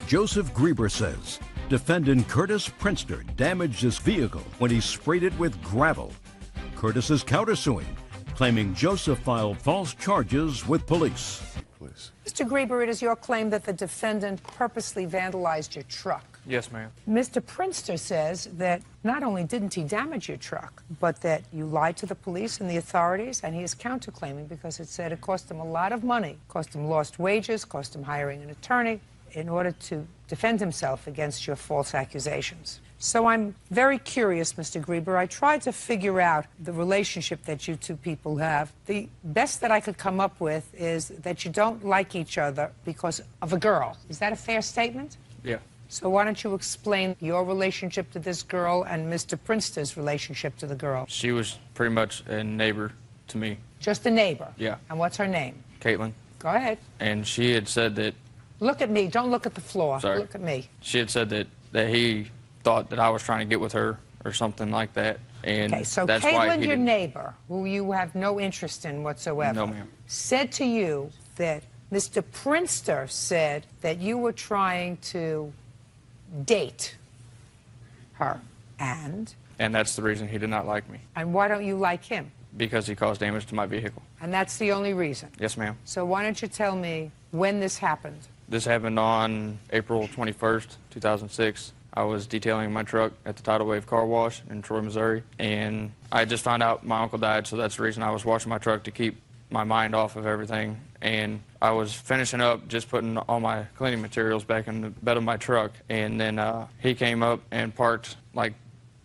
Joseph Grieber says defendant Curtis Prinster damaged his vehicle when he sprayed it with gravel. Curtis is countersuing, claiming Joseph filed false charges with police. Mr. Grieber, it is your claim that the defendant purposely vandalized your truck. Yes, ma'am. Mr. Prinster says that not only didn't he damage your truck, but that you lied to the police and the authorities, and he is counterclaiming because it said it cost him a lot of money, cost him lost wages, cost him hiring an attorney in order to defend himself against your false accusations. So I'm very curious, Mr. Grieber. I tried to figure out the relationship that you two people have. The best that I could come up with is that you don't like each other because of a girl. Is that a fair statement? Yeah. So why don't you explain your relationship to this girl and Mr. Prinster's relationship to the girl? She was pretty much a neighbor to me. Just a neighbor? Yeah. And what's her name? Caitlin. Go ahead. And she had said that... Look at me. Don't look at the floor. Sorry. Look at me. She had said that he thought that I was trying to get with her or something like that. And okay, so that's why Caitlin, he your didn't... neighbor, who you have no interest in whatsoever, No, ma'am. said to you that Mr. Prinster said that you were trying to date her. And that's the reason he did not like me. And why don't you like him? Because he caused damage to my vehicle. And that's the only reason? Yes, ma'am. So why don't you tell me when this happened? This happened on April 21st, 2006. I was detailing my truck at the Tidal Wave Car Wash in Troy, Missouri, and I just found out my uncle died, so that's the reason I was washing my truck, to keep my mind off of everything. And I was finishing up, just putting all my cleaning materials back in the bed of my truck, and then he came up and parked like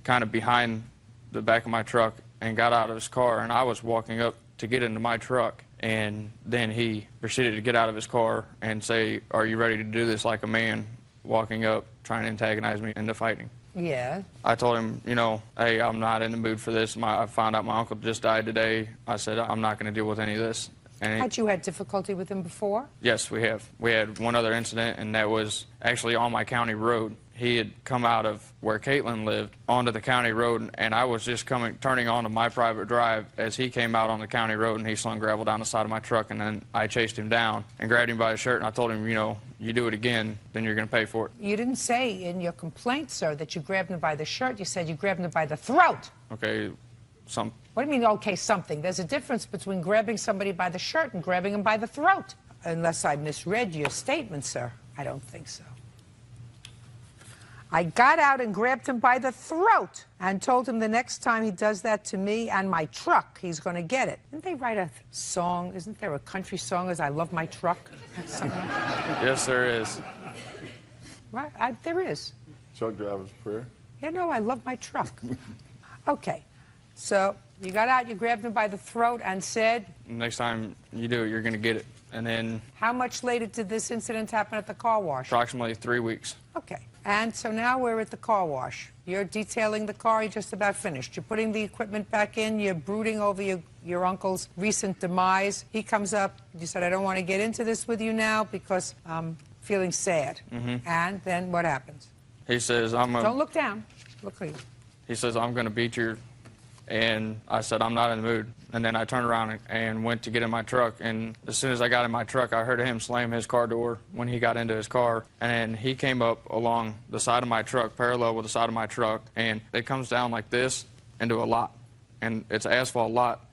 kind of behind the back of my truck and got out of his car, and I was walking up to get into my truck, and then he proceeded to get out of his car and say, "Are you ready to do this?" like a man, walking up, trying to antagonize me into fighting. Yeah. I told him, you know, hey, I'm not in the mood for this. I found out my uncle just died today. I said, I'm not going to deal with any of this. And had you had difficulty with him before? Yes, we have. We had one other incident, and that was actually on my county road. He had come out of where Caitlin lived onto the county road, and I was just turning onto my private drive as he came out on the county road, and he slung gravel down the side of my truck, and then I chased him down and grabbed him by his shirt, and I told him, you know, you do it again, then you're going to pay for it. You didn't say in your complaint, sir, that you grabbed him by the shirt. You said you grabbed him by the throat. Okay, What do you mean, okay, something? There's a difference between grabbing somebody by the shirt and grabbing him by the throat. Unless I misread your statement, sir. I don't think so. I got out and grabbed him by the throat and told him the next time he does that to me and my truck, he's going to get it. Didn't they write a song? Isn't there a country song as I Love My Truck? Yes, there is. Right, there is. Truck driver's prayer. Yeah, no, I love my truck. Okay, so you got out, you grabbed him by the throat and said... Next time you do it, you're going to get it. And then... How much later did this incident happen at the car wash? Approximately 3 weeks. Okay. And so now we're at the car wash. You're detailing the car. You're just about finished. You're putting the equipment back in. You're brooding over your uncle's recent demise. He comes up. You said, I don't want to get into this with you now because I'm feeling sad. Mm-hmm. And then what happens? He says, Don't look down. Look at you. He says, I'm going to beat you. And I said, I'm not in the mood. And then I turned around and went to get in my truck. And as soon as I got in my truck, I heard him slam his car door when he got into his car. And then he came up along the side of my truck, parallel with the side of my truck. And it comes down like this into a lot. And it's an asphalt lot.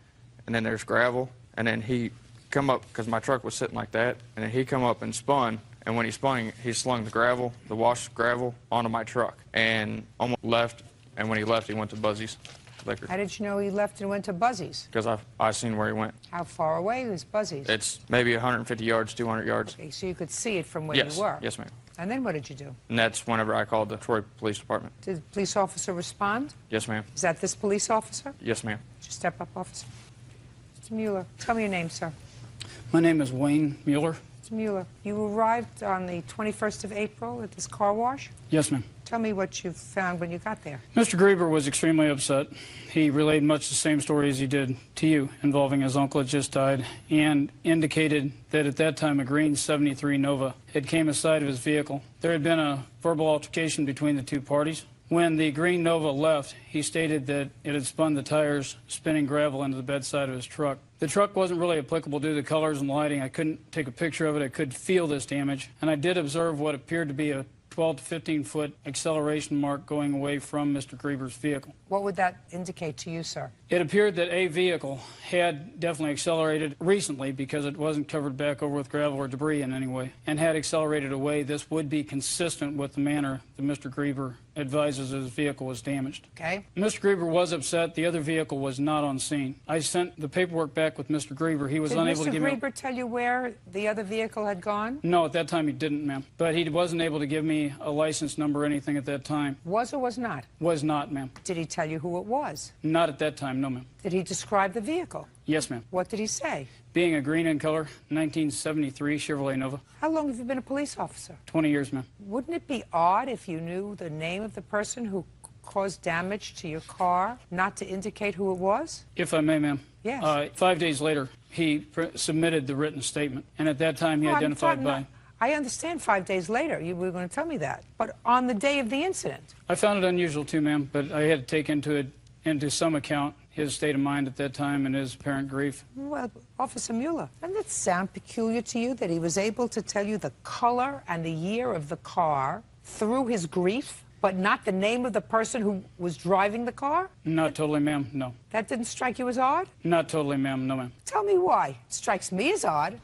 And then there's gravel. And then he come up, because my truck was sitting like that. And then he come up and spun. And when he spun, he slung the gravel, the washed gravel, onto my truck. And almost left. And when he left, he went to Buzzy's Liquor. How did you know he left and went to Buzzy's? Because I seen where he went. How far away was Buzzy's? It's maybe 150 yards, 200 yards. Okay, so you could see it from where Yes. you were? Yes, ma'am. And then what did you do? And that's whenever I called the Troy Police Department. Did the police officer respond? Yes, ma'am. Is that this police officer? Yes, ma'am. Just step up, officer. Mr. Mueller, tell me your name, sir. My name is Wayne Mueller. Mr. Mueller, you arrived on the 21st of April at this car wash? Yes, ma'am. Tell me what you found when you got there. Mr. Grieber was extremely upset. He relayed much the same story as he did to you involving his uncle had just died and indicated that at that time a green 73 Nova had came aside of his vehicle. There had been a verbal altercation between the two parties. When the green Nova left, he stated that it had spun the tires, spinning gravel into the bedside of his truck. The truck wasn't really applicable due to the colors and lighting. I couldn't take a picture of it. I could feel this damage. And I did observe what appeared to be a 12 to 15 foot acceleration mark going away from Mr. Grieber's vehicle. What would that indicate to you, sir? It appeared that a vehicle had definitely accelerated recently because it wasn't covered back over with gravel or debris in any way, and had accelerated away. This would be consistent with the manner that Mr. Grieber advises his vehicle was damaged. Okay. Mr. Grieber was upset. The other vehicle was not on scene. I sent the paperwork back with Mr. Grieber. He was unable to give me... Did Mr. Grieber tell you where the other vehicle had gone? No, at that time he didn't, ma'am. But he wasn't able to give me a license number or anything at that time. Was or was not? Was not, ma'am. Did he tell you who it was? Not at that time, no, ma'am. Did he describe the vehicle? Yes, ma'am. What did he say? Being a green in color, 1973 Chevrolet Nova. How long have you been a police officer? 20 years, ma'am. Wouldn't it be odd if you knew the name of the person who caused damage to your car, not to indicate who it was? If I may, ma'am. Yes. 5 days later, he submitted the written statement, and at that time he identified by... I understand 5 days later. You were going to tell me that. But on the day of the incident... I found it unusual too, ma'am, but I had to take into some account his state of mind at that time and his apparent grief. Well, Officer Mueller, doesn't it sound peculiar to you that he was able to tell you the color and the year of the car through his grief, but not the name of the person who was driving the car? Not totally, ma'am, no. That didn't strike you as odd? Not totally, ma'am, no, ma'am. Tell me why. It strikes me as odd.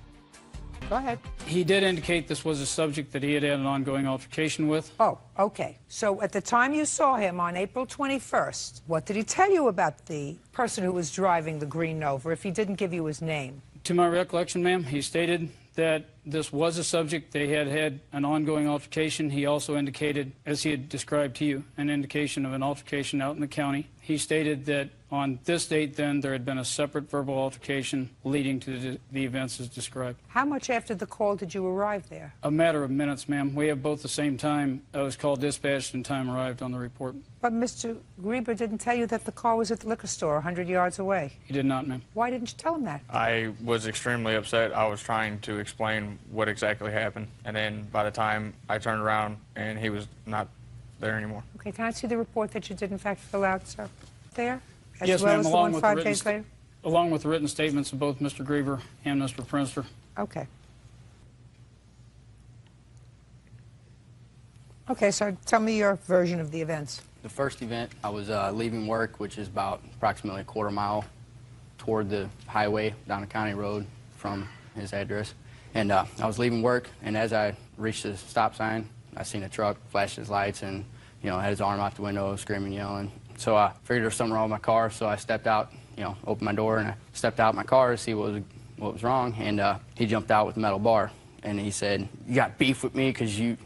Go ahead. He did indicate this was a subject that he had an ongoing altercation with. Oh, okay. So at the time you saw him on April 21st, what did he tell you about the person who was driving the green Nova, if he didn't give you his name? To my recollection, ma'am, he stated that this was a subject. They had had an ongoing altercation. He also indicated, as he had described to you, an indication of an altercation out in the county. He stated that on this date, then, there had been a separate verbal altercation leading to the events as described. How much after the call did you arrive there? A matter of minutes, ma'am. We have both the same time. I was called dispatched and time arrived on the report. But Mr. Grieber didn't tell you that the car was at the liquor store 100 yards away. He did not, ma'am. Why didn't you tell him that? I was extremely upset. I was trying to explain what exactly happened, and then by the time I turned around, and he was not there anymore. Okay, can I see the report that you did in fact fill out, sir? There? As Yes, well ma'am, as the along one with 5 days later? along with the written statements of both Mr. Grieber and Mr. Prinster. Okay. Okay, so tell me your version of the events. The first event, I was leaving work, which is about approximately a quarter mile toward the highway down a county road from his address. And I was leaving work, and as I reached the stop sign, I seen a truck flash his lights and, you know, had his arm out the window, screaming, yelling. So I figured there was something wrong with my car, so I stepped out, you know, opened my door, and I stepped out my car to see what was wrong, and he jumped out with a metal bar, and he said, "You got beef with me because you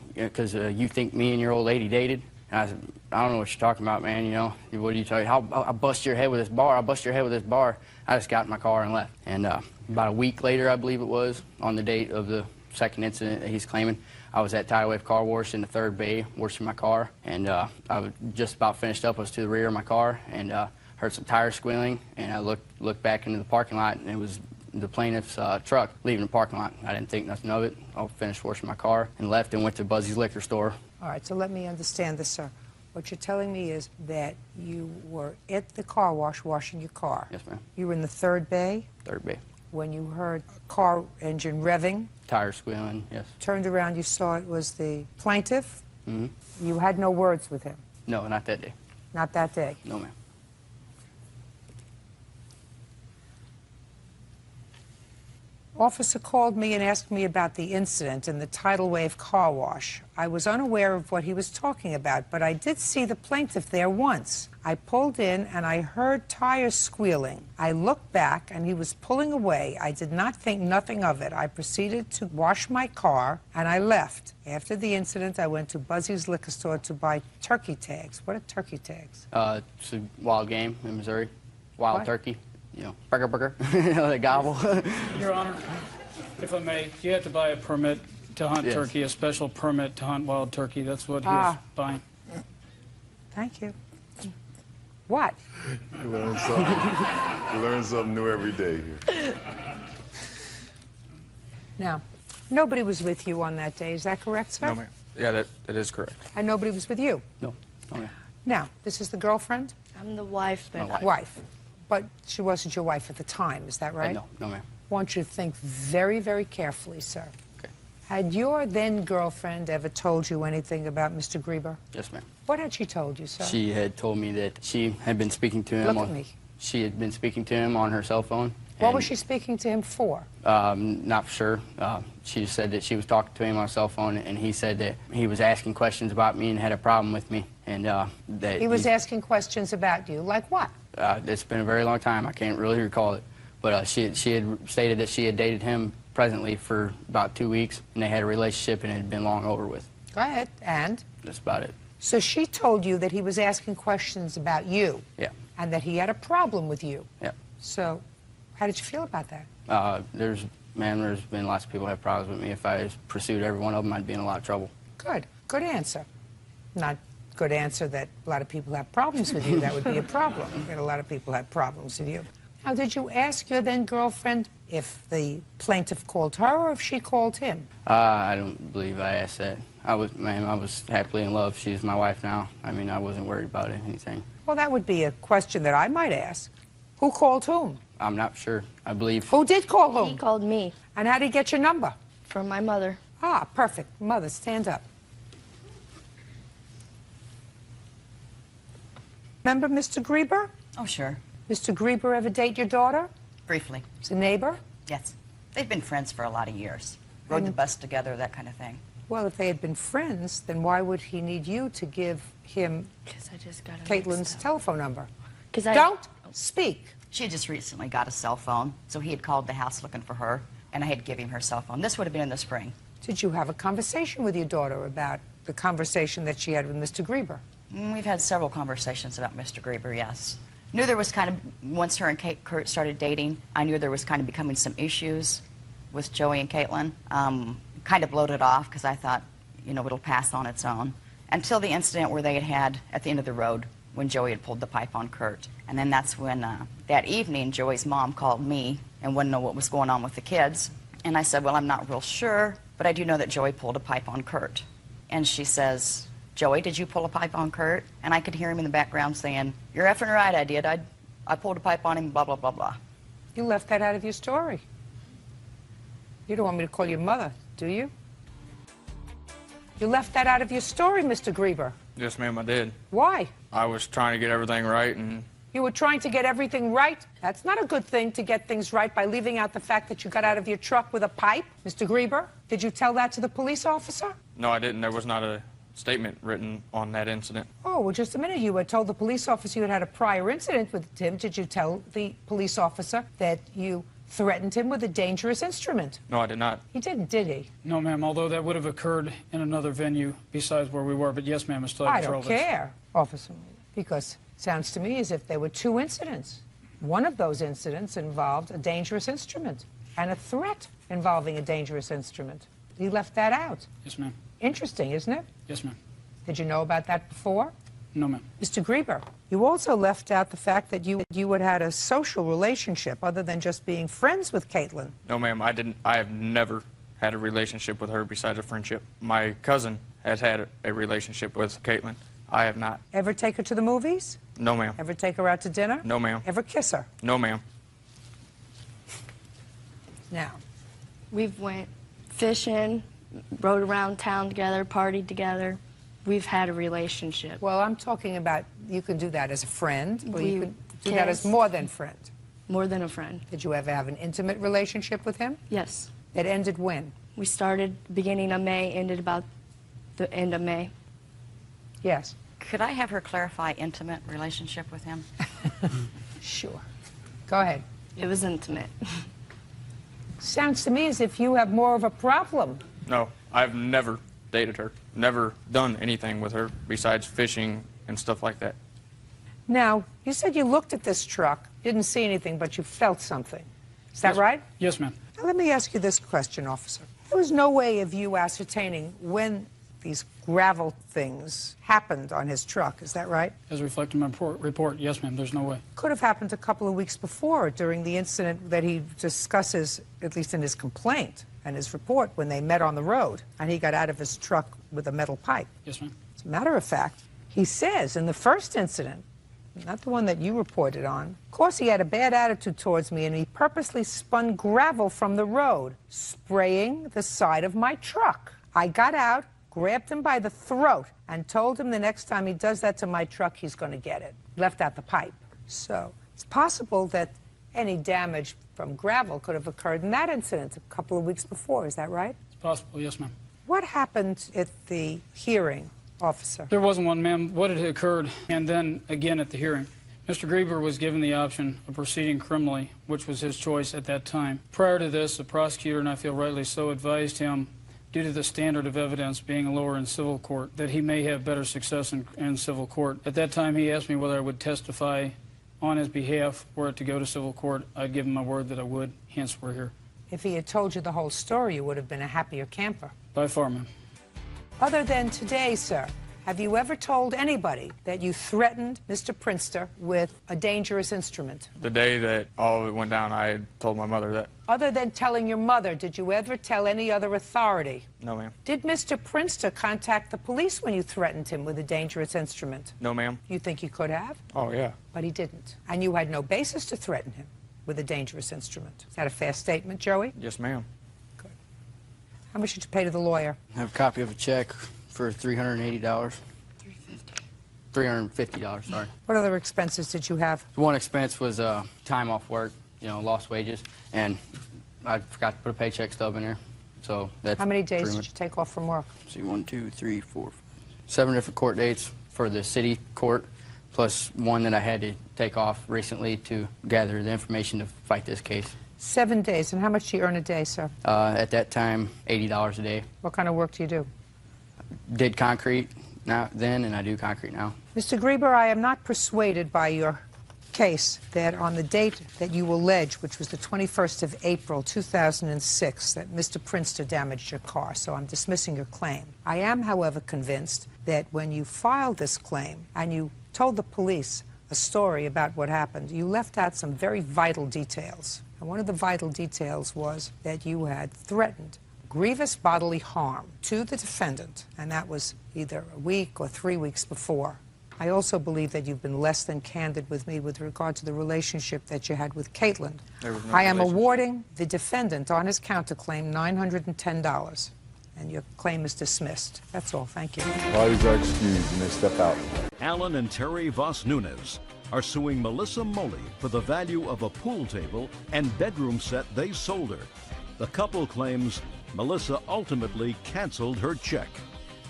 think me and your old lady dated?" And I said, "I don't know what you're talking about, man, you know, what are you talking about? I'll bust your head with this bar, I'll bust your head with this bar." I just got in my car and left. And about a week later, I believe it was, on the date of the second incident that he's claiming, I was at Tidal Wave Car Wash in the third bay, washing my car, and I was just about finished up. I was to the rear of my car, and heard some tires squealing, and I looked back into the parking lot, and it was the plaintiff's truck leaving the parking lot. I didn't think nothing of it. I finished washing my car and left and went to Buzzy's liquor store. All right, so let me understand this, sir. What you're telling me is that you were at the car wash washing your car. Yes, ma'am. You were in the third bay Third bay. when you heard a car engine revving. Tires squealing, yes. Turned around, you saw it was the plaintiff. Mm-hmm. You had no words with him. No, not that day. Not that day. No, ma'am. Officer called me and asked me about the incident in the Tidal Wave car wash. I was unaware of what he was talking about, but I did see the plaintiff there once. I pulled in and I heard tires squealing. I looked back and he was pulling away. I did not think nothing of it. I proceeded to wash my car and I left. After the incident, I went to Buzzy's liquor store to buy turkey tags. What are turkey tags? It's a wild game in Missouri. Wild What? turkey. You know, burger, burger. You know, they gobble. Your Honor, if I may, you have to buy a permit to hunt Yes. turkey, a special permit to hunt wild turkey. That's what he was buying. Thank you. What? You learn something new every day here. Now, nobody was with you on that day. Is that correct, sir? No, ma'am. Yeah, that is correct. And nobody was with you? No. Oh, yeah. Now, this is the girlfriend? I'm the wife, but Wife. But she wasn't your wife at the time, is that right? No, no, ma'am. I want you to think very, very carefully, sir. Okay. Had your then girlfriend ever told you anything about Mr. Grieber? Yes, ma'am. What had she told you, sir? She had told me that she had been speaking to him. Look at me. She had been speaking to him on her cell phone. What was she speaking to him for? Not sure. She said that she was talking to him on a cell phone, and he said that he was asking questions about me and had a problem with me, and that He was asking questions about you, like what? It's been a very long time. I can't really recall it, but she had stated that she had dated him presently for about 2 weeks, and they had a relationship, and it had been long over with. Go ahead. And? That's about it. So she told you that he was asking questions about you? Yeah. And that he had a problem with you? Yeah. So, how did you feel about that? There's been lots of people who have problems with me. If I pursued every one of them, I'd be in a lot of trouble. Good. Good answer. Not good answer that a lot of people have problems with you. That would be a problem. That a lot of people have problems with you. Now, did you ask your then girlfriend if the plaintiff called her or if she called him? I don't believe I asked that. I was happily in love. She's my wife now. I mean, I wasn't worried about anything. Well, that would be a question that I might ask. Who called whom? I'm not sure. I believe. Who did call he whom? called me And how did he get your number? from my mother. Ah, perfect. Mother, stand up. Remember Mr. Grieber? Oh, sure. Mr. Grieber ever date your daughter? Briefly, He's a neighbor? yes. They've been friends for a lot of years. Rode the bus together, that kind of thing. Well, if they had been friends, then why would he need you to give him Because I just got Caitlin's telephone number? Because Don't speak. She had just recently got a cell phone, so he had called the house looking for her, and I had to give him her cell phone. This would have been in the spring. Did you have a conversation with your daughter about the conversation that she had with Mr. Grieber? We've had several conversations about Mr. Grieber, yes. Knew there was kind of, once her and Kurt started dating, I knew there was kind of becoming some issues with Joey and Caitlin. Kind of blowed it off because I thought, you know, it'll pass on its own. Until the incident where they had at the end of the road when Joey had pulled the pipe on Kurt. And then that's when, that evening, Joey's mom called me and wouldn't know what was going on with the kids. And I said, well, I'm not real sure, but I do know that Joey pulled a pipe on Kurt. And she says, Joey, did you pull a pipe on Kurt? And I could hear him in the background saying, you're effing right, I did. I pulled a pipe on him, blah, blah, blah, blah. You left that out of your story. You don't want me to call your mother, do you? You left that out of your story, Mr. Grieber. Yes, ma'am, I did. Why? I was trying to get everything right, and You were trying to get everything right? That's not a good thing to get things right by leaving out the fact that you got out of your truck with a pipe. Mr. Grieber, did you tell that to the police officer? no, I didn't. There was not a statement written on that incident. Oh, well, just a minute. You had told the police officer you had had a prior incident with him. Did you tell the police officer that you threatened him with a dangerous instrument? No, I did not. He didn't, did he? No, ma'am, although that would have occurred in another venue besides where we were. But yes, ma'am, I still have I control don't of this. care, Officer, because it sounds to me as if there were two incidents. One of those incidents involved a dangerous instrument and a threat involving a dangerous instrument. He left that out. Yes, ma'am. Interesting, isn't it? Yes, ma'am. Did you know about that before? No, ma'am. Mr. Grieber, you also left out the fact that you had had a social relationship other than just being friends with Caitlin. No, ma'am, I didn't. I have never had a relationship with her besides a friendship. My cousin has had a relationship with Caitlin. I have not. Ever take her to the movies? No, ma'am. Ever take her out to dinner? No, ma'am. Ever kiss her? No, ma'am. Now, We've went fishing, rode around town together, partied together. We've had a relationship. well, I'm talking about you can do that as a friend, or you We can do that as kissed. more than friend. More than a friend. Did you ever have an intimate relationship with him? Yes. It ended when? We started beginning of May, ended about the end of May. Yes. Could I have her clarify intimate relationship with him? Sure. Go ahead. It was intimate. Sounds to me as if you have more of a problem. No, I've never dated her. Never done anything with her besides fishing and stuff like that. Now, you said you looked at this truck, didn't see anything, but you felt something. Is that Yes. right? Yes, ma'am. Now, let me ask you this question, officer. There was no way of you ascertaining when these gravel things happened on his truck. Is that right? As reflected in my report, yes, ma'am, there's no way. Could have happened a couple of weeks before during the incident that he discusses, at least in his complaint and his report, when they met on the road and he got out of his truck with a metal pipe. Yes, ma'am. As a matter of fact, He says in the first incident, not the one that you reported on, of course he had a bad attitude towards me and he purposely spun gravel from the road, spraying the side of my truck. I got out, grabbed him by the throat, and told him the next time he does that to my truck, he's going to get it. Left out the pipe. So it's possible that any damage from gravel could have occurred in that incident a couple of weeks before. Is that right? It's possible, yes, ma'am. What happened at the hearing, officer? There wasn't one, ma'am. What had occurred, and then again at the hearing, Mr. Grieber was given the option of proceeding criminally, which was his choice at that time. Prior to this, the prosecutor, and I feel rightly so, advised him, due to the standard of evidence being lower in civil court, that he may have better success in civil court. At that time, he asked me whether I would testify on his behalf were it to go to civil court. I'd give him my word that I would, hence we're here. If he had told you the whole story, you would have been a happier camper. By far, ma'am. Other than today, sir, have you ever told anybody that you threatened Mr. Prinster with a dangerous instrument? The day that all of it went down, I had told my mother that. Other than telling your mother, did you ever tell any other authority? No, ma'am. Did Mr. Prinster contact the police when you threatened him with a dangerous instrument? No, ma'am. You think you could have? Oh, yeah. But he didn't. And you had no basis to threaten him with a dangerous instrument. Is that a fair statement, Joey? Yes, ma'am. Good. How much did you pay to the lawyer? I have a copy of a check for $380. $350, sorry. What other expenses did you have? One expense was time off work, lost wages, and I forgot to put a paycheck stub in there. So that's How many days did you take off from work? Let's see, 1, 2, 3, 4, 7 different court dates for the city court, plus one that I had to take off recently to gather the information to fight this case. 7 days. And how much do you earn a day, sir? At that time, $80 a day. What kind of work do you do? Did concrete then, and I do concrete now. Mr. Grieber, I am not persuaded by your case that on the date that you allege, which was the 21st of April, 2006, that Mr. Prinster damaged your car, so I'm dismissing your claim. I am, however, convinced that when you filed this claim and you told the police a story about what happened, you left out some very vital details. And one of the vital details was that you had threatened grievous bodily harm to the defendant, and that was either a week or 3 weeks before. I also believe that you've been less than candid with me with regard to the relationship that you had with Caitlin. I am awarding the defendant on his counterclaim $910, and your claim is dismissed. That's all. Thank you. Parties are excused and they step out. Alan and Terry Voss Nunez are suing Melissa Moley for the value of a pool table and bedroom set they sold her. The couple claims Melissa ultimately canceled her check.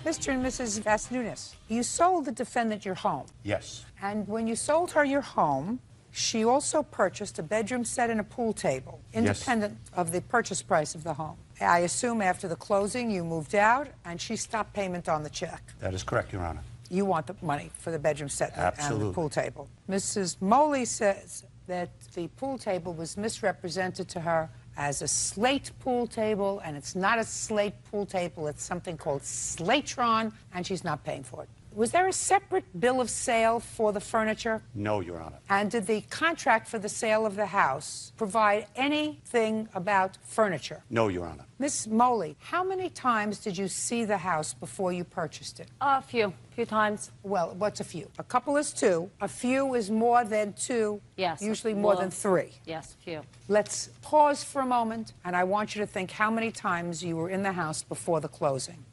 Mr. and Mrs. Vasnunis, you sold the defendant your home. Yes. And when you sold her your home, she also purchased a bedroom set and a pool table, independent of the purchase price of the home. I assume after the closing you moved out and she stopped payment on the check. That is correct, Your Honor. You want the money for the bedroom set Absolutely. and the pool table. Mrs. Moley says that the pool table was misrepresented to her as a slate pool table, and it's not a slate pool table, it's something called Slatron, and she's not paying for it. Was there a separate bill of sale for the furniture? No, Your Honor. And did the contract for the sale of the house provide anything about furniture? No, Your Honor. Miss Moley, how many times did you see the house before you purchased it? A few times. Well, what's a few? A couple is two. A few is more than two. Yes. Usually more than three. Yes, few. Let's pause for a moment, and I want you to think how many times you were in the house before the closing.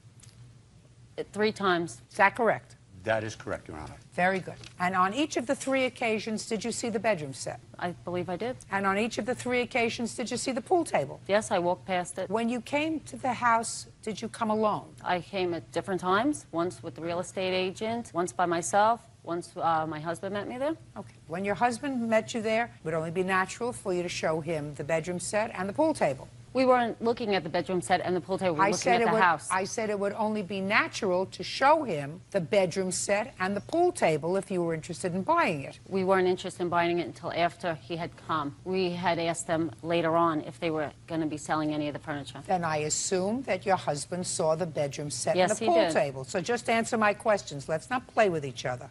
3 times. Is that correct? That is correct, Your Honor. Very good. And on each of the 3 occasions, did you see the bedroom set? I believe I did. And on each of the 3 occasions, did you see the pool table? Yes, I walked past it. When you came to the house, did you come alone? I came at different times, once with the real estate agent, once by myself, once my husband met me there. Okay. When your husband met you there, it would only be natural for you to show him the bedroom set and the pool table. We weren't looking at the bedroom set and the pool table. We were looking at the house. I said it would only be natural to show him the bedroom set and the pool table if you were interested in buying it. We weren't interested in buying it until after he had come. We had asked them later on if they were going to be selling any of the furniture. Then I assume that your husband saw the bedroom set and Yes, the he pool did. table. So just answer my questions. Let's not play with each other.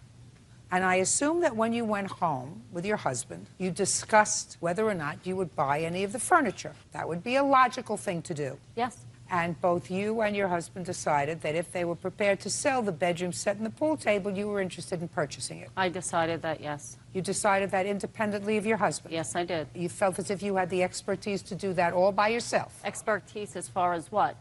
And I assume that when you went home with your husband, you discussed whether or not you would buy any of the furniture. That would be a logical thing to do. Yes. And both you and your husband decided that if they were prepared to sell the bedroom set and the pool table, you were interested in purchasing it. I decided that, yes. You decided that independently of your husband? Yes, I did. You felt as if you had the expertise to do that all by yourself? Expertise as far as what?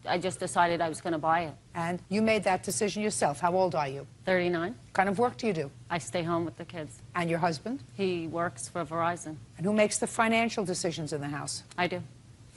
I just decided I was going to buy it. And you made that decision yourself. How old are you? 39. What kind of work do you do? I stay home with the kids. And your husband? He works for Verizon. And who makes the financial decisions in the house? I do.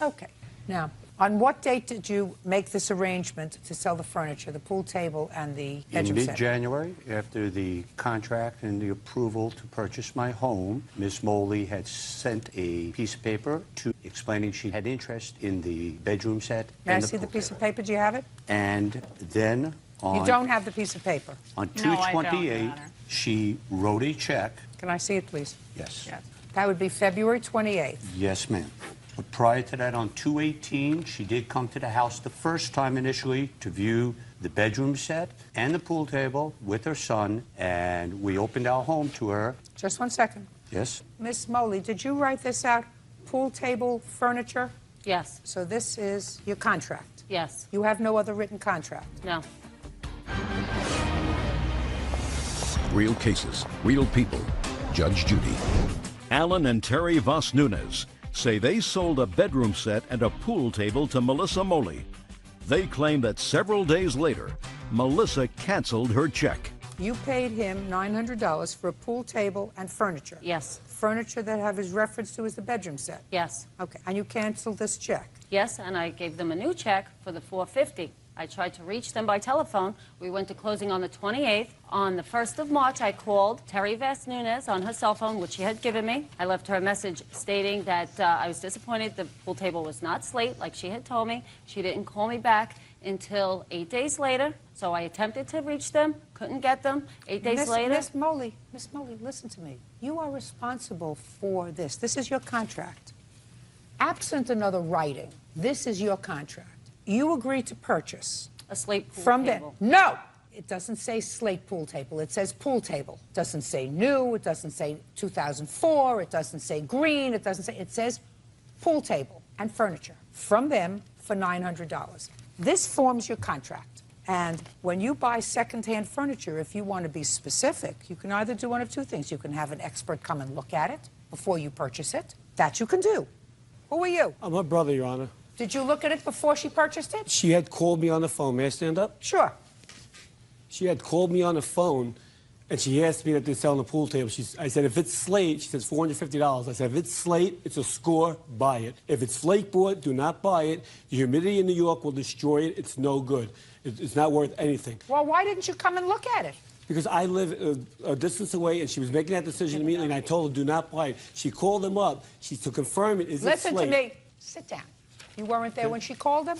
Okay. Now, on what date did you make this arrangement to sell the furniture, the pool table and the bedroom In set? mid-January, after the contract and the approval to purchase my home, Ms. Moley had sent a piece of paper explaining she had interest in the bedroom set. May I and see the pool piece of table. paper? Do you have it? And then on... You don't have the piece of paper. On No, I don't, Your 2/28, Honor. she wrote a check. Can I see it, please? Yes. That would be February 28th. Yes, ma'am. But prior to that, on 2/18, she did come to the house the first time initially to view the bedroom set and the pool table with her son, and we opened our home to her. Just one second. Yes? Miss Moley, did you write this out? Pool table, furniture? Yes. So this is your contract? Yes. You have no other written contract? No. Real cases, real people. Judge Judy. Alan and Terry Voss Nunez say they sold a bedroom set and a pool table to Melissa Moley. They claim that several days later, Melissa canceled her check. You paid him $900 for a pool table and furniture? Yes. Furniture that have his reference to as the bedroom set? Yes. Okay, and you canceled this check? Yes, and I gave them a new check for the $450. I tried to reach them by telephone. We went to closing on the 28th. On the 1st of March, I called Terry Voss Nunez on her cell phone, which she had given me. I left her a message stating that I was disappointed the pool table was not slate, like she had told me. She didn't call me back until 8 days later. So I attempted to reach them, couldn't get them. 8 days later. Miss Moley, listen to me. You are responsible for this. This is your contract. Absent another writing, this is your contract. You agreed to purchase a slate pool from table. them. No! It doesn't say slate pool table. It says pool table. It doesn't say new. It doesn't say 2004. It doesn't say green. It says pool table and furniture from them for $900. This forms your contract. And when you buy secondhand furniture, if you want to be specific, you can either do one of two things. You can have an expert come and look at it before you purchase it. That you can do. Who are you? I'm her brother, Your Honor. Did you look at it before she purchased it? She had called me on the phone. May I stand up? Sure. She had called me on the phone, and she asked me that they're selling the pool table. I said, if it's slate, she says $450. I said, if it's slate, it's a score, buy it. If it's flake board, do not buy it. The humidity in New York will destroy it. It's no good. It's not worth anything. Well, why didn't you come and look at it? Because I live a distance away, and she was making that decision immediately, and I told her, do not buy it. She called them up. To confirm it, is it slate? Listen to me. Sit down. You weren't there when she called him?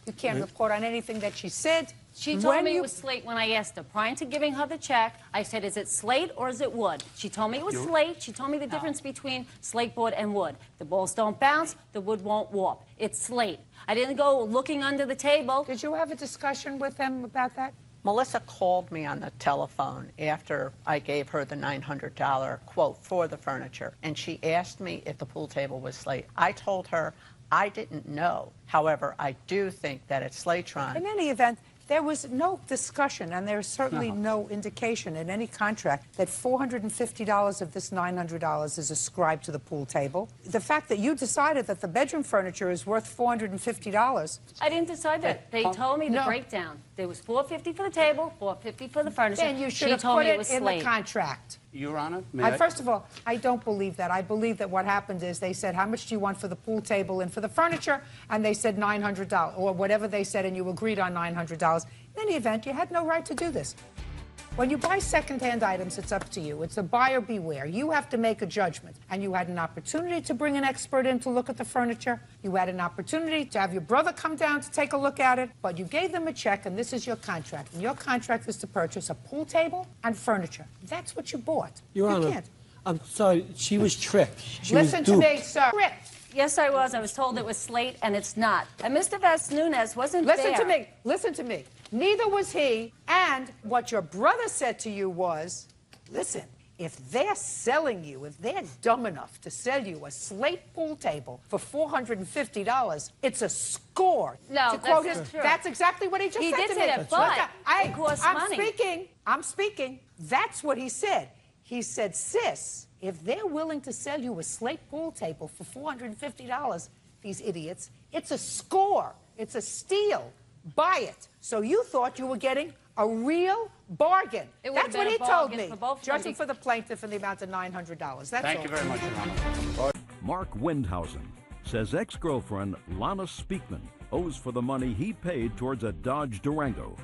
You can't report on anything that she said. She told me it was slate when I asked her. Prior to giving her the check, I said, is it slate or is it wood? She told me it was slate. She told me the difference between slate board and wood. The balls don't bounce, the wood won't warp. It's slate. I didn't go looking under the table. Did you have a discussion with them about that? Melissa called me on the telephone after I gave her the $900 quote for the furniture, and she asked me if the pool table was slate. I told her I didn't know. However, I do think that it's Slatron. In any event, there was no discussion, and there's certainly no indication in any contract that $450 of this $900 is ascribed to the pool table. The fact that you decided that the bedroom furniture is worth $450. I didn't decide that. They told me the breakdown. There was $450 for the table, $450 for the furniture. Then you should have told put me it it was in slate. the contract. Your Honor, may I? First of all, I don't believe that. I believe that what happened is they said, how much do you want for the pool table and for the furniture? And they said $900, or whatever they said, and you agreed on $900. In any event, you had no right to do this. When you buy secondhand items, it's up to you. It's a buyer beware. You have to make a judgment. And you had an opportunity to bring an expert in to look at the furniture. You had an opportunity to have your brother come down to take a look at it. But you gave them a check, and this is your contract. And your contract is to purchase a pool table and furniture. That's what you bought. Your Honor, you can't. I'm sorry. She was tricked. Listen to me, sir. Tricked. Yes, I was. I was told it was slate, and it's not. And Mr. Voss Nunez wasn't there. Listen to me. Listen to me. Neither was he. And what your brother said to you was, listen, if they're selling you, if they're dumb enough to sell you a slate pool table for $450, it's a score. No, To quote that's his, true. that's exactly what he just He said did to say me. that, but it costs money. I'm speaking. That's what he said. He said, sis, if they're willing to sell you a slate pool table for $450, these idiots, it's a score. It's a steal. Buy it. So you thought you were getting a real bargain. It would have That's what been he a told bargain me. for both of them. Judging for the plaintiff and the amount of $900. That's Thank all. you very much, Your Honor. Mark Windhausen says ex-girlfriend Lana Speakman owes for the money he paid towards a Dodge Durango.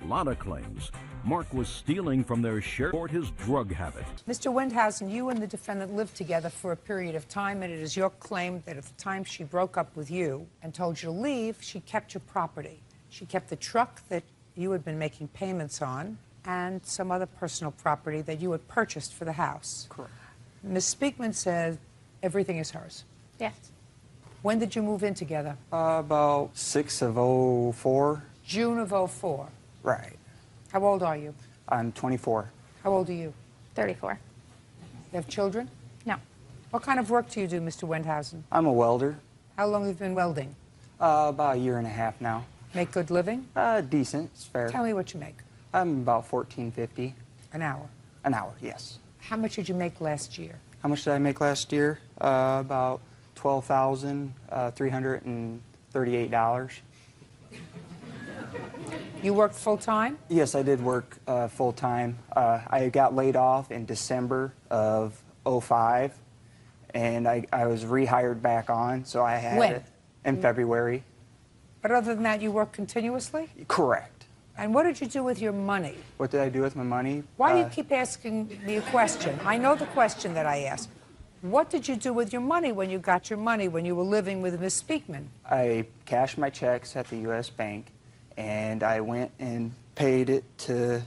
Lana claims Mark was stealing from their share toward his drug habit. Mr. Windhausen, you and the defendant lived together for a period of time, and it is your claim that at the time she broke up with you and told you to leave, she kept your property. She kept the truck that you had been making payments on and some other personal property that you had purchased for the house. Correct. Ms. Speakman said everything is hers. Yes. When did you move in together? About 6 of 04. June of 04. Right. How old are you? I'm 24. How old are you? 34. You have children? No. What kind of work do you do, Mr. Windhausen? I'm a welder. How long have you been welding? About a year and a half now. Make good living? Decent. It's fair. Tell me what you make. I'm about $14.50 an hour. An hour, yes. How much did you make last year? How much did I make last year? About $12,338. You worked full time? Yes, I did work full time. I got laid off in December of 05, and I was rehired back on, so I had When? it in February. But other than that, you work continuously? Correct. And what did you do with your money? What did I do with my money? Why do you keep asking me a question? I know the question that I asked. What did you do with your money when you got your money when you were living with Miss Speakman? I cashed my checks at the U.S. Bank, and I went and paid it to,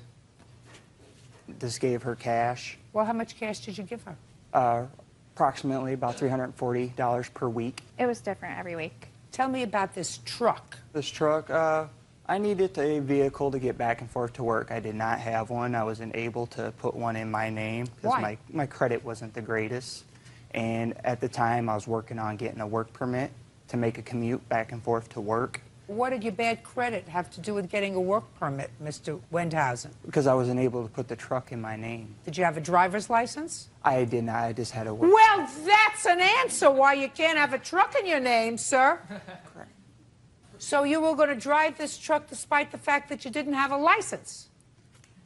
just gave her cash. Well, how much cash did you give her? Approximately about $340 per week. It was different every week. Tell me about this truck. This truck, I needed a vehicle to get back and forth to work. I did not have one. I wasn't able to put one in my name because my credit wasn't the greatest. And at the time, I was working on getting a work permit to make a commute back and forth to work. What did your bad credit have to do with getting a work permit, Mr. Windhausen? Because I wasn't able to put the truck in my name. Did you have a driver's license? I did not. I just had a work. Well, that's an answer why you can't have a truck in your name, sir. Correct. So you were going to drive this truck despite the fact that you didn't have a license?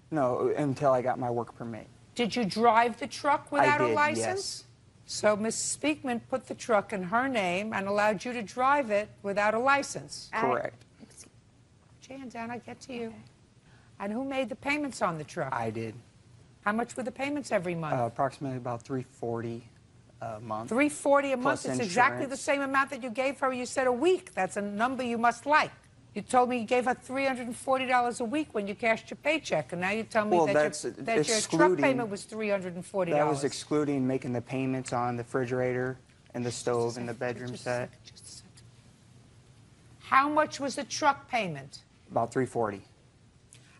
No, until I got my work permit. Did you drive the truck without I did, a license? yes. So Ms. Speakman put the truck in her name and allowed you to drive it without a license? Correct. Jan, down, I get to you. And who made the payments on the truck? I did. How much were the payments every month? Approximately about $340 a month. $340 a month. Plus It's exactly the insurance. same amount that you gave her. You said a week. That's a number you must like. You told me you gave her $340 a week when you cashed your paycheck, and now you tell me Well, that, that's your truck excluding- payment was $340. That was excluding making the payments on the refrigerator and the stove and the bedroom set. Just a second. How much was the truck payment? About $340.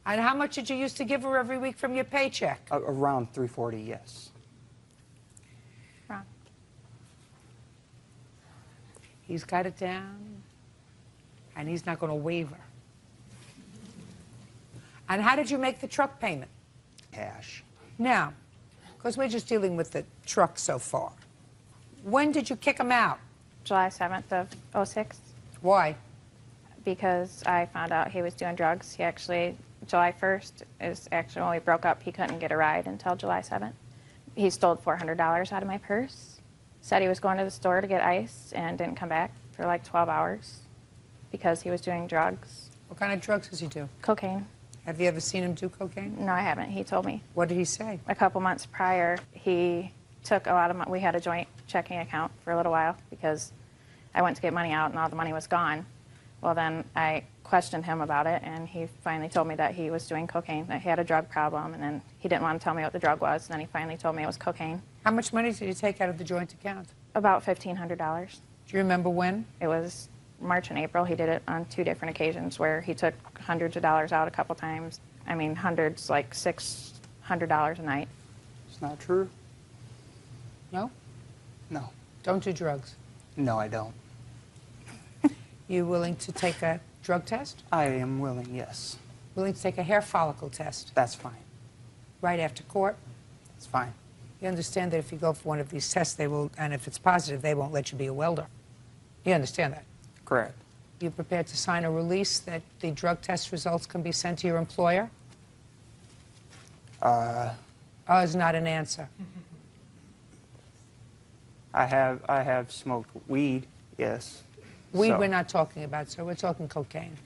And how much did you used to give her every week from your paycheck? Around $340, yes. Wrong. He's got it down, and he's not going to waver. And how did you make the truck payment? Cash. Now, because we're just dealing with the truck so far, when did you kick him out? July 7th of 06. Why? Because I found out he was doing drugs. He actually, July 1st is actually when we broke up. He couldn't get a ride until July 7th. He stole $400 out of my purse, said he was going to the store to get ice, and didn't come back for like 12 hours because he was doing drugs. What kind of drugs does he do? Cocaine. Have you ever seen him do cocaine? No, I haven't. He told me. What did he say? A couple months prior, he took a lot of money. We had a joint checking account for a little while because I went to get money out and all the money was gone. Well, then I questioned him about it, and he finally told me that he was doing cocaine, that he had a drug problem, and then he didn't want to tell me what the drug was, and then he finally told me it was cocaine. How much money did you take out of the joint account? About $1,500. Do you remember when? It was March and April. He did it on 2 different occasions where he took hundreds of dollars out a couple times. I mean, hundreds, like $600 a night. It's not true. No? No. Don't do drugs. No, I don't. You willing to take a drug test? I am willing, yes. Willing to take a hair follicle test? That's fine. Right after court? That's fine. You understand that if you go for one of these tests, they will, and if it's positive, they won't let you be a welder. You understand that? Correct. You prepared to sign a release that the drug test results can be sent to your employer? Is not an answer. I have smoked weed, yes. Weed So- we're not talking about, sir. We're talking cocaine.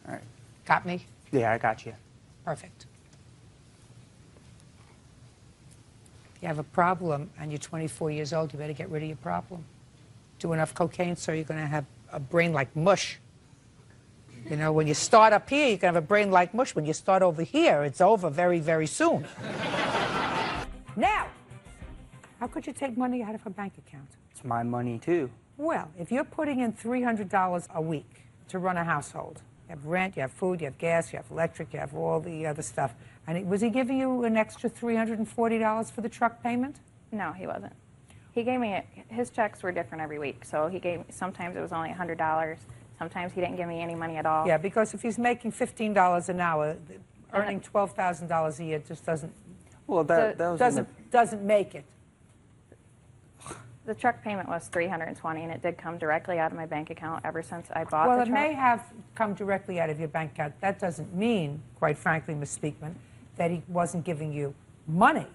All right. Got me? Yeah, I got you. Perfect. You have a problem and you're 24 years old, you better get rid of your problem. Do enough cocaine, sir, you're going to have a brain like mush. You know, when you start up here, you can have a brain like mush. When you start over here, it's over very, very soon. Now, how could you take money out of a bank account? It's my money, too. Well, if you're putting in $300 a week to run a household, you have rent, you have food, you have gas, you have electric, you have all the other stuff, and was he giving you an extra $340 for the truck payment? No, he wasn't. He gave me, his checks were different every week. So he gave, sometimes it was only $100. Sometimes he didn't give me any money at all. Yeah, because if he's making $15 an hour, earning $12,000 a year just doesn't, Well, that was doesn't make it. The truck payment was $320, and it did come directly out of my bank account ever since I bought Well, the it truck. may have come directly out of your bank account. That doesn't mean, quite frankly, Ms. Speakman, that he wasn't giving you money.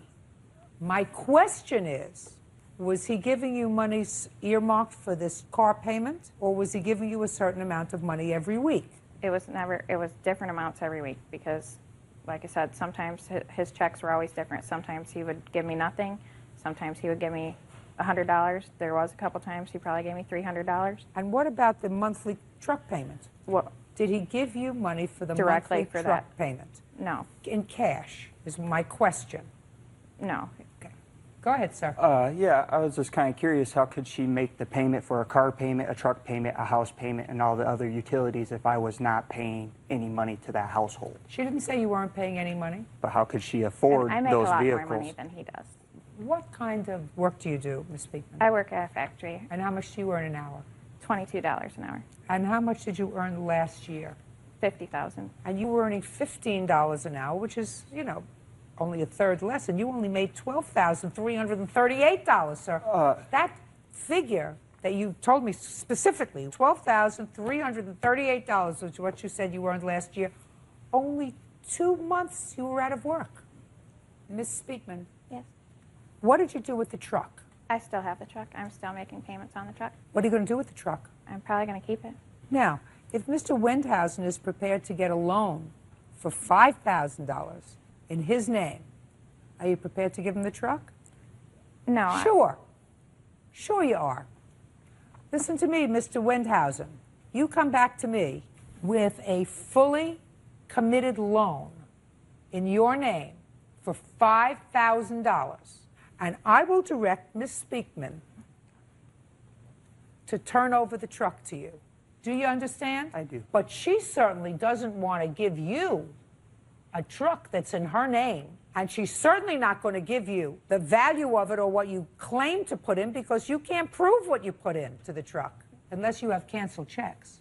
My question is, was he giving you money earmarked for this car payment, or was he giving you a certain amount of money every week? It was different amounts every week because, like I said, sometimes his checks were always different. Sometimes he would give me nothing. Sometimes he would give me $100. There was a couple times he probably gave me $300. And what about the monthly truck payment? What? Did he give you money for the Directly monthly for truck that. payment? No. In cash is my question. No. Okay. Go ahead, sir. Yeah, I was just kind of curious, how could she make the payment for a car payment, a truck payment, a house payment, and all the other utilities if I was not paying any money to that household? She didn't say you weren't paying any money. But how could she afford And I make those a lot vehicles? more money than he does. What kind of work do you do, Ms. Speakman? I work at a factory. And how much do you earn an hour? $22 an hour. And how much did you earn last year? $50,000. And you were earning $15 an hour, which is, you know, only a third less, and you only made $12,338, sir. That figure that you told me specifically, $12,338, which is what you said you earned last year, only 2 months you were out of work. Ms. Speakman, Yes. what did you do with the truck? I still have the truck. I'm still making payments on the truck. What are you going to do with the truck? I'm probably going to keep it. Now, if Mr. Wendhausen is prepared to get a loan for $5,000 in his name, are you prepared to give him the truck? No. Sure. Sure you are. Listen to me, Mr. Wendhausen. You come back to me with a fully committed loan in your name for $5,000, and I will direct Ms. Speakman to turn over the truck to you. Do you understand? I do. But she certainly doesn't want to give you a truck that's in her name, and she's certainly not going to give you the value of it or what you claim to put in because you can't prove what you put in to the truck unless you have canceled checks.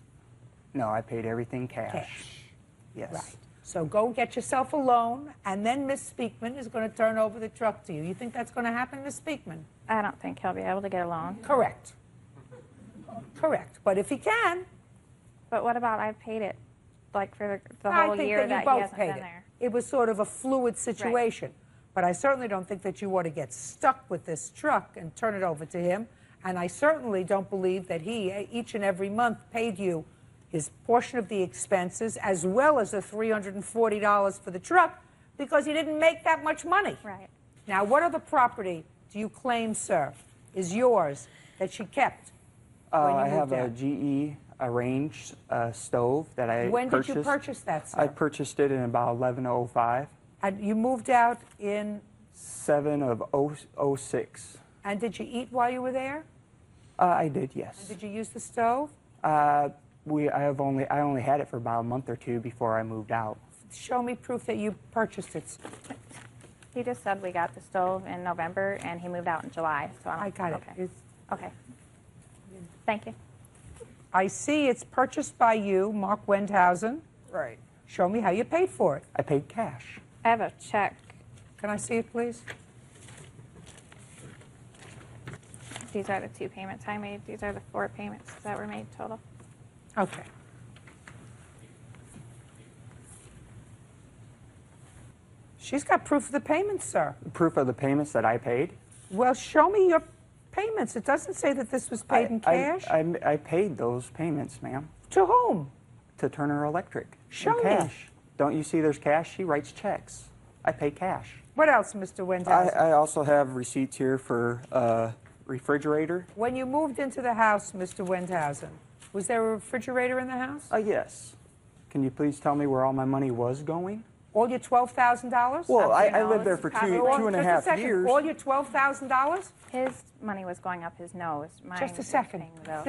No, I paid everything cash. Cash. Yes. Right. So go get yourself a loan, and then Miss Speakman is going to turn over the truck to you. You think that's going to happen, Miss Speakman? I don't think he'll be able to get a loan. Correct. Correct. But if he can, But what about I've paid it, like for the I whole think year that you he both hasn't paid been it. there? It was sort of a fluid situation. But I certainly don't think that you ought to get stuck with this truck and turn it over to him. And I certainly don't believe that he, each and every month, paid you his portion of the expenses as well as the $340 for the truck because he didn't make that much money. Right. Now, what other property do you claim, sir, is yours that she kept when you I have moved a out? GE arranged stove that I When purchased. did you purchase that, sir? I purchased it in about 11:05. And you moved out in, 7 of 06. and did you eat while you were there? I did, And yes. did you use the stove? I only had it for about a month or two before I moved out. Show me proof that you purchased it. He just said we got the stove in November and he moved out in July. So I got it. Okay. Okay. Thank you. I see it's purchased by you, Mark Wendhausen. Right. Show me how you paid for it. I paid cash. I have a check. Can I see it, please? These are the 2 payments I made. These are the 4 payments that were made total. Okay. She's got proof of the payments, sir. Proof of the payments that I paid? Well, show me your payments. It doesn't say that this was paid in cash. I paid those payments, ma'am. To whom? To Turner Electric. Show in me. cash. Don't you see there's cash? She writes checks. I pay cash. What else, Mr. Wendhausen? I also have receipts here for refrigerator. When you moved into the house, Mr. Wendhausen, was there a refrigerator in the house? Yes. Can you please tell me where all my money was going? All your $12,000? Well, I lived there for probably- two and a half years. All your $12,000? His money was going up his nose. Mine Just a was second. paying the bill.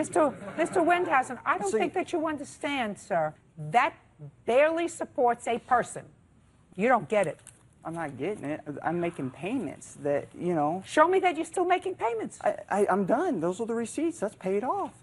Mr. Wendhausen, I don't think that you understand, sir. That barely supports a person. You don't get it. I'm not getting it. I'm making payments that, you know. Show me that you're still making payments. I'm done. Those are the receipts. That's paid off.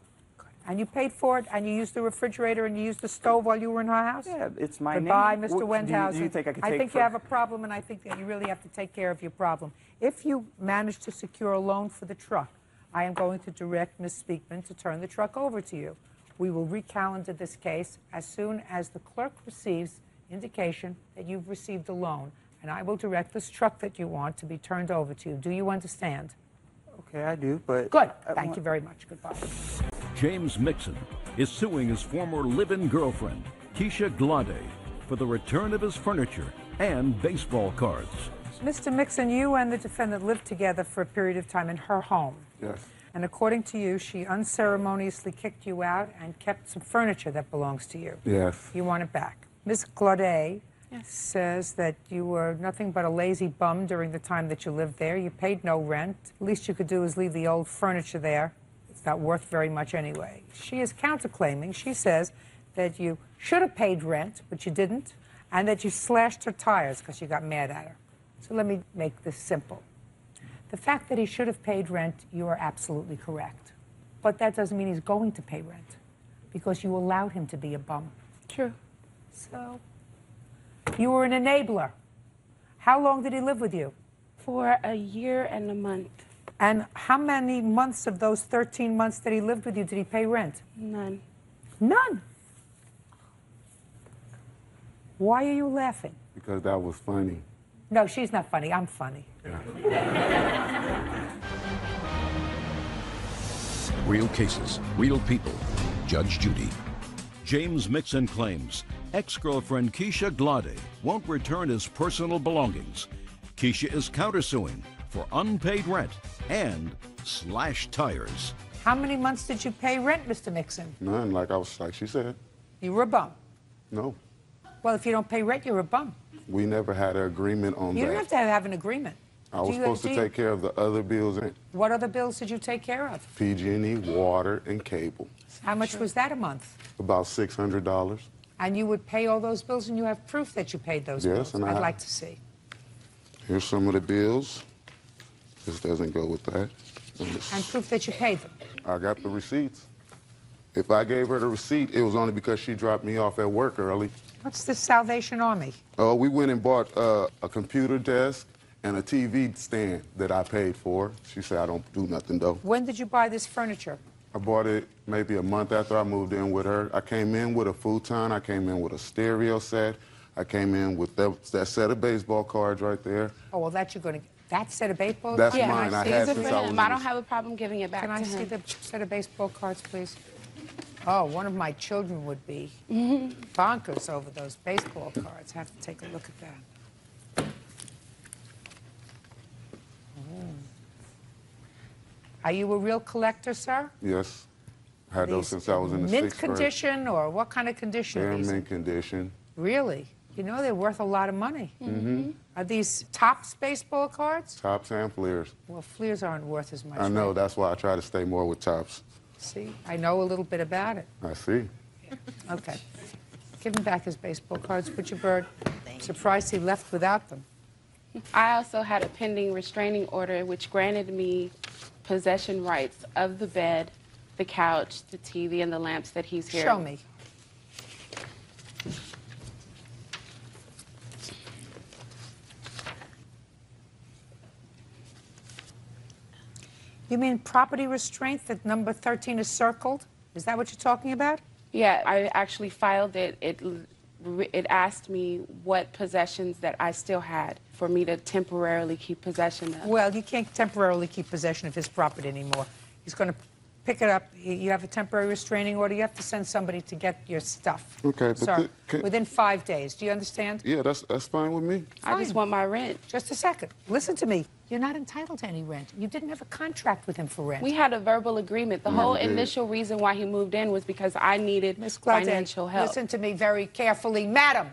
And you paid for it, and you used the refrigerator, and you used the stove while you were in our house? Yeah, it's my Goodbye, name. Mr. Wendhausen. Do you think I could I take think you have a problem, and I think that you really have to take care of your problem. If you manage to secure a loan for the truck, I am going to direct Ms. Speakman to turn the truck over to you. We will recalendar this case as soon as the clerk receives indication that you've received a loan, and I will direct this truck that you want to be turned over to you. Do you understand? Okay, I do, but... Good. Thank you very much. Goodbye. James Mixon is suing his former live-in girlfriend, Keisha Glade, for the return of his furniture and baseball cards. Mr. Mixon, you and the defendant lived together for a period of time in her home. Yes. And according to you, she unceremoniously kicked you out and kept some furniture that belongs to you. Yes. You want it back. Ms. Glade says that you were nothing but a lazy bum during the time that you lived there. You paid no rent. The least you could do is leave the old furniture there. It's not worth very much anyway. She is counterclaiming. She says that you should have paid rent, but you didn't, and that you slashed her tires because you got mad at her. So let me make this simple. The fact that he should have paid rent, you are absolutely correct. But that doesn't mean he's going to pay rent, because you allowed him to be a bum. True. So you were an enabler. How long did he live with you? For a year and a month. And how many months of those 13 months that he lived with you did he pay rent? None. None. Why are you laughing? Because that was funny. No, she's not funny. I'm funny. Real cases, real people. Judge Judy. James Mixon claims ex-girlfriend Keisha Glade won't return his personal belongings. Keisha is countersuing for unpaid rent and slashed tires. How many months did you pay rent, Mr. Mixon? None, like she said. You were a bum. No. Well, if you don't pay rent, you're a bum. We never had an agreement on that. You don't have to have an agreement. I was supposed to take care of the other bills. What other bills did you take care of? PG&E, water, and cable. How much was that a month? About $600. And you would pay all those bills, and you have proof that you paid those bills? Yes, and I'd like to see. Here's some of the bills. This doesn't go with that. And proof that you paid them? I got the receipts. If I gave her the receipt, it was only because she dropped me off at work early. What's the Salvation Army? We went and bought a computer desk and a TV stand that I paid for. She said I don't do nothing, though. When did you buy this furniture? I bought it maybe a month after I moved in with her. I came in with a futon. I came in with a stereo set. I came in with that set of baseball cards right there. Oh, well, that you're going to... That set of baseball That's cards? mine. I had since I was I don't have a problem giving it back to him. Can I see the set of baseball cards, please? Oh, one of my children would be bonkers over those baseball cards. I have to take a look at that. Are you a real collector, sir? Yes. I had those since I was in the mint 6th grade. condition, or what kind of condition They're are in these? mint condition. Really? You know they're worth a lot of money. Mm-hmm. Are these Topps baseball cards? Tops and Fleers. Well, Fleers aren't worth as much. I know. right? That's why I try to stay more with Tops. See, I know a little bit about it. I see. Okay. Give him back his baseball cards, Butcher Bird. Surprised he left without them. I also had a pending restraining order which granted me possession rights of the bed, the couch, the TV, and the lamps that he's here. Show me. You mean property restraint that number 13 is circled? Is that what you're talking about? Yeah, I actually filed it. It asked me what possessions that I still had for me to temporarily keep possession of. Well, you can't temporarily keep possession of his property anymore. He's going to pick it up. You have a temporary restraining order. You have to send somebody to get your stuff. Okay, but Sir, within 5 days. Do you understand? Yeah, that's fine with me. I just want my rent. Just a second. Listen to me. You're not entitled to any rent. You didn't have a contract with him for rent. We had a verbal agreement. The whole initial reason why he moved in was because I needed financial help. Listen to me very carefully. Madam,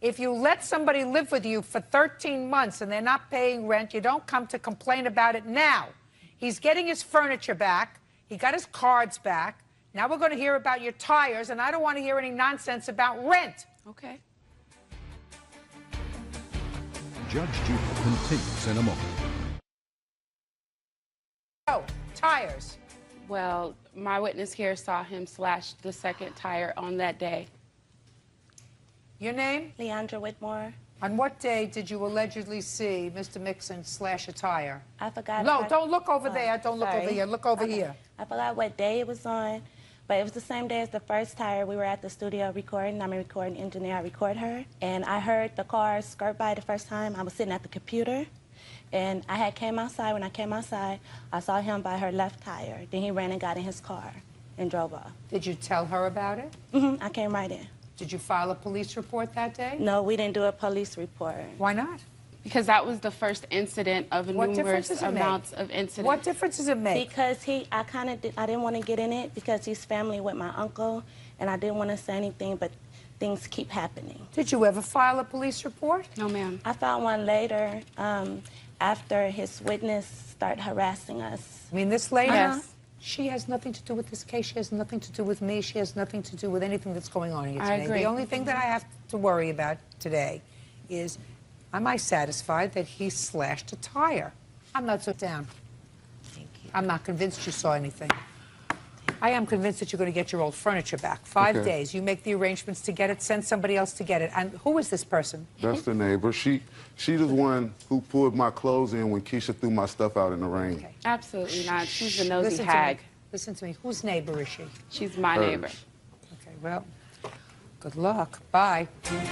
if you let somebody live with you for 13 months and they're not paying rent, you don't come to complain about it now. He's getting his furniture back. He got his cards back. Now we're going to hear about your tires, and I don't want to hear any nonsense about rent. Okay. Judge Judy continues in a moment. Oh, tires. Well, my witness here saw him slash the second tire on that day. Your name? Leandra Whitmore. On what day did you allegedly see Mr. Mixon slash a tire? I forgot. No, don't look over there. Don't look over here. Look over here. I forgot what day it was on, but it was the same day as the first tire. We were at the studio recording. I'm a recording engineer. I record her. And I heard the car skirt by the first time. I was sitting at the computer. And I had came outside. When I came outside, I saw him by her left tire. Then he ran and got in his car and drove off. Did you tell her about it? Mm-hmm. I came right in. Did you file a police report that day? No, we didn't do a police report. Why not? Because that was the first incident of numerous amounts of incidents. What difference does it make? Because I didn't want to get in it because he's family with my uncle, and I didn't want to say anything, but things keep happening. Did you ever file a police report? No, ma'am. I filed one later after his witness started harassing us. I mean, this lady? Yes. She has nothing to do with this case. She has nothing to do with me. She has nothing to do with anything that's going on here today. I agree. The only thing that I have to worry about today is, am I satisfied that he slashed a tire? I'm not so down. Thank you. I'm not convinced you saw anything. I am convinced that you're going to get your old furniture back. 5 days. You make the arrangements to get it, send somebody else to get it. And who is this person? That's the neighbor. She's the one who pulled my clothes in when Keisha threw my stuff out in the rain. Okay. Absolutely not. She's the nosy Listen hag. to me. Listen to me. Whose neighbor is she? She's my Hers. neighbor. Okay, well, good luck. Bye. Step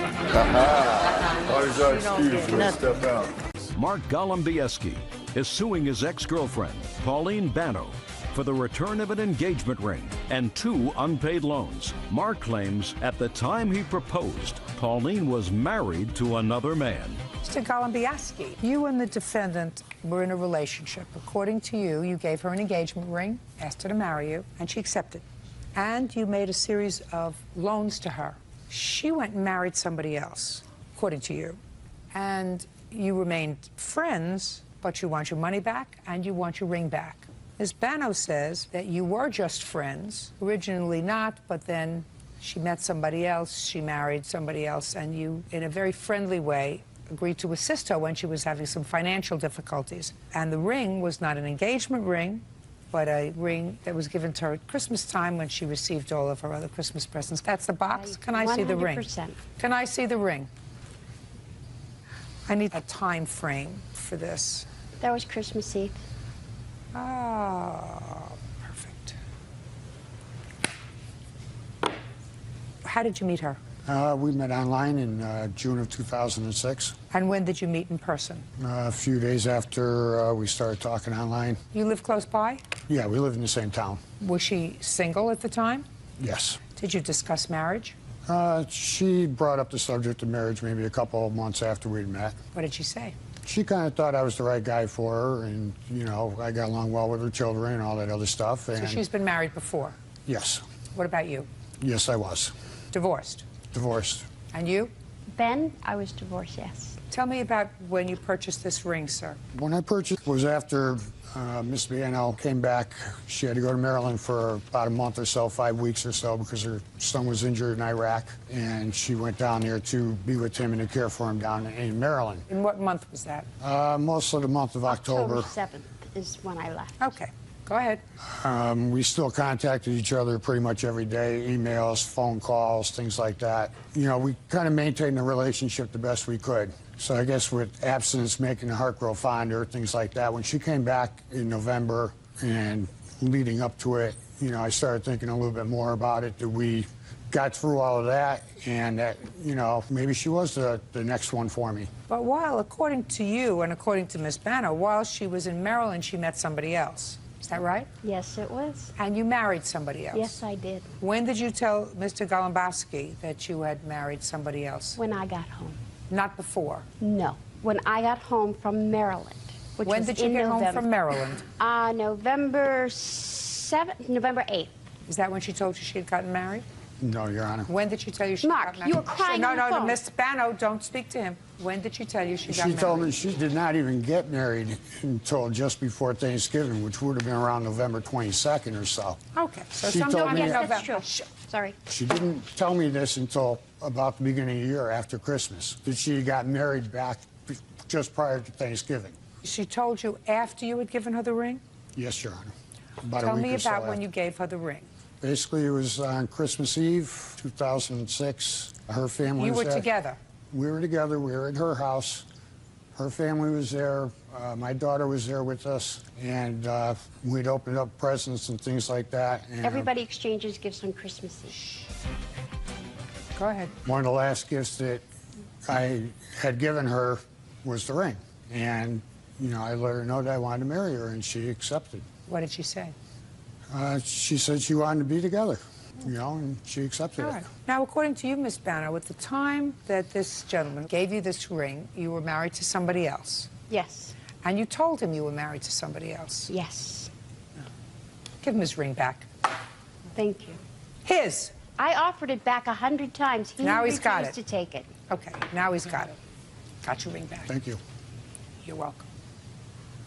out. Mark Golombieski is suing his ex-girlfriend, Pauline Bano, for the return of an engagement ring and 2 unpaid loans. Mark claims at the time he proposed, Pauline was married to another man. Mr. Golombieski, you and the defendant were in a relationship. According to you, you gave her an engagement ring, asked her to marry you, and she accepted. And you made a series of loans to her. She went and married somebody else, according to you. And you remained friends, but you want your money back and you want your ring back. Ms. Bano says that you were just friends, originally not, but then she met somebody else, she married somebody else, and you, in a very friendly way, agreed to assist her when she was having some financial difficulties. And the ring was not an engagement ring, but a ring that was given to her at Christmas time when she received all of her other Christmas presents. That's the box? Can I see the ring? 100%. Can I see the ring? I need a time frame for this. That was Christmas Eve. Oh, perfect. How did you meet her? We met online in June of 2006. And when did you meet in person? A few days after we started talking online. You live close by? Yeah, we live in the same town. Was she single at the time? Yes. Did you discuss marriage? She brought up the subject of marriage maybe a couple of months after we'd met. What did she say? She kind of thought I was the right guy for her, and, you know, I got along well with her children and all that other stuff. So And she's been married before? yes. What about you? Yes, I was. Divorced? Divorced. And you? Ben, I was divorced, yes. Tell me about when you purchased this ring, sir. When I purchased was after Miss Biano came back. She had to go to Maryland for about a month or so, 5 weeks or so, because her son was injured in Iraq, and she went down there to be with him and to care for him down in Maryland. In what month was that? Most of the month of October. October 7th is when I left. Okay, go ahead. We still contacted each other pretty much every day, emails, phone calls, things like that. You know, we kind of maintained the relationship the best we could. So I guess with absence making the heart grow fonder, things like that. When she came back in November and leading up to it, you know, I started thinking a little bit more about it, that we got through all of that, and that, you know, maybe she was the next one for me. But while, according to you and according to Miss Bano, while she was in Maryland, she met somebody else. Is that right? Yes, it was. And you married somebody else? Yes, I did. When did you tell Mr. Galambowski that you had married somebody else? When I got home. Not before? No. When I got home from Maryland. Which When was did you in get November. home from Maryland? November 7th, November 8th. Is that when she told you she had gotten married? No, Your Honor. When did she tell you she Mark, got married? you were crying No, on the no, no, phone. Mr. Bano, don't speak to him. When did she tell you she got married? She told me she did not even get married until just before Thanksgiving, which would have been around November 22nd or so. Okay, so She told sometime me- in Yes, November. that's true. Sorry. She didn't tell me this until about the beginning of the year after Christmas, that she got married back just prior to Thanksgiving. She told you after you had given her the ring? Yes, Your Honor. About Tell a week me or so about when after. you gave her the ring. Basically, it was on Christmas Eve, 2006. Her family You was were there. together? We were together. We were at her house. Her family was there. My daughter was there with us. And we'd opened up presents and things like that. And Everybody exchanges gifts on Christmas Eve. Go ahead. one of the last gifts that I had given her was the ring. And, you know, I let her know that I wanted to marry her, and she accepted. What did she say? She said she wanted to be together, you know, and she accepted All it. right. Now, according to you, Miss Bano, at the time that this gentleman gave you this ring, you were married to somebody else. Yes. And you told him you were married to somebody else. Yes. Give him his ring back. Thank you. His. I offered it back 100 times. He Now he's got refused it. to take it. Okay, now he's got it. Got your ring back. Thank you. You're welcome.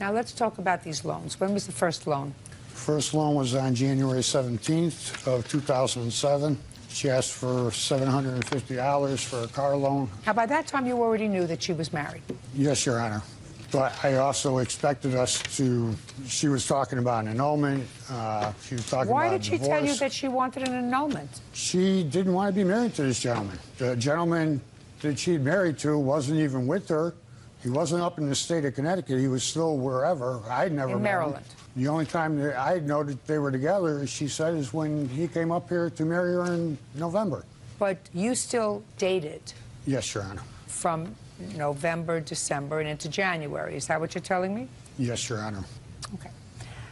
Now let's talk about these loans. When was the first loan? First loan was on January 17th of 2007. She asked for $750 for a car loan. Now, by that time, you already knew that she was married. Yes, Your Honor. But I also expected us to, she was talking about an annulment. She was talking Why about did she divorce. tell you that she wanted an annulment? She didn't want to be married to this gentleman. The gentleman that she'd married to wasn't even with her. He wasn't up in the state of Connecticut. He was still wherever. I'd never In met him. Maryland. The only time that I know that they were together, she said, is when he came up here to marry her in November. But you still dated Yes, Your Honor. from November, December, and into January. Is that what you're telling me? Yes, Your Honor. Okay.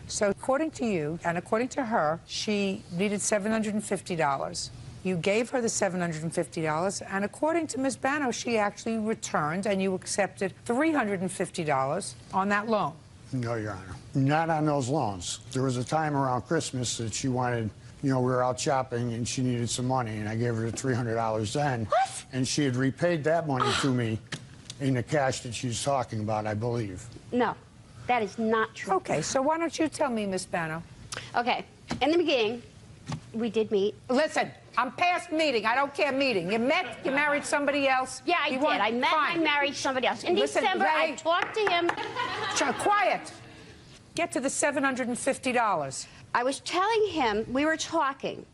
So according to you, and according to her, she needed $750. You gave her the $750, and according to Ms. Bano, she actually returned, and you accepted $350 on that loan. No, Your Honor. Not on those loans. There was a time around Christmas that she wanted, you know, we were out shopping and she needed some money, and I gave her the $300 then. What? And she had repaid that money to me in the cash that she's talking about, I believe. No, that is not true. Okay, so why don't you tell me, Ms. Bano? Okay, in the beginning, we did meet. Listen, I'm past meeting. I don't care meeting. You met, you married somebody else. Yeah, I You did. want- I met Fine. and married somebody else. In Listen, December, I Ray- talked to him. Quiet. Get to the $750. I was telling him, we were talking.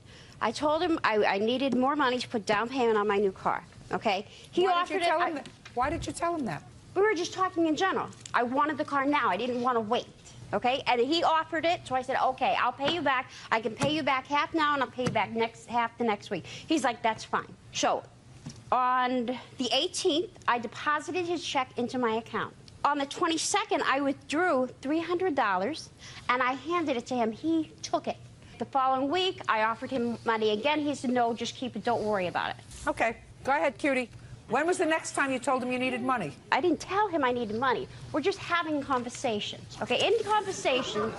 I told him I needed more money to put down payment on my new car, okay? He Why offered did you tell it. him that? Why did you tell him that? We were just talking in general. I wanted the car now. I didn't want to wait, okay? And he offered it, so I said, okay, I'll pay you back. I can pay you back half now, and I'll pay you back half the next week. He's like, that's fine. So on the 18th, I deposited his check into my account. On the 22nd, I withdrew $300, and I handed it to him. He took it. The following week, I offered him money again. He said, no, just keep it. Don't worry about it. Okay, go ahead, cutie. When was the next time you told him you needed money? I didn't tell him I needed money. We're just having conversations. Okay, in conversation,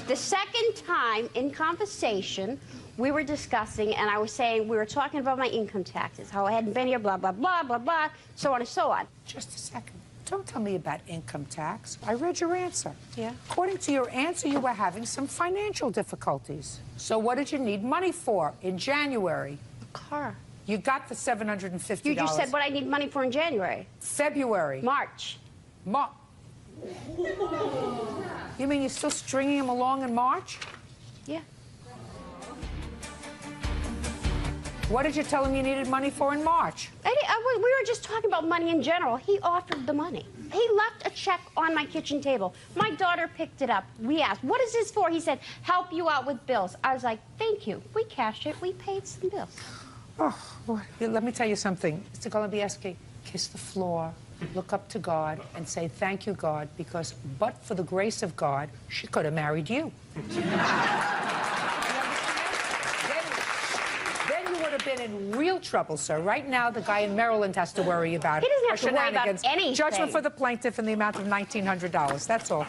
the second time in conversation we were discussing, and I was saying, we were talking about my income taxes, how I hadn't been here, blah, blah, blah, blah, blah, so on and so on. Just a second. Don't tell me about income tax. I read your answer. Yeah. According to your answer, you were having some financial difficulties. So what did you need money for in January? A car. You got the $750. You just said what I need money for in January. February. March. You mean you're still stringing him along in March? Yeah. What did you tell him you needed money for in March? We were just talking about money in general. He offered the money. He left a check on my kitchen table. My daughter picked it up. We asked, what is this for? He said, help you out with bills. I was like, thank you. We cashed it. We paid some bills. Oh, boy. Let me tell you something. Mr. Golubieski, kiss the floor, look up to God, and say, thank you, God, because but for the grace of God, she could have married you. Been in real trouble, sir. Right now, the guy in Maryland has to worry about He doesn't have to worry about shenanigans. anything. Judgment for the plaintiff in the amount of $1,900. That's all.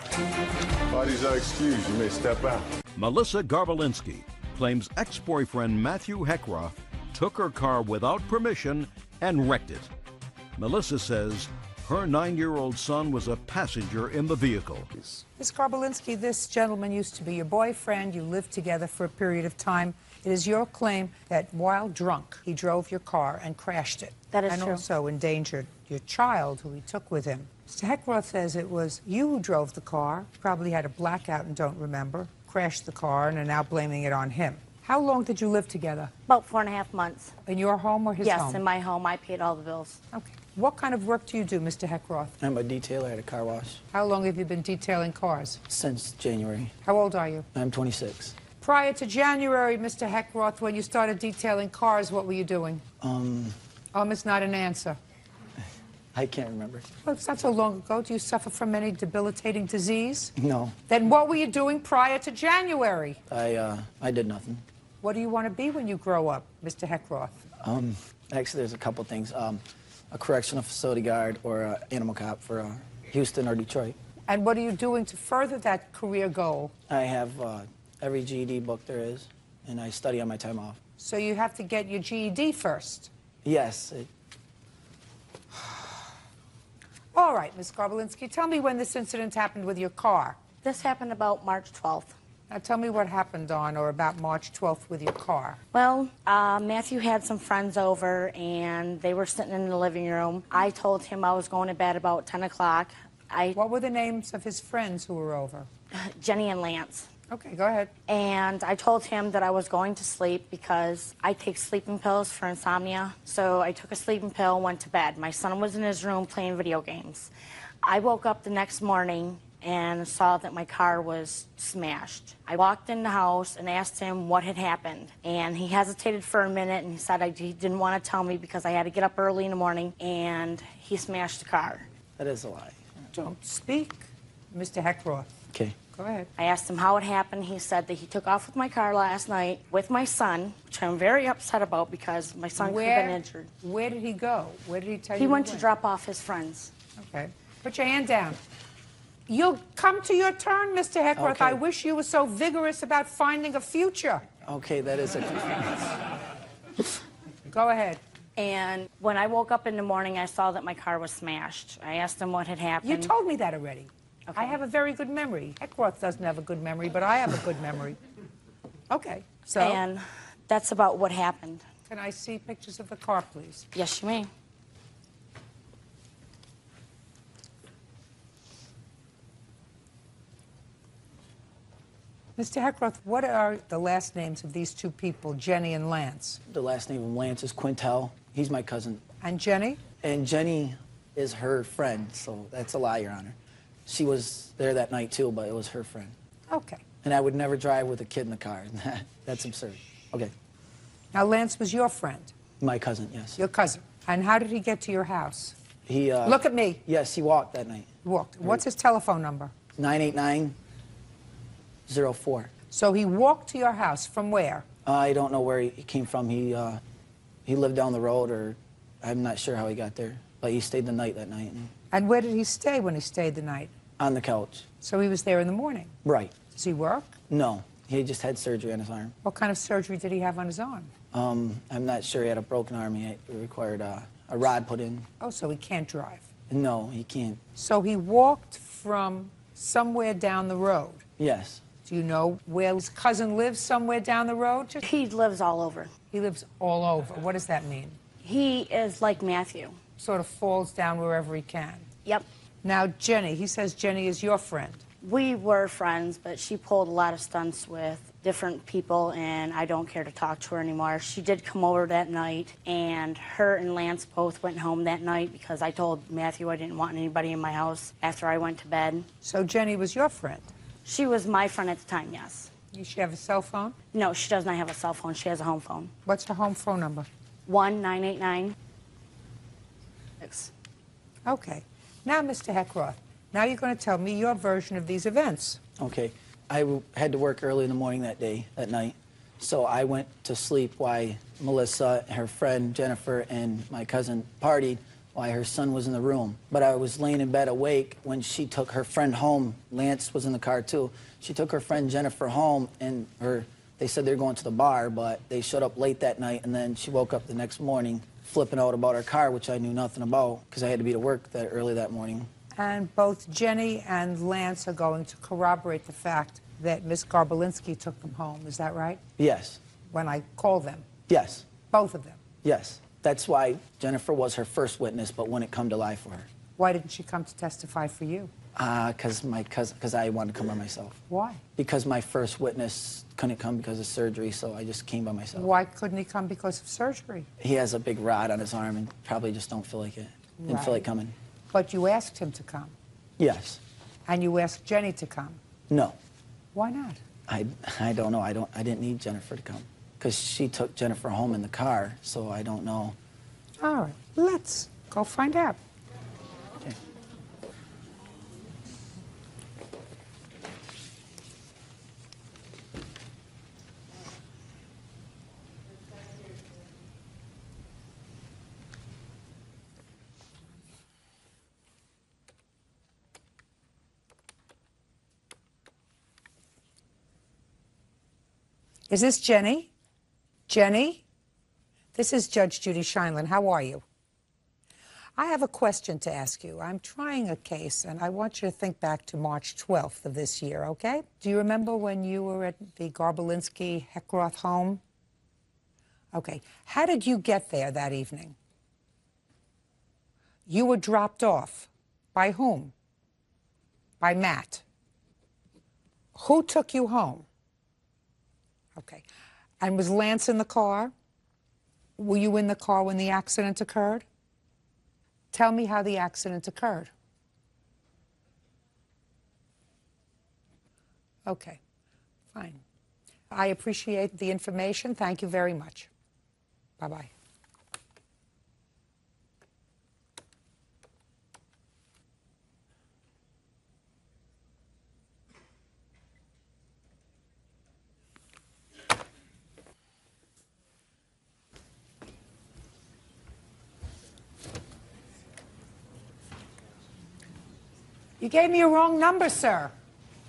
Parties are excused. You may step out. Melissa Garbolinski claims ex-boyfriend Matthew Heckroth took her car without permission and wrecked it. Melissa says her 9-year-old son was a passenger in the vehicle. Ms. Garbolinski, this gentleman used to be your boyfriend. You lived together for a period of time. It is your claim that while drunk, he drove your car and crashed it. That is and true. Also endangered your child, who he took with him. Mr. Heckroth says it was you who drove the car, probably had a blackout and don't remember, crashed the car, and are now blaming it on him. How long did you live together? About 4.5 months. In your home or his home? Yes, in my home. I paid all the bills. Okay. What kind of work do you do, Mr. Heckroth? I'm a detailer at a car wash. How long have you been detailing cars? Since January. How old are you? I'm 26. Prior to January, Mr. Heckroth, when you started detailing cars, what were you doing? It's not an answer. I can't remember. Well, it's not so long ago. Do you suffer from any debilitating disease? No. Then what were you doing prior to January? I did nothing. What do you want to be when you grow up, Mr. Heckroth? Actually, there's a couple things. A correctional facility guard or an animal cop for Houston or Detroit. And what are you doing to further that career goal? I have every GED book there is, and I study on my time off. So you have to get your GED first? Yes. All right, Ms. Garbolinski, tell me when this incident happened with your car. This happened about March 12th. Now tell me what happened on or about March 12th with your car. Well, Matthew had some friends over, and they were sitting in the living room. I told him I was going to bed about 10 o'clock. What were the names of his friends who were over? Jenny and Lance. Okay, go ahead. And I told him that I was going to sleep because I take sleeping pills for insomnia. So I took a sleeping pill, went to bed. My son was in his room playing video games. I woke up the next morning and saw that my car was smashed. I walked in the house and asked him what had happened. And he hesitated for a minute, and he said he didn't want to tell me because I had to get up early in the morning, and he smashed the car. That is a lie. Don't speak, Mr. Heckroth. Okay. Go ahead. I asked him how it happened. He said that he took off with my car last night with my son, which I'm very upset about because my son could have been injured. Where did he go? Where did he tell you? He went to drop off his friends. Okay. Put your hand down. You'll come to your turn, Mr. Heckroth. Okay. I wish you were so vigorous about finding a future. Okay, that is a... Go ahead. And when I woke up in the morning, I saw that my car was smashed. I asked him what had happened. You told me that already. Okay. I have a very good memory. Heckroth doesn't have a good memory, but I have a good memory. Okay, so... And that's about what happened. Can I see pictures of the car, please? Yes, you may. Mr. Heckroth, what are the last names of these two people, Jenny and Lance? The last name of Lance is Quintel. He's my cousin. And Jenny? And Jenny is her friend, so that's a lie, Your Honor. She was there that night, too, but it was her friend. Okay. And I would never drive with a kid in the car. That's absurd. Okay. Now, Lance was your friend? My cousin, yes. Your cousin. And how did he get to your house? He, Look at me. Yes, he walked that night. Walked. What's his telephone number? 989-04. So he walked to your house from where? I don't know where he came from. He lived down the road, or I'm not sure how he got there. But he stayed the night that night. And where did he stay when he stayed the night? On the couch. So he was there in the morning? Right. Does he work? No. He just had surgery on his arm. What kind of surgery did he have on his arm? I'm not sure. He had a broken arm. He required a rod put in. Oh, so he can't drive. No, he can't. So he walked from somewhere down the road. Yes. Do you know where his cousin lives somewhere down the road? He lives all over. He lives all over. What does that mean? He is like Matthew. Sort of falls down wherever he can. Yep. Now, Jenny, he says Jenny is your friend. We were friends, but she pulled a lot of stunts with different people, and I don't care to talk to her anymore. She did come over that night, and her and Lance both went home that night because I told Matthew I didn't want anybody in my house after I went to bed. So Jenny was your friend? She was my friend at the time, yes. Does she have a cell phone? No, she does not have a cell phone. She has a home phone. What's her home phone number? 1-989-6. Okay. Now, Mr. Heckroth, now you're going to tell me your version of these events. Okay. I had to work early in the morning that night. So I went to sleep while Melissa, her friend Jennifer, and my cousin partied while her son was in the room. But I was laying in bed awake when she took her friend home. Lance was in the car too. She took her friend Jennifer home, and they said they were going to the bar, but they showed up late that night, and then she woke up the next morning flipping out about her car, which I knew nothing about because I had to be to work that early that morning. And both Jenny and Lance are going to corroborate the fact that Miss Garbolinski took them home. Is that right? Yes. When I called them? Yes. Both of them? Yes. That's why Jennifer was her first witness, but wouldn't come to life for her. Why didn't she come to testify for you? Because I wanted to come by myself. Why? Because my first witness couldn't come because of surgery, so I just came by myself. Why couldn't he come because of surgery? He has a big rod on his arm and probably just don't feel like it. Didn't feel like coming. But you asked him to come. Yes. And you asked Jenny to come. No. Why not? I don't know. I didn't need Jennifer to come because she took Jennifer home in the car, so I don't know. All right, let's go find out. Okay. Is this Jenny? Jenny? This is Judge Judy Scheinlin. How are you? I have a question to ask you. I'm trying a case, and I want you to think back to March 12th of this year, okay? Do you remember when you were at the Garbolinski-Heckroth home? Okay. How did you get there that evening? You were dropped off. By whom? By Matt. Who took you home? Okay. And was Lance in the car? Were you in the car when the accident occurred? Tell me how the accident occurred. Okay, fine. I appreciate the information. Thank you very much. Bye-bye. You gave me a wrong number, sir.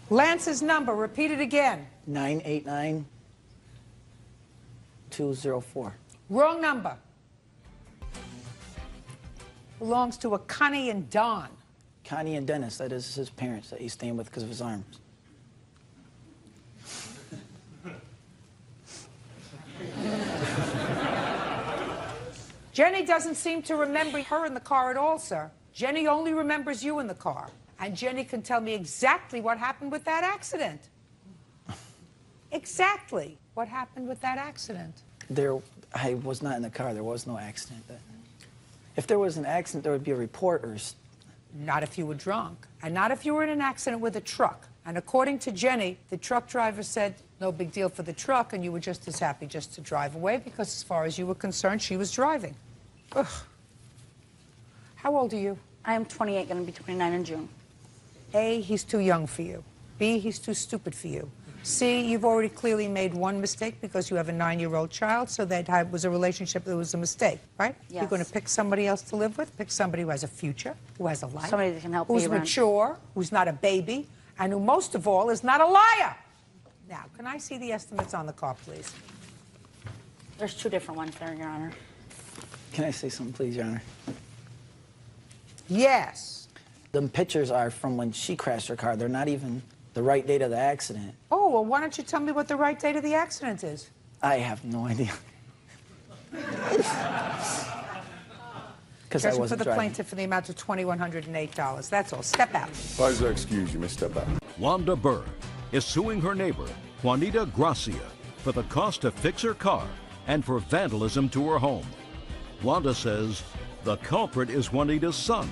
Lance's number. Repeat it again. 989-204. Wrong number. Belongs to a Connie and Don. Connie and Dennis, that is his parents that he's staying with because of his arms. Jenny doesn't seem to remember her in the car at all, sir. Jenny only remembers you in the car. And Jenny can tell me exactly what happened with that accident. Exactly what happened with that accident. I was not in the car. There was no accident. If there was an accident, there would be a report or... Not if you were drunk. And not if you were in an accident with a truck. And according to Jenny, the truck driver said no big deal for the truck, and you were just as happy just to drive away because as far as you were concerned, she was driving. Ugh. How old are you? I am 28, going to be 29 in June. A, he's too young for you. B, he's too stupid for you. C, you've already clearly made one mistake because you have a 9-year-old child, so that was a relationship that was a mistake, right? Yes. You're going to pick somebody else to live with, pick somebody who has a future, who has a life. Somebody that can help who's me around. mature, who's not a baby, and who most of all is not a liar. Now, can I see the estimates on the car, please? There's two different ones there, Your Honor. Can I say something, please, Your Honor? Yes. The pictures are from when she crashed her car. They're not even the right date of the accident. Oh, well, why don't you tell me what the right date of the accident is? I have no idea. Because I Judgment wasn't for the driving. plaintiff for the amount of $2,108. That's all. Step out. Parties are excused. You may step out. Wanda Burr is suing her neighbor, Juanita Gracia, for the cost to fix her car and for vandalism to her home. Wanda says the culprit is Juanita's son,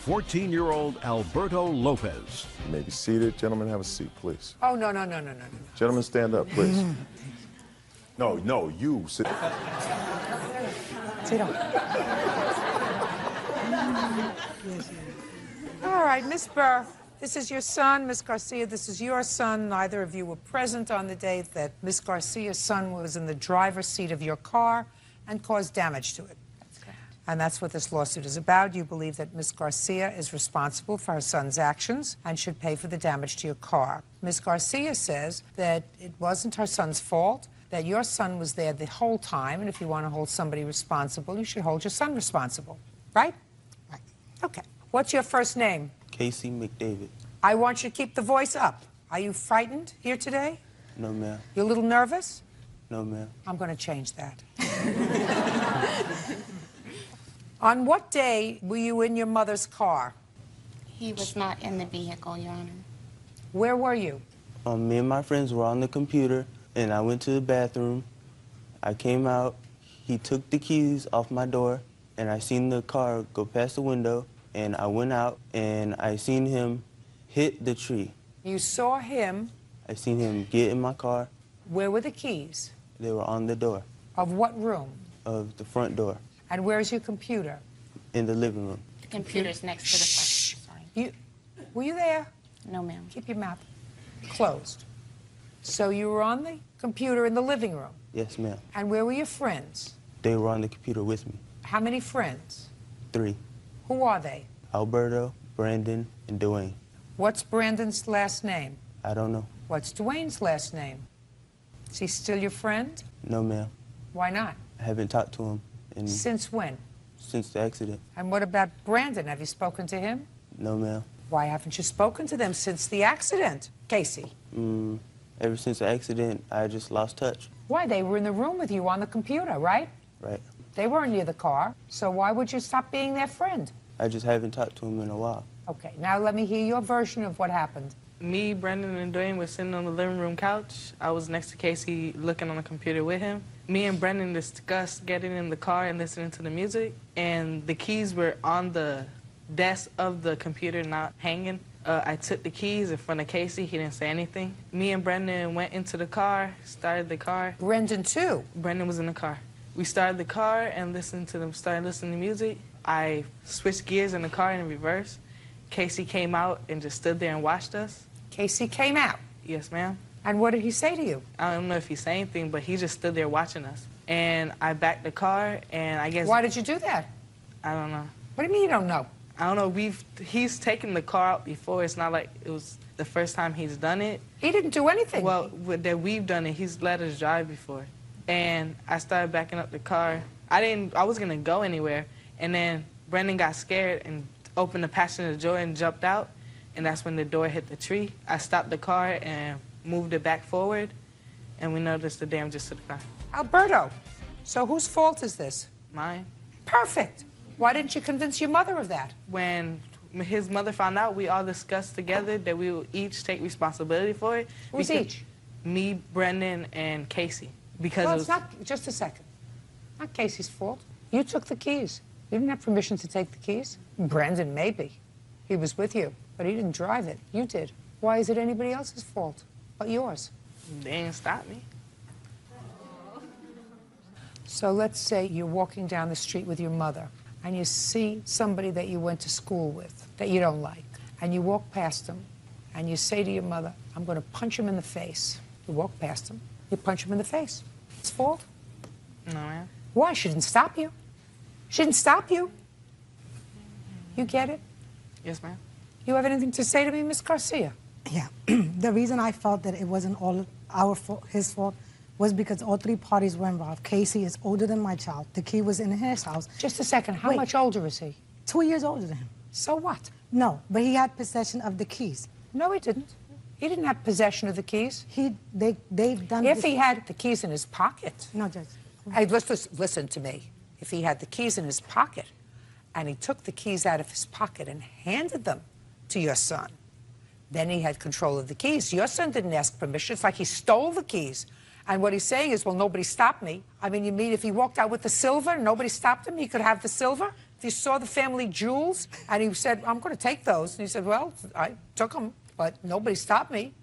14-year-old Alberto Lopez. You may be seated. Gentlemen, have a seat, please. Oh, no. Gentlemen, stand up, please. No, you sit. Sit down. All right, Miss Burr, this is your son. Miss Garcia, this is your son. Neither of you were present on the day that Miss Garcia's son was in the driver's seat of your car and caused damage to it. That's correct. And that's what this lawsuit is about. You believe that Miss Garcia is responsible for her son's actions and should pay for the damage to your car. Miss Garcia says that it wasn't her son's fault, that your son was there the whole time, and if you want to hold somebody responsible, you should hold your son responsible. Right? Right. Okay. What's your first name? Casey McDavid. I want you to keep the voice up. Are you frightened here today? No, ma'am. You a little nervous? No, ma'am. I'm going to change that. On what day were you in your mother's car? He was not in the vehicle, Your Honor. Where were you? Me and my friends were on the computer, and I went to the bathroom. I came out. He took the keys off my door, and I seen the car go past the window, and I went out, and I seen him hit the tree. You saw him. I seen him get in my car. Where were the keys? They were on the door. Of what room? Of the front door. And where's your computer? In the living room. The computer's next to the front. Sorry. Were you there? No, ma'am. Keep your mouth closed. So you were on the computer in the living room. Yes, ma'am. And where were your friends? They were on the computer with me. How many friends? 3. Who are they? Alberto, Brandon, and Dwayne. What's Brandon's last name? I don't know. What's Dwayne's last name? Is he still your friend? No, ma'am. Why not? I haven't talked to him Since when? since the accident. And what about Brandon? Have you spoken to him? No, ma'am. Why haven't you spoken to them since the accident, Casey? Ever since the accident, I just lost touch. Why? They were in the room with you on the computer, right? Right. They weren't near the car, so why would you stop being their friend? I just haven't talked to him in a while. Okay, now let me hear your version of what happened. Me, Brendan, and Dwayne were sitting on the living room couch. I was next to Casey looking on the computer with him. Me and Brendan discussed getting in the car and listening to the music, and the keys were on the desk of the computer, not hanging. I took the keys in front of Casey. He didn't say anything. Me and Brendan went into the car, started the car. Brendan, too? Brendan was in the car. We started the car and started listening to music. I switched gears in the car in reverse. Casey came out and just stood there and watched us. Casey came out? Yes, ma'am. And what did he say to you? I don't know if he said anything, but he just stood there watching us. And I backed the car, and I guess... Why did you do that? I don't know. What do you mean you don't know? I don't know. He's taken the car out before. It's not like it was the first time he's done it. He didn't do anything. Well, that we've done it, he's let us drive before. And I started backing up the car. I was going to go anywhere. And then Brendan got scared and opened the passenger door and jumped out. And that's when the door hit the tree. I stopped the car and moved it back forward. And we noticed the damages to the car. Alberto, so whose fault is this? Mine. Perfect. Why didn't you convince your mother of that? When his mother found out, we all discussed together that we will each take responsibility for it. Who's each? Me, Brendan, and Casey. Because well, it's not, just a second. Not Casey's fault. You took the keys. You didn't have permission to take the keys. Brandon, maybe. He was with you, but he didn't drive it. You did. Why is it anybody else's fault but yours? They didn't stop me. So let's say you're walking down the street with your mother, and you see somebody that you went to school with that you don't like, and you walk past them, and you say to your mother, I'm going to punch him in the face. You walk past him, you punch him in the face. It's fault? No, ma'am. Why? She didn't stop you. She didn't stop you. You get it? Yes, ma'am. You have anything to say to me, Miss Garcia? Yeah. The reason I felt that it wasn't all his fault, was because all three parties were involved. Casey is older than my child. The key was in his house. Just a second. How much older is he? 2 years older than him. So what? No, but he had possession of the keys. No, he didn't. He didn't have possession of the keys. They've done. If he had the keys in his pocket. No, Judge. Hey, listen to me. If he had the keys in his pocket, and he took the keys out of his pocket and handed them to your son, then he had control of the keys. Your son didn't ask permission. It's like he stole the keys. And what he's saying is, well, nobody stopped me. I mean, you mean if he walked out with the silver, nobody stopped him, he could have the silver? If you saw the family jewels, and he said, I'm going to take those. And he said, well, I took them, but nobody stopped me.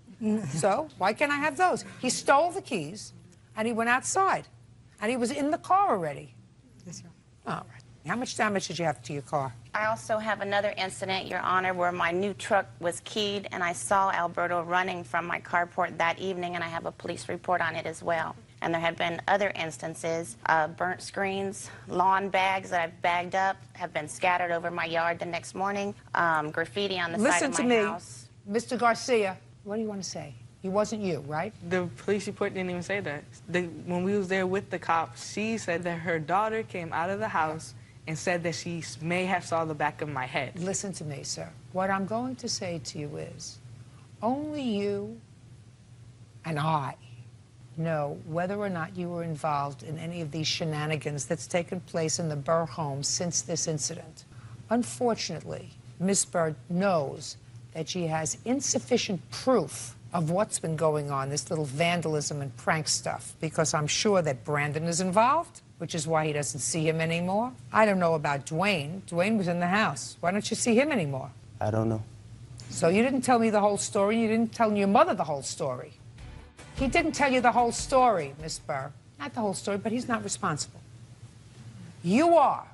So why can't I have those? He stole the keys, and he went outside. And he was in the car already. Yes, Your Honor. All right. How much damage did you have to your car? I also have another incident, Your Honor, where my new truck was keyed, and I saw Alberto running from my carport that evening, and I have a police report on it as well. And there have been other instances, burnt screens, lawn bags that I've bagged up have been scattered over my yard the next morning, graffiti on the side of my house. Listen to me, Mr. Garcia. What do you want to say? It wasn't you, right? The police report didn't even say that. When we was there with the cops, she said that her daughter came out of the house and said that she may have saw the back of my head. Listen to me, sir. What I'm going to say to you is, only you and I know whether or not you were involved in any of these shenanigans that's taken place in the Burr home since this incident. Unfortunately, Miss Burr knows that she has insufficient proof of what's been going on, this little vandalism and prank stuff, because I'm sure that Brandon is involved, which is why he doesn't see him anymore. I don't know about Dwayne. Dwayne was in the house. Why don't you see him anymore? I don't know. So you didn't tell me the whole story. You didn't tell your mother the whole story. He didn't tell you the whole story, Miss Burr. Not the whole story, but he's not responsible. You are.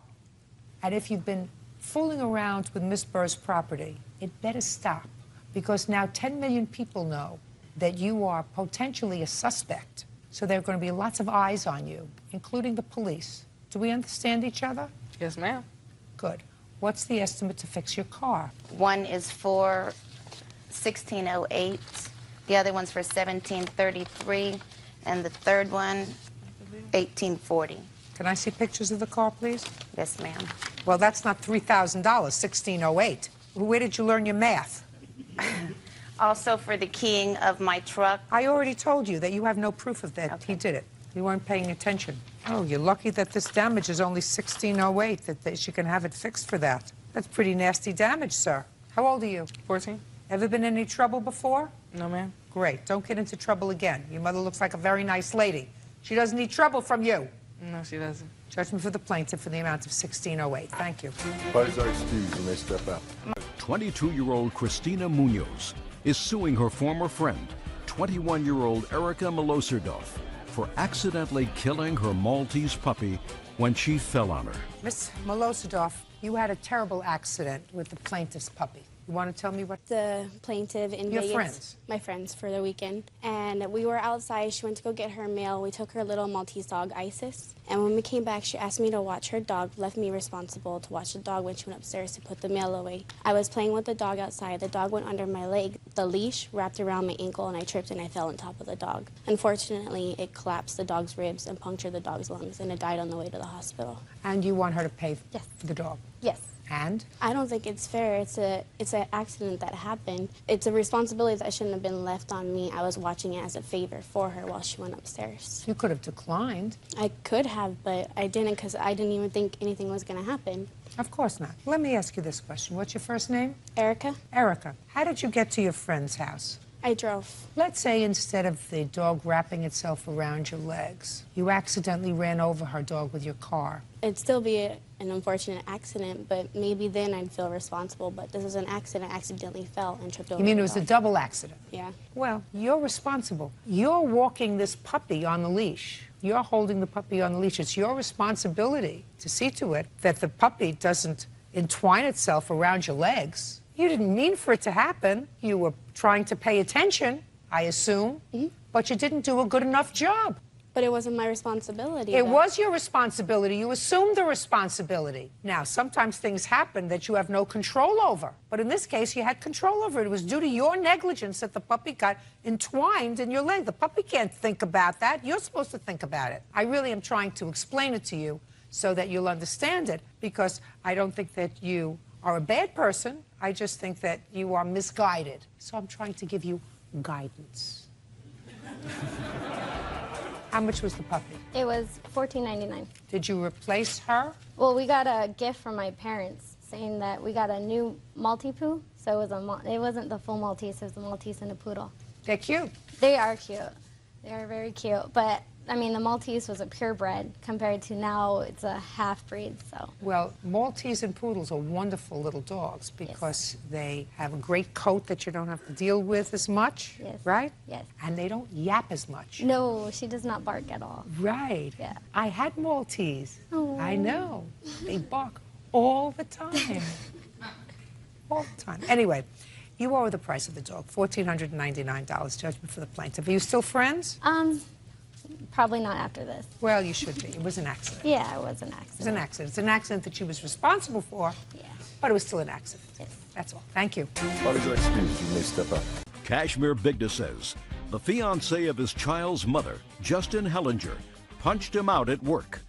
And if you've been fooling around with Miss Burr's property, it better stop. Because now 10 million people know that you are potentially a suspect. So there are going to be lots of eyes on you, including the police. Do we understand each other? Yes, ma'am. Good. What's the estimate to fix your car? One is for $1,608, the other one's for $1,733, and the third one, $1,840. Can I see pictures of the car, please? Yes, ma'am. Well, that's not $3,000, $1,608. Where did you learn your math? Also for the keying of my truck. I already told you that you have no proof of that. Okay. He did it. You weren't paying attention. Oh, you're lucky that this damage is only $1,608, that she can have it fixed for that. That's pretty nasty damage, sir. How old are you? 14. Ever been in any trouble before? No, ma'am. Great. Don't get into trouble again. Your mother looks like a very nice lady. She doesn't need trouble from you. No, she doesn't. Judgment for the plaintiff for the amount of $1,608. Thank you. Parties are excused when they step out. 22-year-old Christina Munoz is suing her former friend, 21-year-old Erica Miloserdorf, for accidentally killing her Maltese puppy when she fell on her. Miss Miloserdorf, you had a terrible accident with the plaintiff's puppy. You want to tell me what? The plaintiff in Your Vegas. friends? My friends for the weekend. And we were outside. She went to go get her mail. We took her little Maltese dog, Isis. And when we came back, she asked me to watch her dog, left me responsible to watch the dog when she went upstairs to put the mail away. I was playing with the dog outside. The dog went under my leg. The leash wrapped around my ankle, and I tripped and I fell on top of the dog. Unfortunately, it collapsed the dog's ribs and punctured the dog's lungs, and it died on the way to the hospital. And you want her to pay for the dog? Yes. And? I don't think it's fair. It's an accident that happened. It's a responsibility that shouldn't have been left on me. I was watching it as a favor for her while she went upstairs. You could have declined. I could have, but I didn't because I didn't even think anything was going to happen. Of course not. Let me ask you this question. What's your first name? Erica. Erica. How did you get to your friend's house? I drove. Let's say instead of the dog wrapping itself around your legs, you accidentally ran over her dog with your car. It'd still be an unfortunate accident, but maybe then I'd feel responsible. But this is an accident. I accidentally fell and tripped over. You mean the it was dog. a double accident? Yeah. Well, you're responsible. You're walking this puppy on the leash. You're holding the puppy on the leash. It's your responsibility to see to it that the puppy doesn't entwine itself around your legs. You didn't mean for it to happen. You were trying to pay attention, I assume, but you didn't do a good enough job. But it wasn't my responsibility. It though. was your responsibility. You assumed the responsibility. Now, sometimes things happen that you have no control over. But in this case, you had control over it. It was due to your negligence that the puppy got entwined in your leg. The puppy can't think about that. You're supposed to think about it. I really am trying to explain it to you so that you'll understand it, because I don't think that you are a bad person. I just think that you are misguided. So I'm trying to give you guidance. How much was the puppy? It was $14.99. Did you replace her? Well, we got a gift from my parents saying that we got a new Maltipoo. So it was it wasn't the full Maltese, it was the Maltese and a poodle. They're cute. They are cute. They are very cute. But I mean, the Maltese was a purebred compared to now it's a half-breed, so. Well, Maltese and poodles are wonderful little dogs because they have a great coat that you don't have to deal with as much, right? Yes. And they don't yap as much. No, she does not bark at all. Right. Yeah. I had Maltese. Oh. I know. They bark all the time. All the time. Anyway, you owe the price of the dog, $1,499 judgment for the plaintiff. Are you still friends? Probably not after this. Well, you should be. It was an accident. Yeah, it was an accident. It was an accident. It's an accident that she was responsible for, but it was still an accident. Yes. That's all. Thank you. What is your excuse? You may step up. Kashmir Bigda says the fiancé of his child's mother, Justin Hellinger, punched him out at work.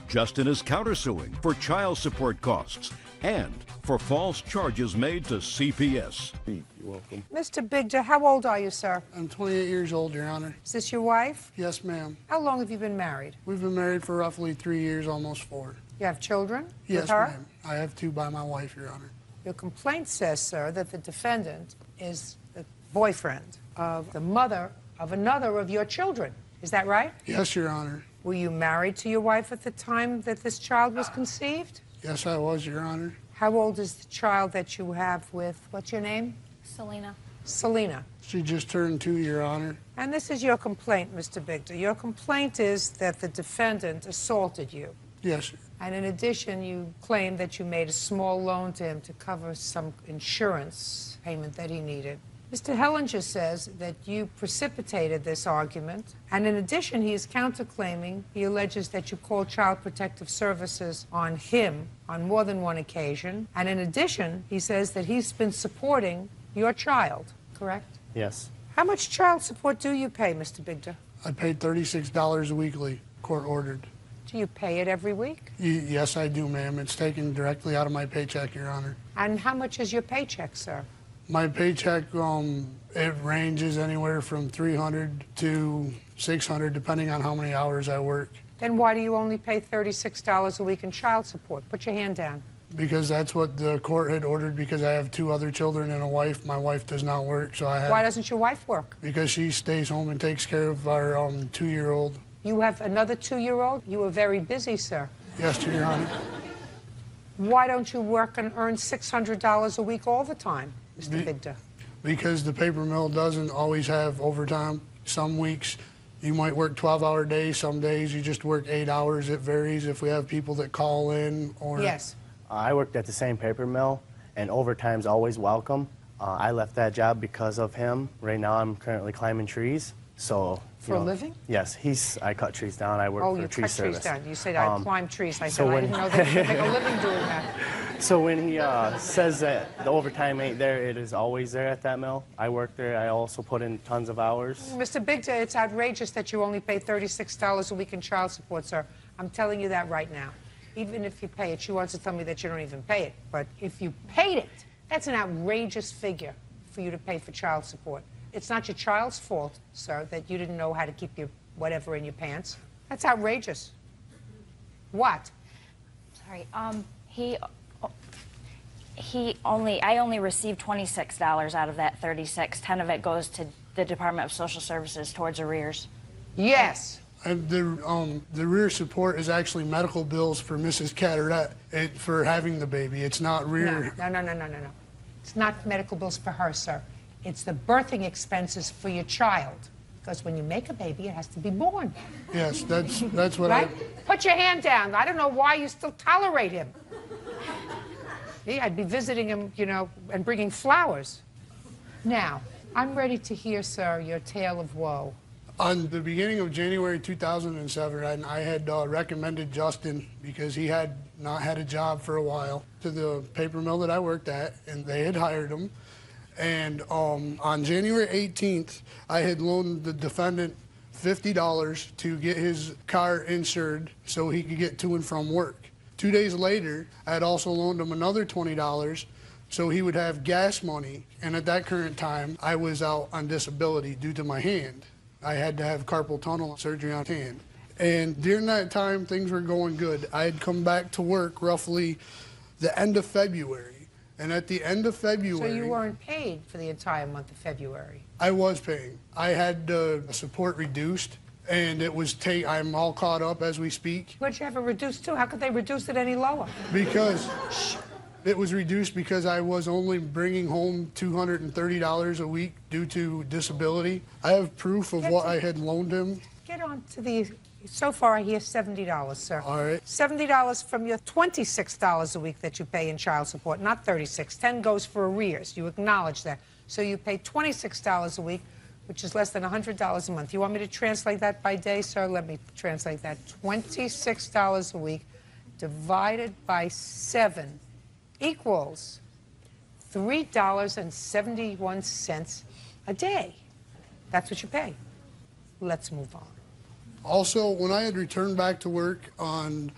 Justin is countersuing for child support costs and for false charges made to CPS. You're welcome. Mr. Bigda, how old are you, sir? I'm 28 years old, Your Honor. Is this your wife? Yes, ma'am. How long have you been married? We've been married for roughly 3 years, almost 4. You have children Yes, with her? ma'am. I have 2 by my wife, Your Honor. Your complaint says, sir, that the defendant is the boyfriend of the mother of another of your children. Is that right? Yes, Your Honor. Were you married to your wife at the time that this child was conceived? Yes, I was, Your Honor. How old is the child that you have with, what's your name? Selena. Selena. She just turned 2, Your Honor. And this is your complaint, Mr. Bigda. Your complaint is that the defendant assaulted you. Yes, sir. And in addition, you claim that you made a small loan to him to cover some insurance payment that he needed. Mr. Hellinger says that you precipitated this argument, and in addition, he is counterclaiming. He alleges that you called Child Protective Services on him on more than one occasion, and in addition, he says that he's been supporting your child, correct? Yes. How much child support do you pay, Mr. Bigda? I paid $36 weekly, court ordered. Do you pay it every week? Yes, I do, ma'am. It's taken directly out of my paycheck, Your Honor. And how much is your paycheck, sir? My paycheck, it ranges anywhere from $300 to $600, depending on how many hours I work. Then why do you only pay $36 a week in child support? Put your hand down. Because that's what the court had ordered, because I have 2 other children and a wife. My wife does not work, so I have... Why doesn't your wife work? Because she stays home and takes care of our 2-year-old. You have another 2-year-old? You are very busy, sir. Yes, Your Honor. Why don't you work and earn $600 a week all the time, Mr. Bigda? Because the paper mill doesn't always have overtime. Some weeks you might work 12-hour days. Some days you just work 8 hours. It varies if we have people that call in or... Yes. I worked at the same paper mill, and overtime's always welcome. I left that job because of him. Right now I'm currently climbing trees, so... For a living? Yes, I cut trees down. I work for a tree service. Oh, you cut trees down. You said I climb trees. I so said I didn't know that you could make a living doing that. So when he says that the overtime ain't there, it is always there at that mill. I work there. I also put in tons of hours. Mr. Bigda, it's outrageous that you only pay $36 a week in child support, sir. I'm telling you that right now. Even if you pay it, she wants to tell me that you don't even pay it. But if you paid it, that's an outrageous figure for you to pay for child support. It's not your child's fault, sir, that you didn't know how to keep your whatever in your pants. That's outrageous. What? Sorry. I only received $26 out of that 36. 10 of it goes to the Department of Social Services towards arrears. Yes. And the rear support is actually medical bills for Mrs. Catterette for having the baby. It's not rear. No. It's not medical bills for her, sir. It's the birthing expenses for your child. Because when you make a baby, it has to be born. Yes, that's what right? Put your hand down. I don't know why you still tolerate him. Yeah, I'd be visiting him, you know, and bringing flowers. Now, I'm ready to hear, sir, your tale of woe. On the beginning of January 2007, I had recommended Justin, because he had not had a job for a while, to the paper mill that I worked at, and they had hired him. And on January 18th, I had loaned the defendant $50 to get his car insured so he could get to and from work. 2 days later, I had also loaned him another $20 so he would have gas money. And at that current time, I was out on disability due to my hand. I had to have carpal tunnel surgery on hand. And during that time, things were going good. I had come back to work roughly the end of February. And at the end of February... So you weren't paid for the entire month of February? I was paying. I had support reduced, and it was I'm all caught up as we speak. What'd you have it reduced to? How could they reduce it any lower? Because it was reduced because I was only bringing home $230 a week due to disability. I have proof of what I had loaned him. Get on to the... So far, I hear $70, sir. All right. $70 from your $26 a week that you pay in child support, not $36. $10 goes for arrears. You acknowledge that. So you pay $26 a week, which is less than $100 a month. You want me to translate that by day, sir? Let me translate that. $26 a week divided by 7 equals $3.71 a day. That's what you pay. Let's move on. Also, when I had returned back to work on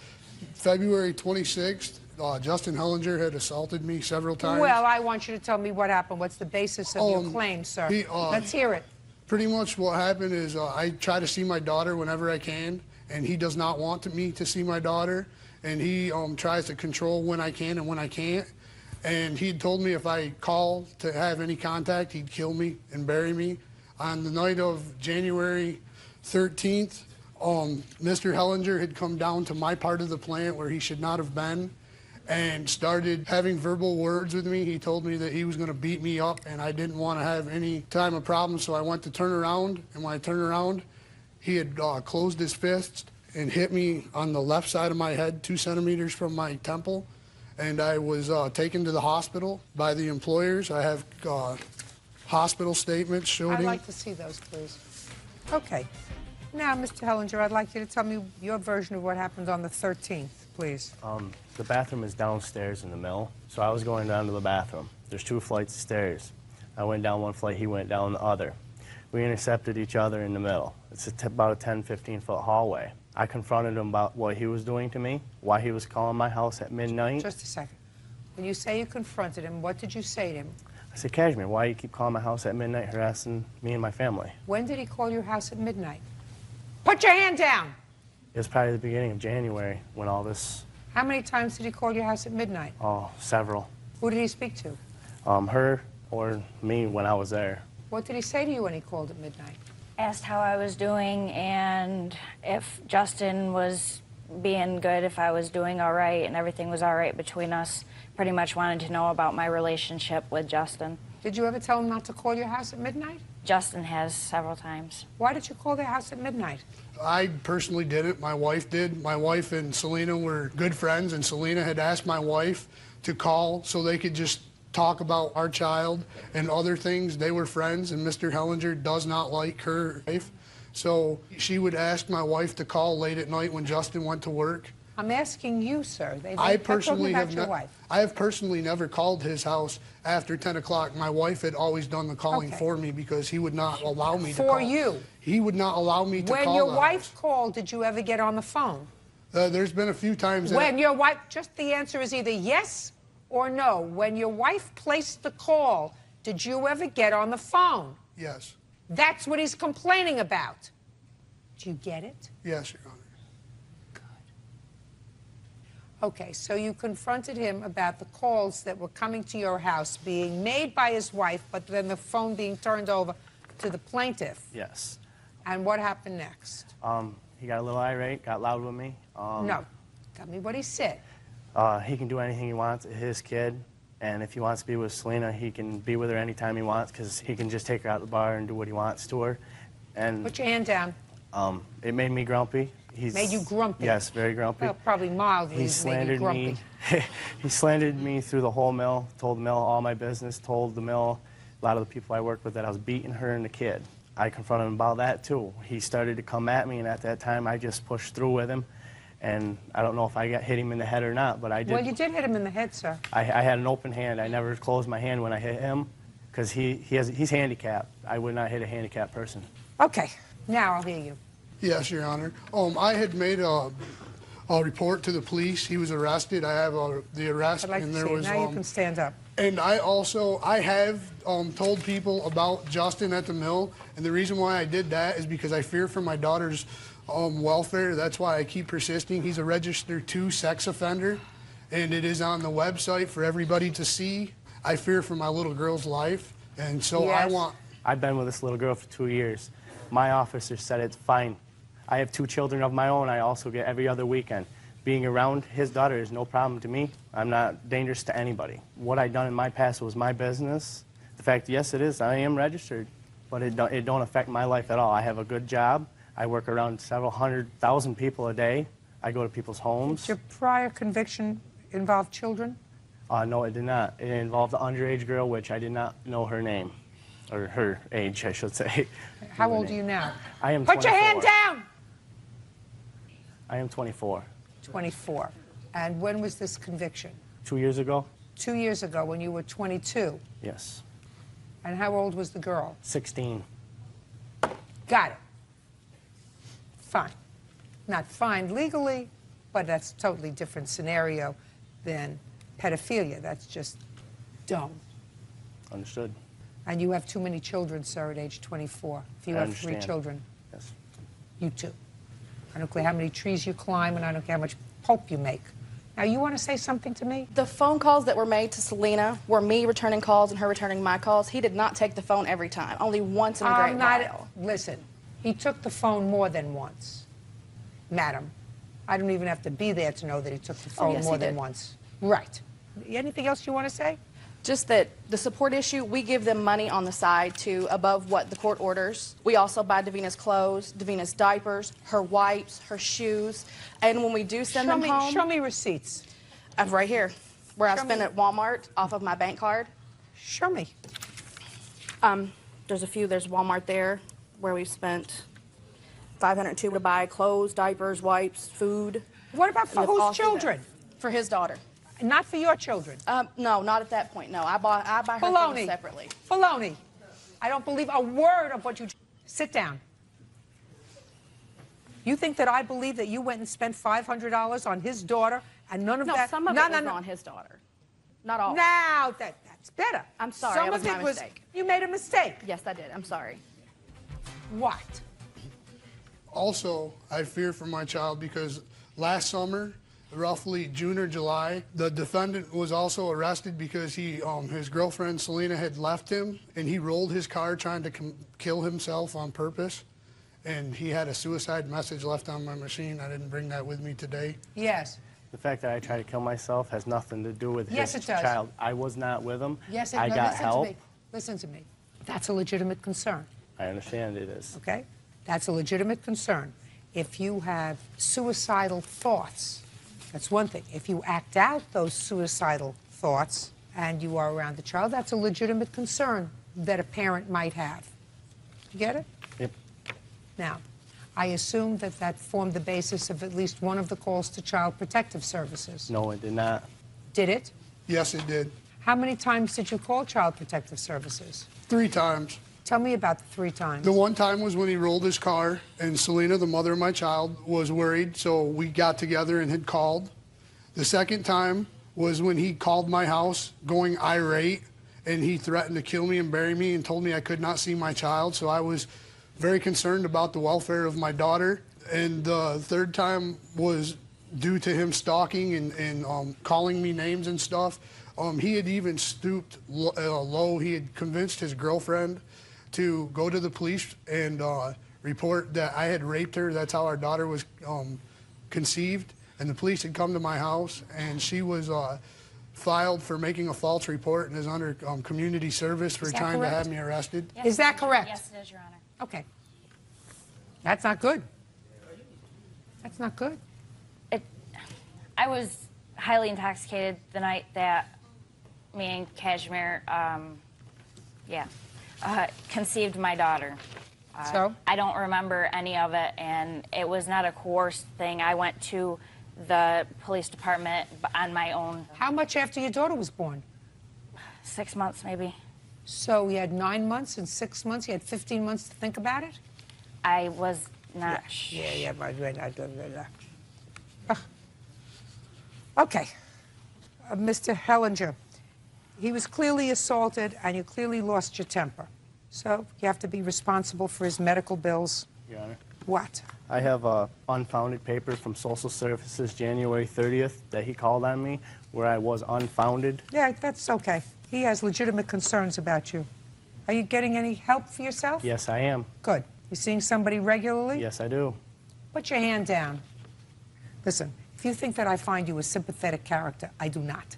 February 26th, Justin Hellinger had assaulted me several times. Well, I want you to tell me what happened. What's the basis of your claim, sir? Let's hear it. Pretty much what happened is I try to see my daughter whenever I can, and he does not want me to see my daughter, and he tries to control when I can and when I can't. And he told me if I call to have any contact, he'd kill me and bury me. On the night of January 13th, Mr. Hellinger had come down to my part of the plant where he should not have been and started having verbal words with me. He told me that he was going to beat me up, and I didn't want to have any time of problem, so I went to turn around, and when I turned around, he had closed his fist and hit me on the left side of my head, 2 centimeters from my temple, and I was taken to the hospital by the employers. I have hospital statements showing... I'd like to see those, please. Okay. Now, Mr. Hellinger, I'd like you to tell me your version of what happened on the 13th, please. The bathroom is downstairs in the mill, so I was going down to the bathroom. There's 2 flights of stairs. I went down one flight, he went down the other. We intercepted each other in the middle. It's about a 10, 15-foot hallway. I confronted him about what he was doing to me, why he was calling my house at midnight. Just a second. When you say you confronted him, what did you say to him? I said, Cashmere, why do you keep calling my house at midnight, harassing me and my family? When did he call your house at midnight? Put your hand down! It was probably the beginning of January when all this... How many times did he call your house at midnight? Oh, several. Who did he speak to? Her or me when I was there. What did he say to you when he called at midnight? Asked how I was doing and if Justin was being good, if I was doing all right and everything was all right between us. Pretty much wanted to know about my relationship with Justin. Did you ever tell him not to call your house at midnight? Justin has several times. Why did you call their house at midnight? I personally didn't. My wife did. My wife and Selena were good friends, and Selena had asked my wife to call so they could just talk about our child and other things. They were friends, and Mr. Hellinger does not like her wife. So she would ask my wife to call late at night when Justin went to work. I'm asking you, sir. I personally have your wife. I have personally never called his house after 10 o'clock. My wife had always done the calling for me because he would not allow me to call. For you? He would not allow me to call. When your wife called, did you ever get on the phone? There's been a few times that... When your wife, just the answer is either yes or no. When your wife placed the call, did you ever get on the phone? Yes. That's what he's complaining about. Do you get it? Yes, Your Honor. Okay, so you confronted him about the calls that were coming to your house being made by his wife, but then the phone being turned over to the plaintiff. Yes. And what happened next? He got a little irate, got loud with me. No. Tell me what he said. He can do anything he wants. It's his kid. And if he wants to be with Selena, he can be with her anytime he wants because he can just take her out to the bar and do what he wants to her. And put your hand down. It made me grumpy. Made you grumpy? Yes, very grumpy. Well, probably mildly He made you slandered grumpy. me. He slandered me through the whole mill, told the mill all my business, told the mill, a lot of the people I work with, that I was beating her and the kid. I confronted him about that too. He started to come at me, and at that time I just pushed through with him. And I don't know if I hit him in the head or not, but I did. Well, you did hit him in the head, sir. I had an open hand. I never closed my hand when I hit him because he's handicapped. I would not hit a handicapped person. Okay, now I'll hear you. Yes, Your Honor. I had made a report to the police. He was arrested. I have the arrest, I'd like and to there see it. was. Now you can stand up. And I have told people about Justin at the mill, and the reason why I did that is because I fear for my daughter's welfare. That's why I keep persisting. He's a registered 2 sex offender, and it is on the website for everybody to see. I fear for my little girl's life, and so Yes. I want. I've been with this little girl for 2 years. My officer said it's fine. I have 2 children of my own. I also get every other weekend. Being around his daughter is no problem to me. I'm not dangerous to anybody. What I done in my past was my business. The fact, yes, it is. I am registered, but it don't affect my life at all. I have a good job. I work around several 100,000 people a day. I go to people's homes. Did your prior conviction involve children? No, it did not. It involved an underage girl, which I did not know her name, or her age, I should say. How old are you now? I am Put 24. your hand down! I am 24. 24. And when was this conviction? 2 years ago? 2 years ago, when you were 22. Yes. And how old was the girl? 16. Got it. Fine. Not fine legally, but that's a totally different scenario than pedophilia. That's just dumb. Understood. And you have too many children, sir, at age 24. If you I have 3 understand. children. Yes. You too. I don't care how many trees you climb, and I don't care how much pulp you make. Now, you want to say something to me? The phone calls that were made to Selena were me returning calls and her returning my calls. He did not take the phone every time, only once in a great while. Listen, he took the phone more than once. Madam, I don't even have to be there to know that he took the phone yes, more he than did. once. Right. Anything else you want to say? Just that the support issue, we give them money on the side to above what the court orders. We also buy Davina's clothes, Davina's diapers, her wipes, her shoes. And when we do send them home... Show me receipts. Right here, where I Show spend me. at Walmart off of my bank card. Show me. There's a few. There's Walmart there, where we've spent $502 to buy clothes, diapers, wipes, food. What about for And it's all whose through there. children? For his daughter. Not for your children? No, not at that point, no. I buy her Baloney. things separately. Baloney. I don't believe a word of what you... Sit down. You think that I believe that you went and spent $500 on his daughter and none of No, that... some of it was on his daughter. Not all. Now, that's better. I'm sorry, Some that was of it my was... mistake. You made a mistake. Yes, I did. I'm sorry. What? Also, I fear for my child because last summer, roughly June or July, the defendant was also arrested because his girlfriend Selena had left him, and he rolled his car trying to kill himself on purpose. And he had a suicide message left on my machine. I didn't bring that with me today. Yes. The fact that I tried to kill myself has nothing to do with Yes, his it does. child. I was not with him. Yes, I no, got listen help. To me. Listen to me. That's a legitimate concern. I understand it is. Okay? That's a legitimate concern. If you have suicidal thoughts, that's one thing. If you act out those suicidal thoughts and you are around the child, that's a legitimate concern that a parent might have. You get it? Yep. Now, I assume that that formed the basis of at least one of the calls to Child Protective Services. No, it did not. Did it? Yes, it did. How many times did you call Child Protective Services? 3 times. Tell me about the 3 times. The one time was when he rolled his car, and Selena, the mother of my child, was worried, so we got together and had called. The second time was when he called my house going irate, and he threatened to kill me and bury me and told me I could not see my child, so I was very concerned about the welfare of my daughter. And the third time was due to him stalking and calling me names and stuff. He had even stooped low. He had convinced his girlfriend to go to the police and report that I had raped her. That's how our daughter was conceived. And the police had come to my house, and she was filed for making a false report and is under community service for trying to have me arrested. Is that correct? Yes, it is, Your Honor. Okay. That's not good. That's not good. I was highly intoxicated the night that me and Kashmir, conceived my daughter. So? I don't remember any of it, and it was not a coerced thing. I went to the police department on my own. How much after your daughter was born? 6 months, maybe. So you had 9 months and 6 months? You had 15 months to think about it? I was not Okay. Mr. Hellinger, he was clearly assaulted, and you clearly lost your temper. So you have to be responsible for his medical bills. Your Honor. What? I have a unfounded paper from Social Services January 30th that he called on me where I was unfounded. Yeah, that's okay. He has legitimate concerns about you. Are you getting any help for yourself? Yes, I am. Good. You seeing somebody regularly? Yes, I do. Put your hand down. Listen, if you think that I find you a sympathetic character, I do not.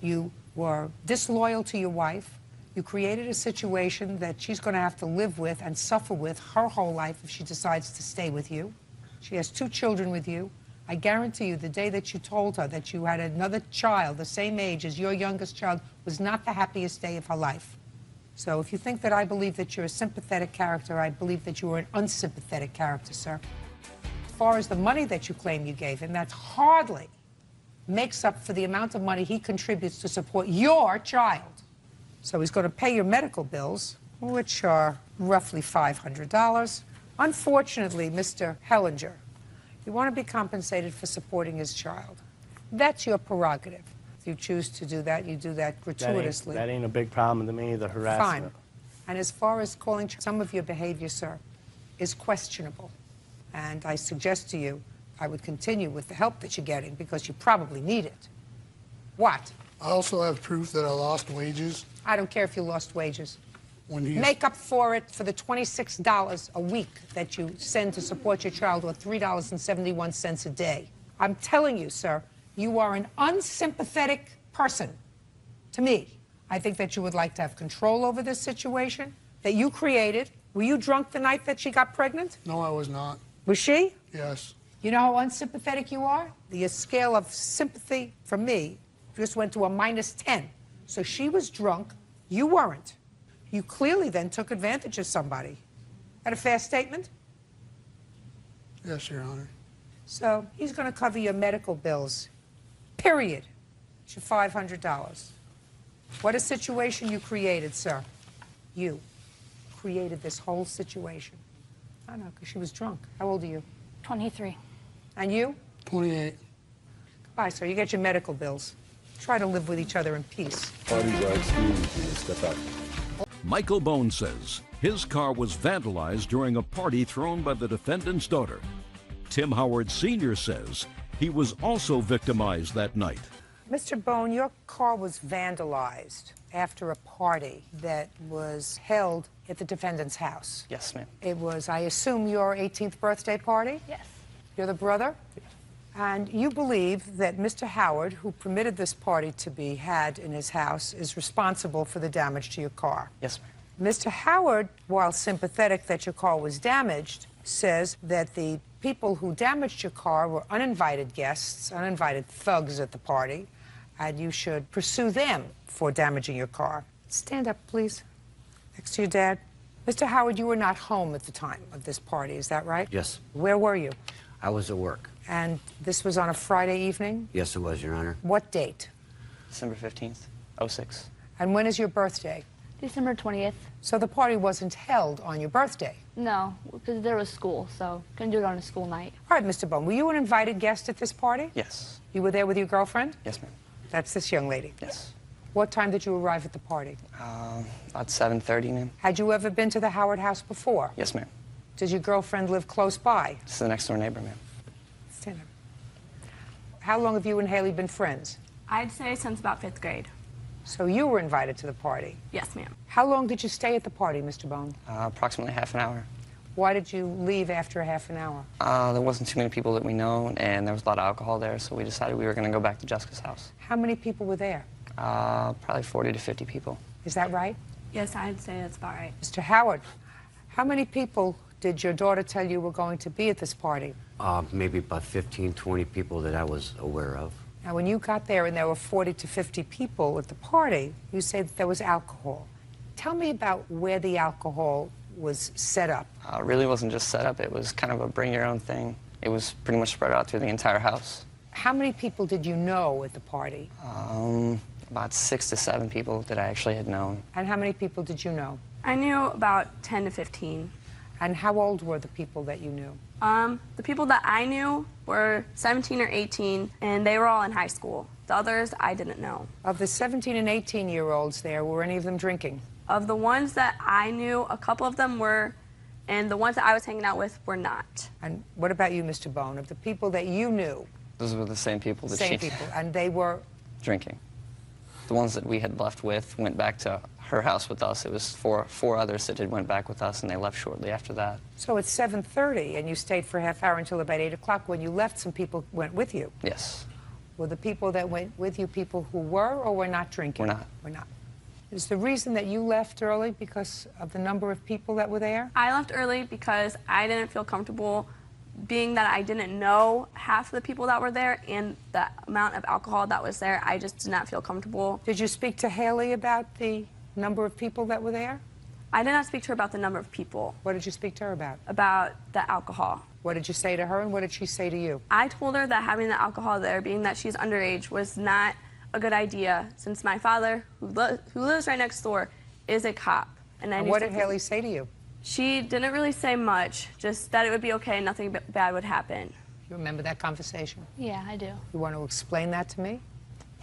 You were disloyal to your wife. You created a situation that she's going to have to live with and suffer with her whole life if she decides to stay with you. She has 2 children with you. I guarantee you the day that you told her that you had another child the same age as your youngest child was not the happiest day of her life. So if you think that I believe that you're a sympathetic character, I believe that you are an unsympathetic character, sir. As far as the money that you claim you gave him, that hardly makes up for the amount of money he contributes to support your child. So he's going to pay your medical bills, which are roughly $500. Unfortunately, Mr. Hellinger, you want to be compensated for supporting his child. That's your prerogative. If you choose to do that, you do that gratuitously. That ain't a big problem to me, the harassment. Fine. And as far as calling, some of your behavior, sir, is questionable. And I suggest to you, I would continue with the help that you're getting because you probably need it. What? I also have proof that I lost wages. I don't care if you lost wages. When he Make up for it for the $26 a week that you send to support your child, or $3.71 a day. I'm telling you, sir, you are an unsympathetic person to me. I think that you would like to have control over this situation that you created. Were you drunk the night that she got pregnant? No, I was not. Was she? Yes. You know how unsympathetic you are? The scale of sympathy for me just went to a -10. So she was drunk, you weren't. You clearly then took advantage of somebody. That a fair statement? Yes, Your Honor. So he's going to cover your medical bills, period. It's your $500. What a situation you created, sir. You created this whole situation. I know, because she was drunk. How old are you? 23. And you? 28. Goodbye, sir. You get your medical bills. Try to live with each other in peace. Parties are excused. Step out. Michael Bone says his car was vandalized during a party thrown by the defendant's daughter. Tim Howard Sr. says he was also victimized that night. Mr. Bone, your car was vandalized after a party that was held at the defendant's house. Yes, ma'am. It was, I assume, your 18th birthday party? Yes. You're the brother? Yes. And you believe that Mr. Howard, who permitted this party to be had in his house, is responsible for the damage to your car? Yes, ma'am. Mr. Howard, while sympathetic that your car was damaged, says that the people who damaged your car were uninvited guests, uninvited thugs at the party, and you should pursue them for damaging your car. Stand up, please, next to your dad. Mr. Howard, you were not home at the time of this party, is that right? Yes. Where were you? I was at work. And this was on a Friday evening? Yes, it was, Your Honor. What date? December 15th, 06. And when is your birthday? December 20th. So the party wasn't held on your birthday? No, because there was school, so couldn't do it on a school night. All right, Mr. Bone, were you an invited guest at this party? Yes. You were there with your girlfriend? Yes, ma'am. That's this young lady? Yes. What time did you arrive at the party? About 7:30, ma'am. Had you ever been to the Howard house before? Yes, ma'am. Did your girlfriend live close by? This is the next door neighbor, ma'am. Stand up. How long have you and Haley been friends? I'd say since about 5th grade. So you were invited to the party? Yes, ma'am. How long did you stay at the party, Mr. Bone? Approximately half an hour. Why did you leave after a half an hour? There wasn't too many people that we know, and there was a lot of alcohol there, so we decided we were going to go back to Jessica's house. How many people were there? Probably 40 to 50 people. Is that right? Yes, I'd say that's about right. Mr. Howard, how many people did your daughter tell you were going to be at this party? Maybe about 15, 20 people that I was aware of. Now, when you got there and there were 40 to 50 people at the party, you say that there was alcohol. Tell me about where the alcohol was set up? It really wasn't just set up. It was kind of a bring your own thing. It was pretty much spread out through the entire house. How many people did you know at the party? About 6 to 7 people that I actually had known. And how many people did you know? I knew about 10 to 15. And how old were the people that you knew? The people that I knew were 17 or 18, and they were all in high school. The others, I didn't know. Of the 17 and 18-year-olds there, were any of them drinking? Of the ones that I knew, a couple of them were, and the ones that I was hanging out with were not. And what about you, Mr. Bone? Of the people that you knew? Those were the same people that Same people, and they were? Drinking. The ones that we had left with went back to her house with us. It was four others that had went back with us, and they left shortly after that. So it's 7:30, and you stayed for a half hour until about 8 o'clock. When you left, some people went with you. Yes. Were the people that went with you people who were or were not drinking? Were not. Were not. Is the reason that you left early because of the number of people that were there? I left early because I didn't feel comfortable, being that I didn't know half the people that were there and the amount of alcohol that was there. I just did not feel comfortable. Did you speak to Haley about the number of people that were there? I did not speak to her about the number of people. What did you speak to her about? About the alcohol. What did you say to her, and what did she say to you? I told her that having the alcohol there, being that she's underage, was not a good idea, since my father, who lives right next door, is a cop. And what did Haley say to you? She didn't really say much, just that it would be okay, nothing bad would happen. You remember that conversation? Yeah, I do. You want to explain that to me?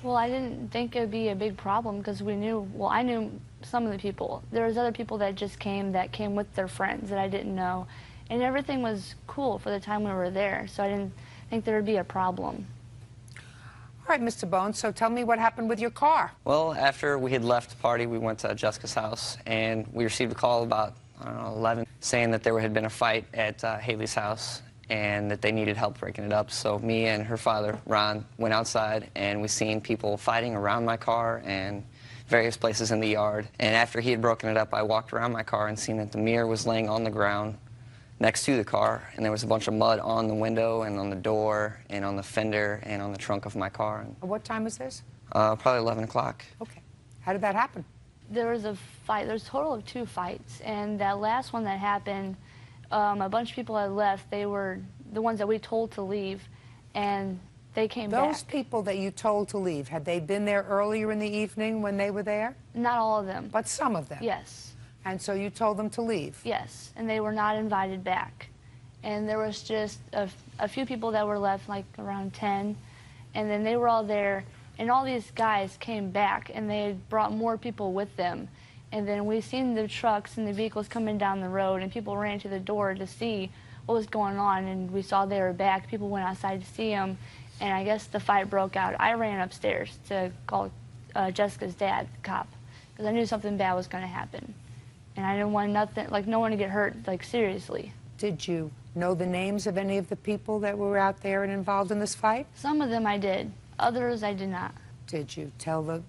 Well, I didn't think it would be a big problem because we knew, well, I knew some of the people. There was other people that just came with their friends that I didn't know. And everything was cool for the time we were there, so I didn't think there would be a problem. All right, Mr. Bones, so tell me what happened with your car. Well, after we had left the party, we went to Jessica's house, and we received a call about, I don't know, 11, saying that there had been a fight at Haley's house and that they needed help breaking it up. So me and her father, Ron, went outside, and we seen people fighting around my car and various places in the yard. And after he had broken it up, I walked around my car and seen that the mirror was laying on the ground next to the car, and there was a bunch of mud on the window and on the door and on the fender and on the trunk of my car. What time was this? Probably 11 o'clock. Okay. How did that happen? There was a fight. There's a total of 2 fights, and that last one that happened, a bunch of people had left. They were the ones that we told to leave, and they came back. Those people that you told to leave, had they been there earlier in the evening when they were there? Not all of them. But some of them? Yes. And so you told them to leave? Yes, and they were not invited back. And there was just a few people that were left, like around 10, and then they were all there, and all these guys came back, and they had brought more people with them. And then we seen the trucks and the vehicles coming down the road, and people ran to the door to see what was going on, and we saw they were back. People went outside to see them, and I guess the fight broke out. I ran upstairs to call Jessica's dad, the cop, because I knew something bad was going to happen. And I didn't want no one to get hurt, seriously. Did you know the names of any of the people that were out there and involved in this fight? Some of them I did. Others I did not. Did you tell the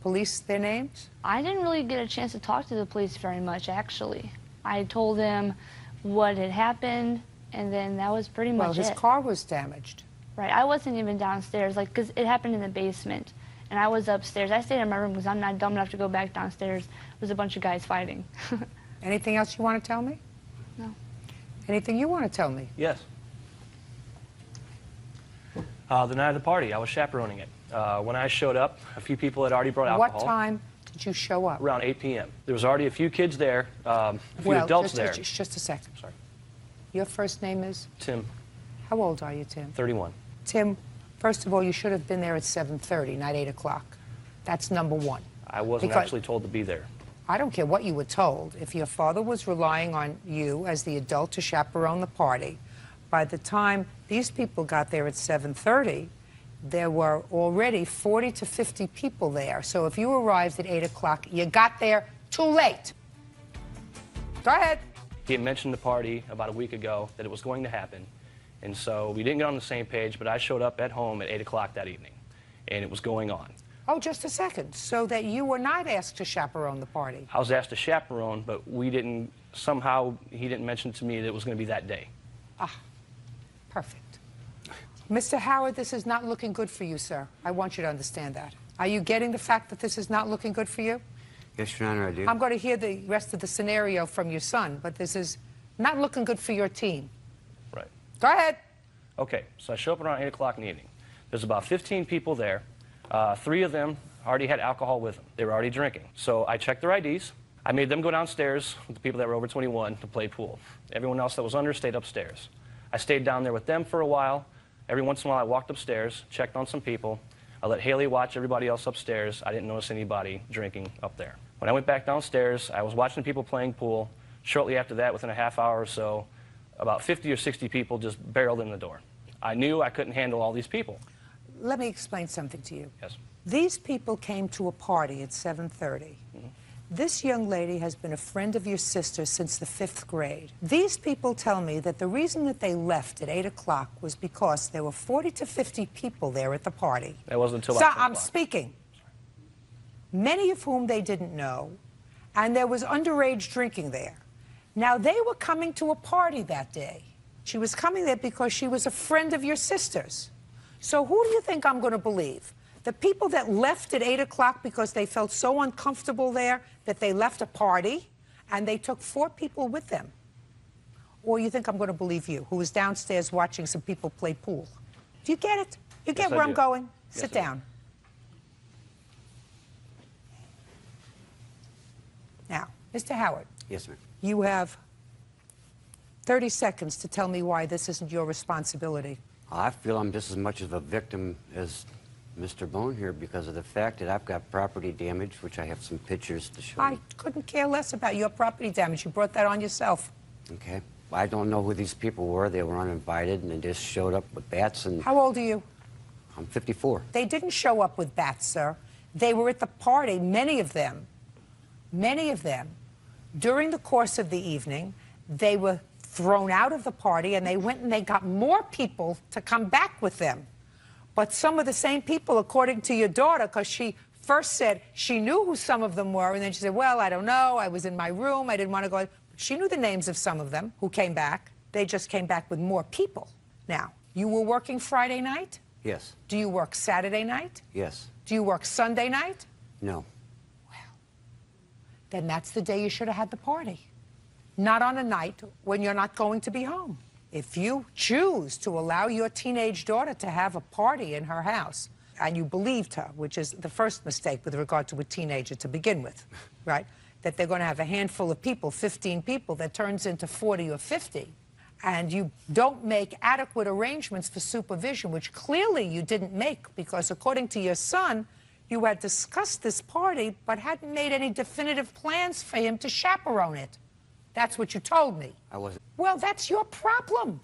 police their names? I didn't really get a chance to talk to the police very much, actually. I told them what had happened, and then that was pretty much it. Well, his car was damaged. Right. I wasn't even downstairs, because it happened in the basement. And I was upstairs. I stayed in my room because I'm not dumb enough to go back downstairs. There was a bunch of guys fighting. Anything else you want to tell me? No. Anything you want to tell me? Yes. The night of the party, I was chaperoning it. When I showed up, a few people had already brought alcohol. What time did you show up? Around 8 p.m. There was already a few kids there, a few adults there. Just a second. Sorry. Your first name is? Tim. How old are you, Tim? 31. Tim, first of all, you should have been there at 7:30, not 8 o'clock. That's number one. I wasn't actually told to be there. I don't care what you were told. If your father was relying on you as the adult to chaperone the party, by the time these people got there at 7:30, there were already 40 to 50 people there. So if you arrived at 8 o'clock, you got there too late. Go ahead. He had mentioned the party about a week ago, that it was going to happen. And so we didn't get on the same page, but I showed up at home at 8 o'clock that evening, and it was going on. Oh, just a second. So that you were not asked to chaperone the party? I was asked to chaperone, but we didn't, somehow he didn't mention to me that it was going to be that day. Ah, perfect. Mr. Howard, this is not looking good for you, sir. I want you to understand that. Are you getting the fact that this is not looking good for you? Yes, Your Honor, I do. I'm going to hear the rest of the scenario from your son, but this is not looking good for your team. Right. Go ahead. Okay, so I show up around 8 o'clock in the evening. There's about 15 people there. 3 of them already had alcohol with them. They were already drinking. So I checked their IDs. I made them go downstairs with the people that were over 21 to play pool. Everyone else that was under stayed upstairs. I stayed down there with them for a while. Every once in a while I walked upstairs, checked on some people. I let Haley watch everybody else upstairs. I didn't notice anybody drinking up there. When I went back downstairs, I was watching people playing pool. Shortly after that, within a half hour or so, about 50 or 60 people just barreled in the door. I knew I couldn't handle all these people. Let me explain something to you. Yes. These people came to a party at 7:30. This young lady has been a friend of your sister since the 5th grade. These people tell me that the reason that they left at 8 o'clock was because there were 40 to 50 people there at the party. That wasn't until So about 10 I'm o'clock. speaking. Many of whom they didn't know, and there was underage drinking there. Now, they were coming to a party that day. She was coming there because she was a friend of your sister's. So who do you think I'm going to believe? The people that left at 8 o'clock because they felt so uncomfortable there that they left a party and they took 4 people with them? Or you think I'm going to believe you, who was downstairs watching some people play pool? Do you get it? You get where I'm going? Sit down. Now, Mr. Howard. Yes, ma'am. You have 30 seconds to tell me why this isn't your responsibility. I feel I'm just as much of a victim as Mr. Bone here because of the fact that I've got property damage, which I have some pictures to show I you. couldn't care less about your property damage. You brought that on yourself. Okay. I don't know who these people were. They were uninvited, and they just showed up with bats. And How old are you? I'm 54. They didn't show up with bats, sir. They were at the party, many of them. During the course of the evening, they were thrown out of the party, and they went and they got more people to come back with them. But some of the same people, according to your daughter, because she first said she knew who some of them were, and then she said, well, I don't know, I was in my room, I didn't want to go. She knew the names of some of them who came back. They just came back with more people. Now, you were working Friday night? Yes. Do you work Saturday night? Yes. Do you work Sunday night? No. Then that's the day you should have had the party. Not on a night when you're not going to be home. If you choose to allow your teenage daughter to have a party in her house, and you believed her, which is the first mistake with regard to a teenager to begin with, right? That they're going to have a handful of people, 15 people, that turns into 40 or 50, and you don't make adequate arrangements for supervision, which clearly you didn't make because, according to your son, you had discussed this party but hadn't made any definitive plans for him to chaperone it. That's what you told me. I wasn't. Well, that's your problem.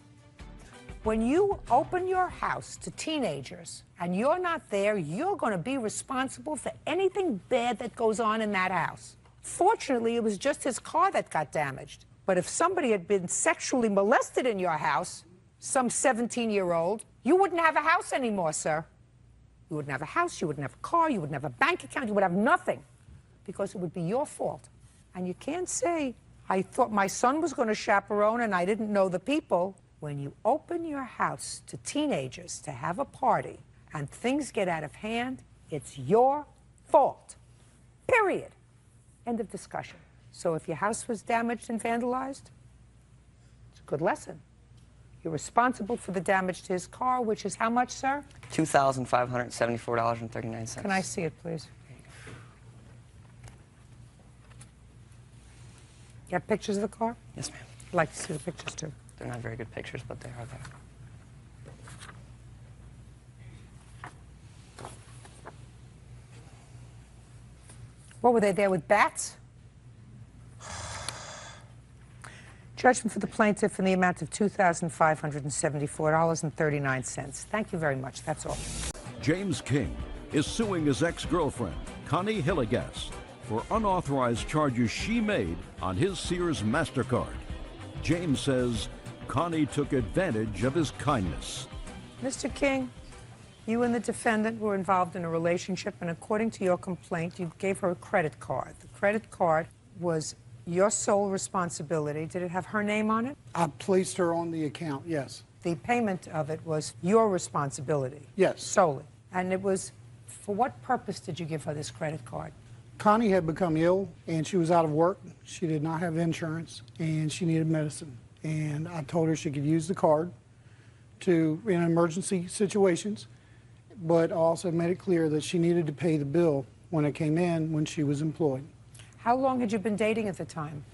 When you open your house to teenagers and you're not there, you're going to be responsible for anything bad that goes on in that house. Fortunately, it was just his car that got damaged. But if somebody had been sexually molested in your house, some 17-year-old, you wouldn't have a house anymore, sir. You wouldn't have a house, you wouldn't have a car, you wouldn't have a bank account, you would have nothing because it would be your fault. And you can't say, I thought my son was going to chaperone and I didn't know the people. When you open your house to teenagers to have a party and things get out of hand, it's your fault. Period. End of discussion. So if your house was damaged and vandalized, it's a good lesson. You're responsible for the damage to his car, which is how much, sir? $2,574.39. Can I see it, please? You have pictures of the car? Yes, ma'am. I'd like to see the pictures, too. They're not very good pictures, but they are there. What, were they there with bats? Judgment for the plaintiff in the amount of $2,574.39. Thank you very much. That's all. James King is suing his ex-girlfriend, Connie Hillegas, for unauthorized charges she made on his Sears MasterCard. James says Connie took advantage of his kindness. Mr. King, you and the defendant were involved in a relationship, and according to your complaint, you gave her a credit card. The credit card was your sole responsibility. Did it have her name on it? I placed her on the account, yes. The payment of it was your responsibility? Yes. Solely. And it was, for what purpose did you give her this credit card? Connie had become ill, and she was out of work. She did not have insurance, and she needed medicine. And I told her she could use the card in emergency situations, but also made it clear that she needed to pay the bill when it came in when she was employed. How long had you been dating at the time?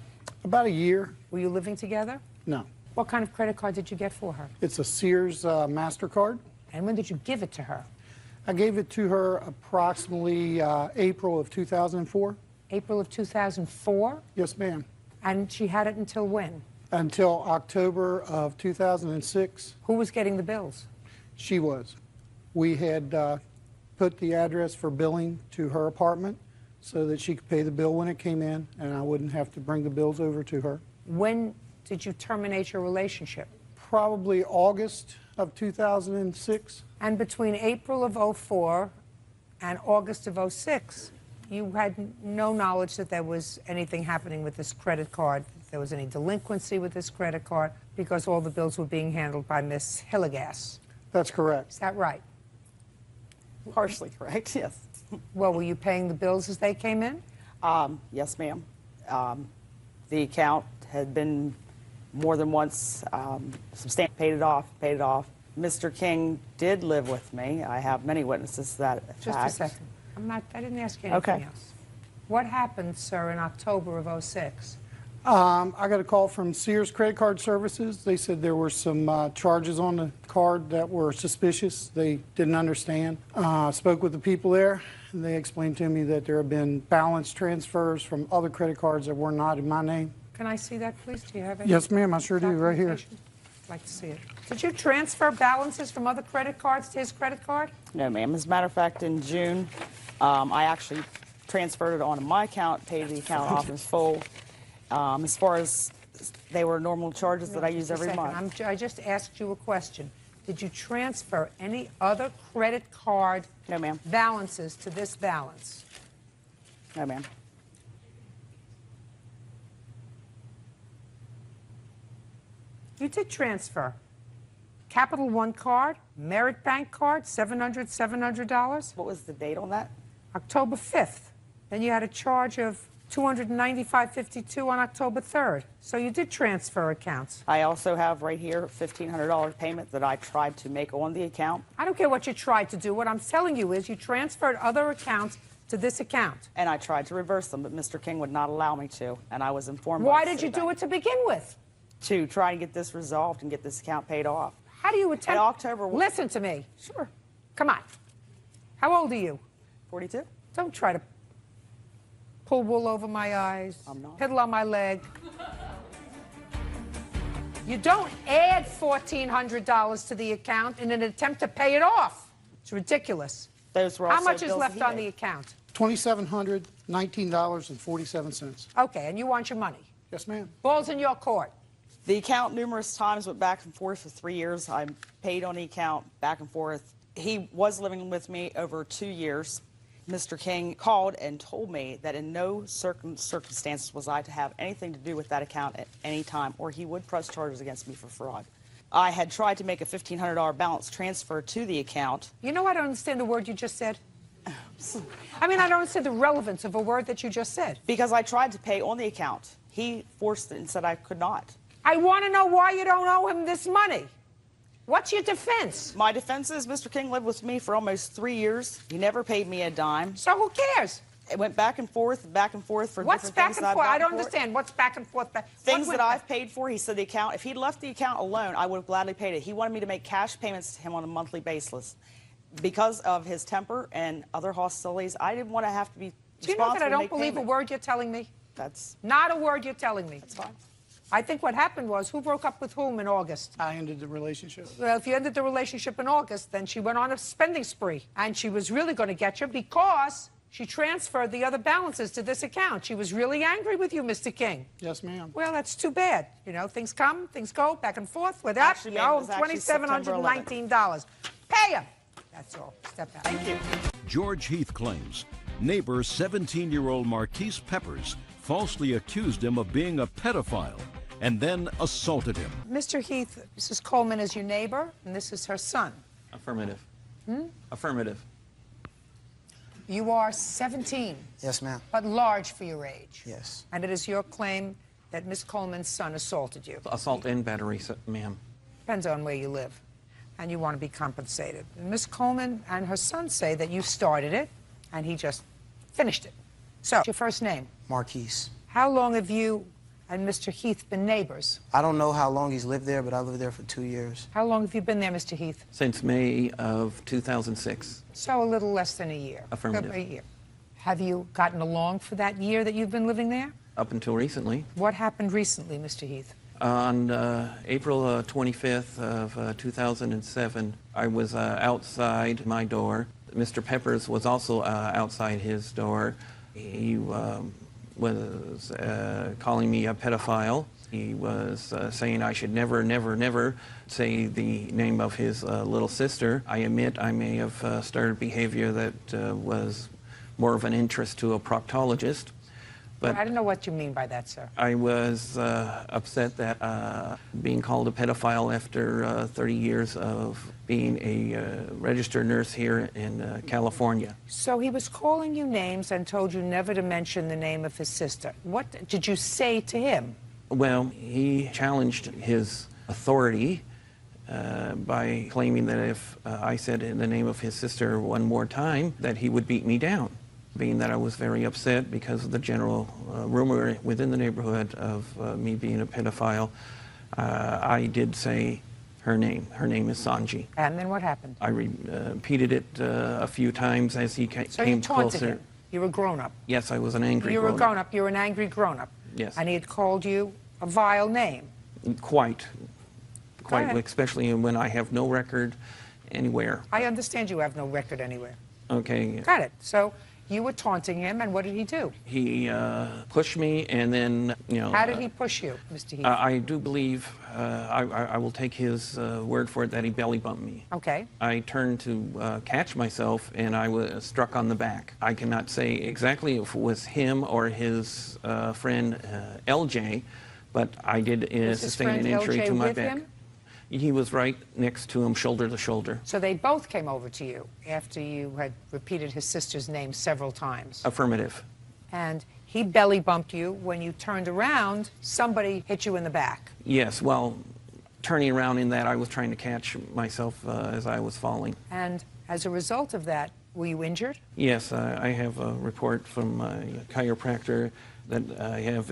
About a year. Were you living together? No. What kind of credit card did you get for her? It's a Sears MasterCard. And when did you give it to her? I gave it to her approximately April of 2004. April of 2004? Yes, ma'am. And she had it until when? Until October of 2006. Who was getting the bills? She was. We had put the address for billing to her apartment so that she could pay the bill when it came in, and I wouldn't have to bring the bills over to her. When did you terminate your relationship? Probably August of 2006. And between April of 04 and August of 06, you had no knowledge that there was anything happening with this credit card, if there was any delinquency with this credit card, because all the bills were being handled by Miss Hillegas. That's correct. Is that right? Partially correct, yes. Well, were you paying the bills as they came in? Yes, ma'am. The account had been more than once substantially paid it off. Mr. King did live with me. I have many witnesses to that fact. Just a second. I didn't ask you anything else. What happened, sir, in October of 06? I got a call from Sears Credit Card Services. They said there were some charges on the card that were suspicious. They didn't understand. I spoke with the people there, and they explained to me that there have been balance transfers from other credit cards that were not in my name. Can I see that, please? Do you have it? Yes, ma'am, I sure do, right here. I'd like to see it. Did you transfer balances from other credit cards to his credit card? No, ma'am. As a matter of fact, in June, I actually transferred it onto my account, paid the account off in full. As far as they were normal charges that I use every month. I just asked you a question. Did you transfer any other credit card balances to this balance? No, ma'am. You did transfer. Capital One card, Merit Bank card, $700. What was the date on that? October 5th. Then you had a charge of $295.52 on October 3rd. So you did transfer accounts. I also have right here a $1,500 payment that I tried to make on the account. I don't care what you tried to do. What I'm telling you is you transferred other accounts to this account. And I tried to reverse them, but Mr. King would not allow me to, and I was informed. Why did you do it to begin with? To try and get this resolved and get this account paid off. How do you attempt? In October. Listen to me. Sure. Come on. How old are you? 42. Don't try to pull wool over my eyes. I'm not. Piddle on my leg. You don't add $1,400 to the account in an attempt to pay it off. It's ridiculous. Those were How also much is bills left E that he on the made. account? $2,719.47. Okay, and you want your money? Yes, ma'am. Ball's in your court. The account numerous times went back and forth for 3 years. I paid on the account back and forth. He was living with me over 2 years. Mr. King called and told me that in no circumstances was I to have anything to do with that account at any time, or he would press charges against me for fraud. I had tried to make a $1,500 balance transfer to the account. You know, I don't understand the word you just said. I mean, I don't understand the relevance of a word that you just said. Because I tried to pay on the account. He forced it and said I could not. I want to know why you don't owe him this money. What's your defense? My defense is Mr. King lived with me for almost 3 years. He never paid me a dime. So who cares? It went back and forth for What's different back things and that I've forth? I gotten don't for it. understand. What's back and forth? Things that I've paid for, he said the account, if he'd left the account alone, I would have gladly paid it. He wanted me to make cash payments to him on a monthly basis. Because of his temper and other hostilities, I didn't want to have to be Do you know that I responsible to don't make believe payment. a word you're telling me? That's not a word you're telling me. That's fine. I think what happened was, who broke up with whom in August? I ended the relationship. Well, if you ended the relationship in August, then she went on a spending spree. And she was really going to get you because she transferred the other balances to this account. She was really angry with you, Mr. King. Yes, ma'am. Well, that's too bad. You know, things come, things go, back and forth. With that, Actually, you ma'am, it owe was him actually September $2,719. Pay him. That's all. Step out. Thank you. George Heath claims neighbor 17-year-old Marquise Peppers falsely accused him of being a pedophile and then assaulted him. Mr. Heath, Mrs. Coleman is your neighbor, and this is her son. Affirmative. Hmm? Affirmative. You are 17. Yes, ma'am. But large for your age. Yes. And it is your claim that Miss Coleman's son assaulted you. Assault and battery, ma'am. Depends on where you live. And you want to be compensated. And Miss Coleman and her son say that you started it, and he just finished it. So, what's your first name? Marquise. How long have you and Mr. Heath been neighbors? I don't know how long he's lived there, but I lived there for 2 years. How long have you been there, Mr. Heath? Since May of 2006. So a little less than a year. Affirmative. A year. Have you gotten along for that year that you've been living there? Up until recently. What happened recently, Mr. Heath? On April 25th of 2007, I was outside my door. Mr. Peppers was also outside his door. He was calling me a pedophile. He was saying I should never, never, never say the name of his little sister. I admit I may have started behavior that was more of an interest to a proctologist. But I don't know what you mean by that, sir. I was upset that being called a pedophile after 30 years of being a registered nurse here in California. So he was calling you names and told you never to mention the name of his sister. What did you say to him? Well, he challenged his authority by claiming that if I said the name of his sister one more time, that he would beat me down. Being that I was very upset because of the general rumor within the neighborhood of me being a pedophile, I did say her name. Her name is Sanji. And then what happened? I repeated it a few times as he came So you taunted closer. him. You were grown-up. Yes, I was an angry You were a grown-up. grown-up. You were an angry grown-up. Yes. And he had called you a vile name. Quite, ahead. especially when I have no record anywhere. I understand you have no record anywhere. Okay. Got it. So you were taunting him, and what did he do? He pushed me, and then, you know. How did he push you, Mr. Heath? I do believe, I will take his word for it, that he belly bumped me. Okay. I turned to catch myself, and I was struck on the back. I cannot say exactly if it was him or his friend LJ, but I did sustain an injury to my back. Him? He was right next to him, shoulder to shoulder. So they both came over to you after you had repeated his sister's name several times. Affirmative. And he belly bumped you. When you turned around, somebody hit you in the back. Yes, well, turning around in that, I was trying to catch myself as I was falling. And as a result of that, were you injured? Yes, I have a report from my chiropractor that I have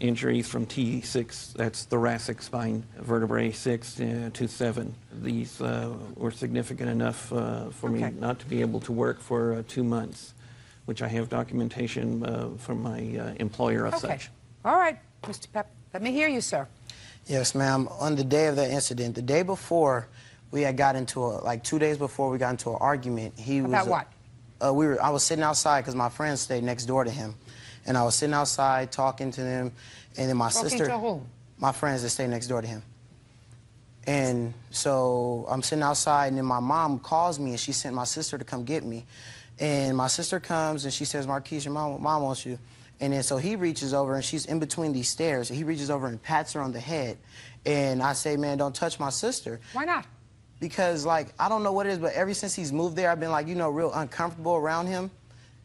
injuries from T6, that's thoracic spine vertebrae 6 to 7. These were significant enough for me not to be able to work for 2 months, which I have documentation from my employer of such. All right, Mr. Pep, let me hear you, sir. Yes, ma'am. On the day of that incident, the day before, we had got into like 2 days before we got into an argument. About what? I was sitting outside because my friend stayed next door to him. And I was sitting outside talking to them, and then my sister... Talking to whom? My friends that stay next door to him. And so I'm sitting outside, and then my mom calls me, and she sent my sister to come get me. And my sister comes, and she says, Marquise, your mom wants you. And then so he reaches over, and she's in between these stairs. And he reaches over and pats her on the head. And I say, man, don't touch my sister. Why not? Because, like, I don't know what it is, but ever since he's moved there, I've been, like, you know, real uncomfortable around him.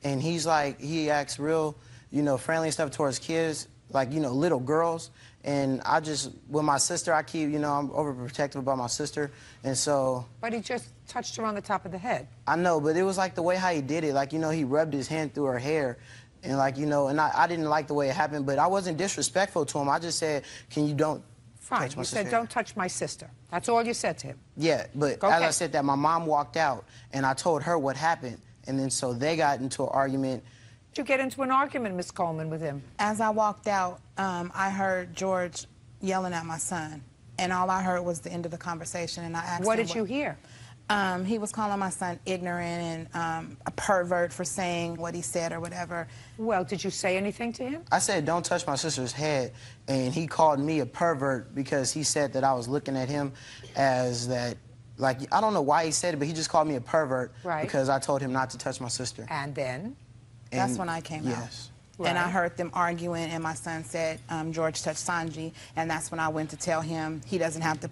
And he's, like, he acts real... you know, friendly and stuff towards kids, like, you know, little girls. And I just, with my sister, I keep, you know, I'm overprotective about my sister. And so... But he just touched her on the top of the head. I know, but it was like the way how he did it. Like, you know, he rubbed his hand through her hair. And like, you know, and I didn't like the way it happened, but I wasn't disrespectful to him. I just said, can you don't touch my You sister? said, don't touch my sister. That's all you said to him. Yeah, but as I said that, my mom walked out, and I told her what happened. And then so they got into an argument. Did you get into an argument, Miss Coleman, with him? As I walked out, I heard George yelling at my son, and all I heard was the end of the conversation. And I asked What him did you hear? He was calling my son ignorant and a pervert for saying what he said or whatever. Well, did you say anything to him? I said, don't touch my sister's head, and he called me a pervert because he said that I was looking at him as that, like, I don't know why he said it, but he just called me a pervert because I told him not to touch my sister. And then? That's when I came out. And I heard them arguing, and my son said, George touched Sanji, and that's when I went to tell him he doesn't have to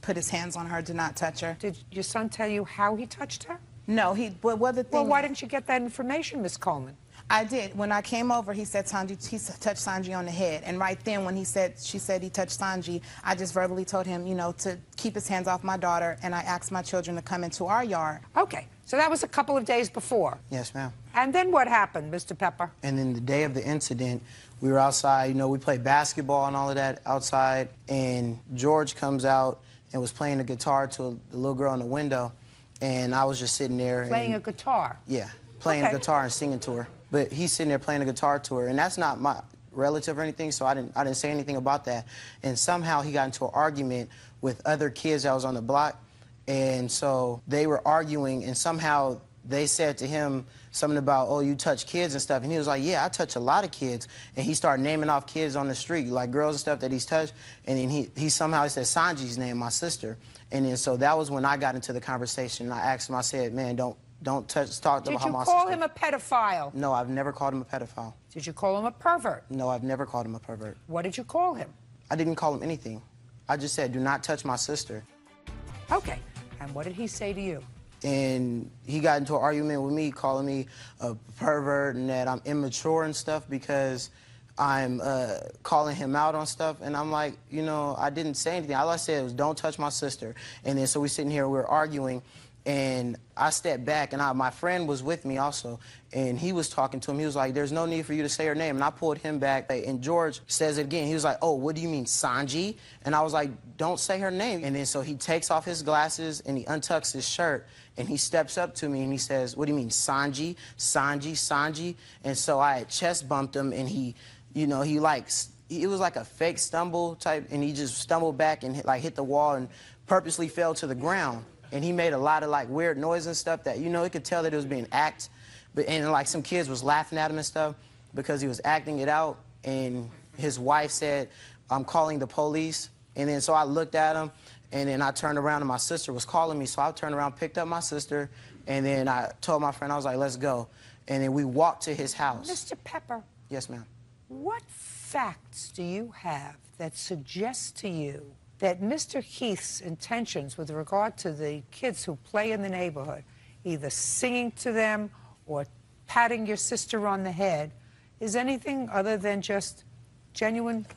put his hands on her, do not touch her. Did your son tell you how he touched her? No, well, the thing. Well, why didn't you get that information, Miss Coleman? I did. When I came over, he said Sanji, he touched Sanji on the head. And right then, when she said he touched Sanji, I just verbally told him, you know, to keep his hands off my daughter, and I asked my children to come into our yard. Okay, so that was a couple of days before. Yes, ma'am. And then what happened, Mr. Pepper? And then the day of the incident, we were outside, you know, we played basketball and all of that outside, and George comes out and was playing the guitar to the little girl in the window, and I was just sitting there. Playing a guitar? Yeah, playing a guitar and singing to her. But he's sitting there playing a guitar to her, and that's not my relative or anything, so I didn't say anything about that. And somehow he got into an argument with other kids that was on the block, and so they were arguing, and somehow they said to him something about, oh, you touch kids and stuff, and he was like, yeah, I touch a lot of kids. And he started naming off kids on the street, like girls and stuff that he's touched, and then he somehow said Sanji's name, my sister. And then so that was when I got into the conversation. I asked him, I said, man, don't talk to my sister. Did you call him a pedophile? No, I've never called him a pedophile. Did you call him a pervert? No, I've never called him a pervert. What did you call him? I didn't call him anything. I just said, do not touch my sister. Okay, and what did he say to you? And he got into an argument with me, calling me a pervert and that I'm immature and stuff because I'm calling him out on stuff. And I'm like, you know, I didn't say anything. All I said was, don't touch my sister. And then so we're sitting here, we're arguing. And I stepped back, and my friend was with me also, and he was talking to him. He was like, there's no need for you to say her name. And I pulled him back, and George says it again. He was like, oh, what do you mean, Sanji? And I was like, don't say her name. And then so he takes off his glasses, and he untucks his shirt, and he steps up to me, and he says, what do you mean, Sanji, Sanji, Sanji? And so I had chest bumped him, and he, you know, it was like a fake stumble type, and he just stumbled back and hit the wall and purposely fell to the ground. And he made a lot of like weird noise and stuff that, you know, you could tell that it was being act. And like some kids was laughing at him and stuff because he was acting it out. And his wife said, I'm calling the police. And then so I looked at him, and then I turned around and my sister was calling me. So I turned around, picked up my sister, and then I told my friend, I was like, let's go. And then we walked to his house. Mr. Pepper. Yes, ma'am. What facts do you have that suggest to you that Mr. Heath's intentions with regard to the kids who play in the neighborhood, either singing to them or patting your sister on the head, is anything other than just genuine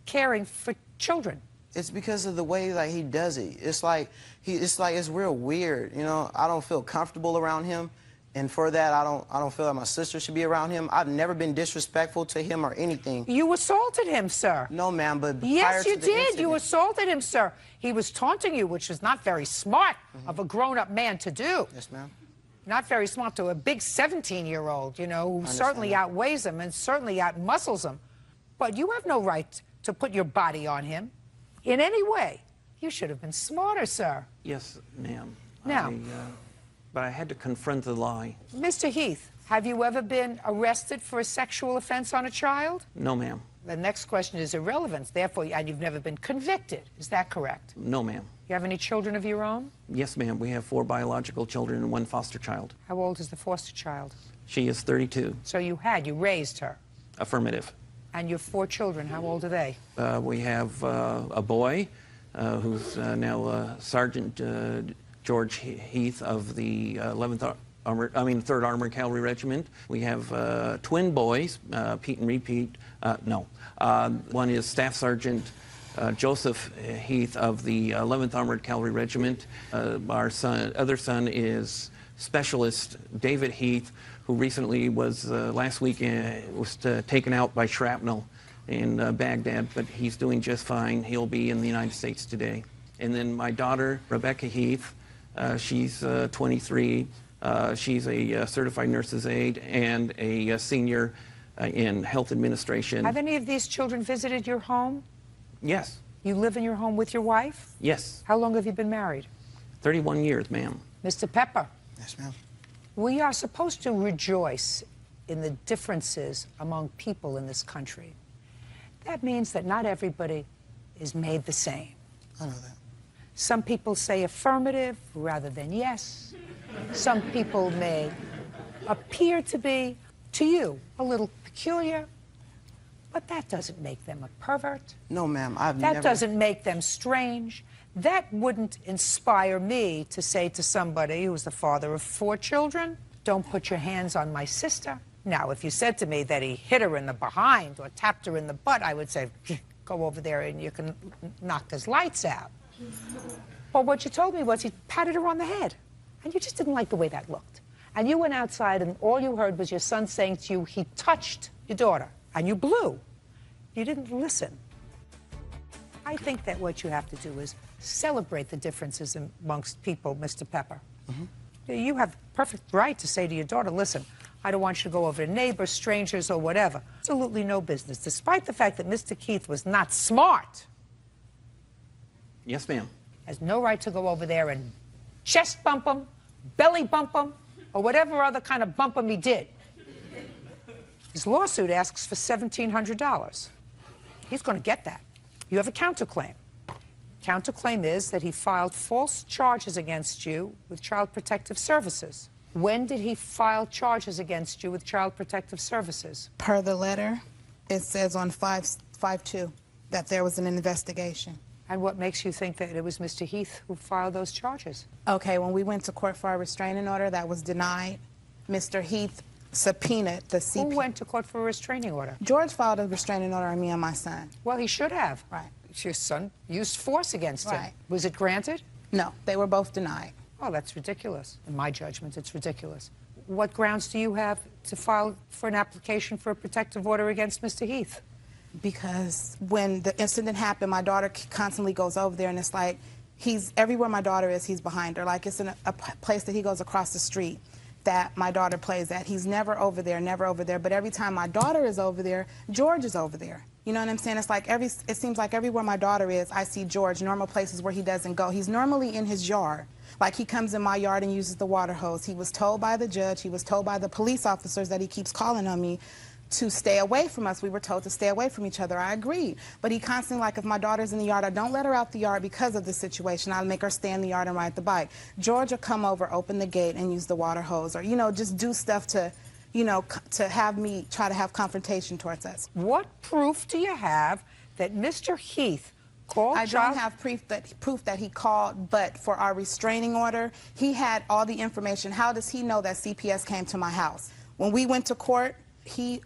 caring for children? It's because of the way like he does it. It's real weird, you know. I don't feel comfortable around him. And for that, I don't feel like my sister should be around him. I've never been disrespectful to him or anything. You assaulted him, sir. No, ma'am, but yes, you prior to the did. incident, You assaulted him, sir. He was taunting you, which is not very smart of a grown-up man to do. Yes, ma'am. Not very smart to a big 17-year-old, you know, who certainly outweighs him and certainly outmuscles him. But you have no right to put your body on him in any way. You should have been smarter, sir. Yes, ma'am. Now, but I had to confront the lie. Mr. Heath, have you ever been arrested for a sexual offense on a child? No, ma'am. The next question is irrelevant, therefore, and you've never been convicted. Is that correct? No, ma'am. You have any children of your own? Yes, ma'am. We have 4 biological children and 1 foster child. How old is the foster child? She is 32. So you raised her? Affirmative. And your 4 children, how old are they? We have a boy who's now Sergeant George Heath of the 3rd Armored Cavalry Regiment. We have twin boys, Pete and Repeat. One is Staff Sergeant Joseph Heath of the 11th Armored Cavalry Regiment. Our other son is Specialist David Heath, who recently was, last week, was taken out by shrapnel in Baghdad, but he's doing just fine. He'll be in the United States today. And then my daughter, Rebecca Heath, she's 23. She's a certified nurse's aide and a senior in health administration. Have any of these children visited your home? Yes. You live in your home with your wife? Yes. How long have you been married? 31 years, ma'am. Mr. Pepper. Yes, ma'am. We are supposed to rejoice in the differences among people in this country. That means that not everybody is made the same. I know that. Some people say affirmative rather than yes. Some people may appear to be, to you, a little peculiar. But that doesn't make them a pervert. No, ma'am, I've That never... doesn't make them strange. That wouldn't inspire me to say to somebody who's the father of 4 children, don't put your hands on my sister. Now, if you said to me that he hit her in the behind or tapped her in the butt, I would say, go over there and you can knock his lights out. But what you told me was he patted her on the head, and you just didn't like the way that looked. And you went outside, and all you heard was your son saying to you, he touched your daughter, and you blew. You didn't listen. I think that what you have to do is celebrate the differences amongst people, Mr. Pepper. You have perfect right to say to your daughter, listen, I don't want you to go over to neighbors, strangers, or whatever. Absolutely no business, despite the fact that Mr. Keith was not smart. Yes, ma'am. Has no right to go over there and chest bump him, belly bump him, or whatever other kind of bump him he did. His lawsuit asks for $1,700. He's going to get that. You have a counterclaim. Counterclaim is that he filed false charges against you with Child Protective Services. When did he file charges against you with Child Protective Services? Per the letter, it says on 5/2 that there was an investigation. And what makes you think that it was Mr. Heath who filed those charges? Okay, when we went to court for a restraining order, that was denied. Mr. Heath subpoenaed the CP. Who went to court for a restraining order? George filed a restraining order on me and my son. Well, he should have. Right. Your son used force against him. Right. Was it granted? No, they were both denied. Oh, that's ridiculous. In my judgment, it's ridiculous. What grounds do you have to file for an application for a protective order against Mr. Heath? Because when the incident happened, my daughter constantly goes over there, and it's like everywhere my daughter is, he's behind her. Like it's in a place that he goes across the street that my daughter plays at. He's never over there, never over there. But every time my daughter is over there, George is over there. You know what I'm saying? It's like it seems like everywhere my daughter is, I see George. Normal places where he doesn't go. He's normally in his yard. Like he comes in my yard and uses the water hose. He was told by the judge, he was told by the police officers that he keeps calling on me to stay away from us. We were told to stay away from each other. I agreed. But he constantly, like, if my daughter's in the yard, I don't let her out the yard because of the situation. I'll make her stay in the yard and ride the bike. George will come over, open the gate, and use the water hose, or, you know, just do stuff to, you know, to have me try to have confrontation towards us. What proof do you have that Mr. Heath called I don't have proof that he called, but for our restraining order, he had all the information. How does he know that CPS came to my house? When we went to court, he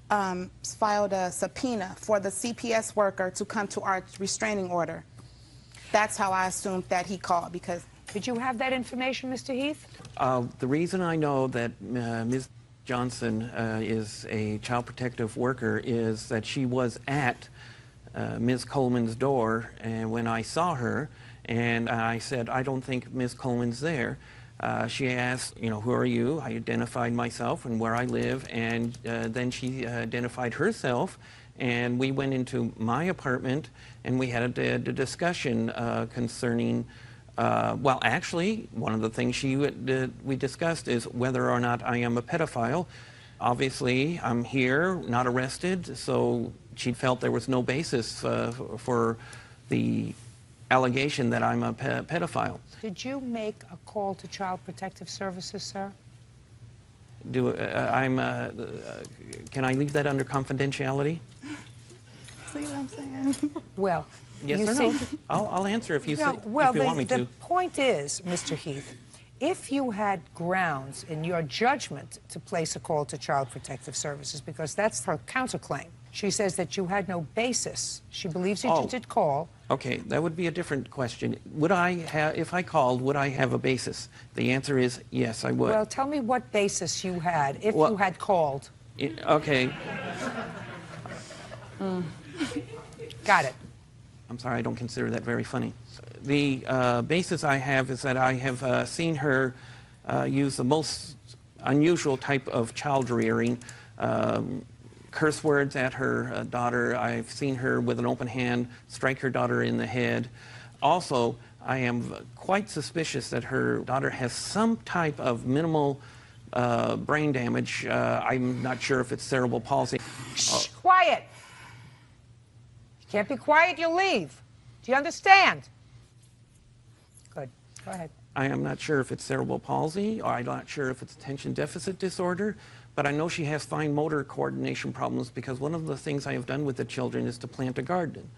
filed a subpoena for the CPS worker to come to our restraining order. That's how I assumed that he called, because... Did you have that information, Mr. Heath? The reason I know that Ms. Johnson is a child protective worker is that she was at Ms. Coleman's door, and when I saw her, and I said, I don't think Ms. Coleman's there. She asked, you know, who are you? I identified myself and where I live, and then she identified herself, and we went into my apartment, and we had a discussion concerning, well, actually, one of the things we discussed is whether or not I am a pedophile. Obviously, I'm here, not arrested, so she felt there was no basis for the allegation that I'm a pedophile. Did you make a call to Child Protective Services, sir? Can I leave that under confidentiality? See what I'm saying? Well, yes you or see, no? I'll answer if you, no, if well, you want me to. The point is, Mr. Heath, if you had grounds in your judgment to place a call to Child Protective Services, because that's her counterclaim, she says that you had no basis. She believes that you did call. Okay, that would be a different question. Would I have, if I called, would I have a basis? The answer is yes, I would. Well, tell me what basis you had if you had called. Okay. Got it. I'm sorry, I don't consider that very funny. The basis I have is that I have seen her use the most unusual type of child rearing, curse words at her daughter. I've seen her with an open hand strike her daughter in the head. Also, I am quite suspicious that her daughter has some type of minimal brain damage. I'm not sure if it's cerebral palsy. Shh, quiet. You can't be quiet, you'll leave. Do you understand? Good. Go ahead. I am not sure if it's cerebral palsy, or I'm not sure if it's attention deficit disorder, but I know she has fine motor coordination problems because one of the things I have done with the children is to plant a garden.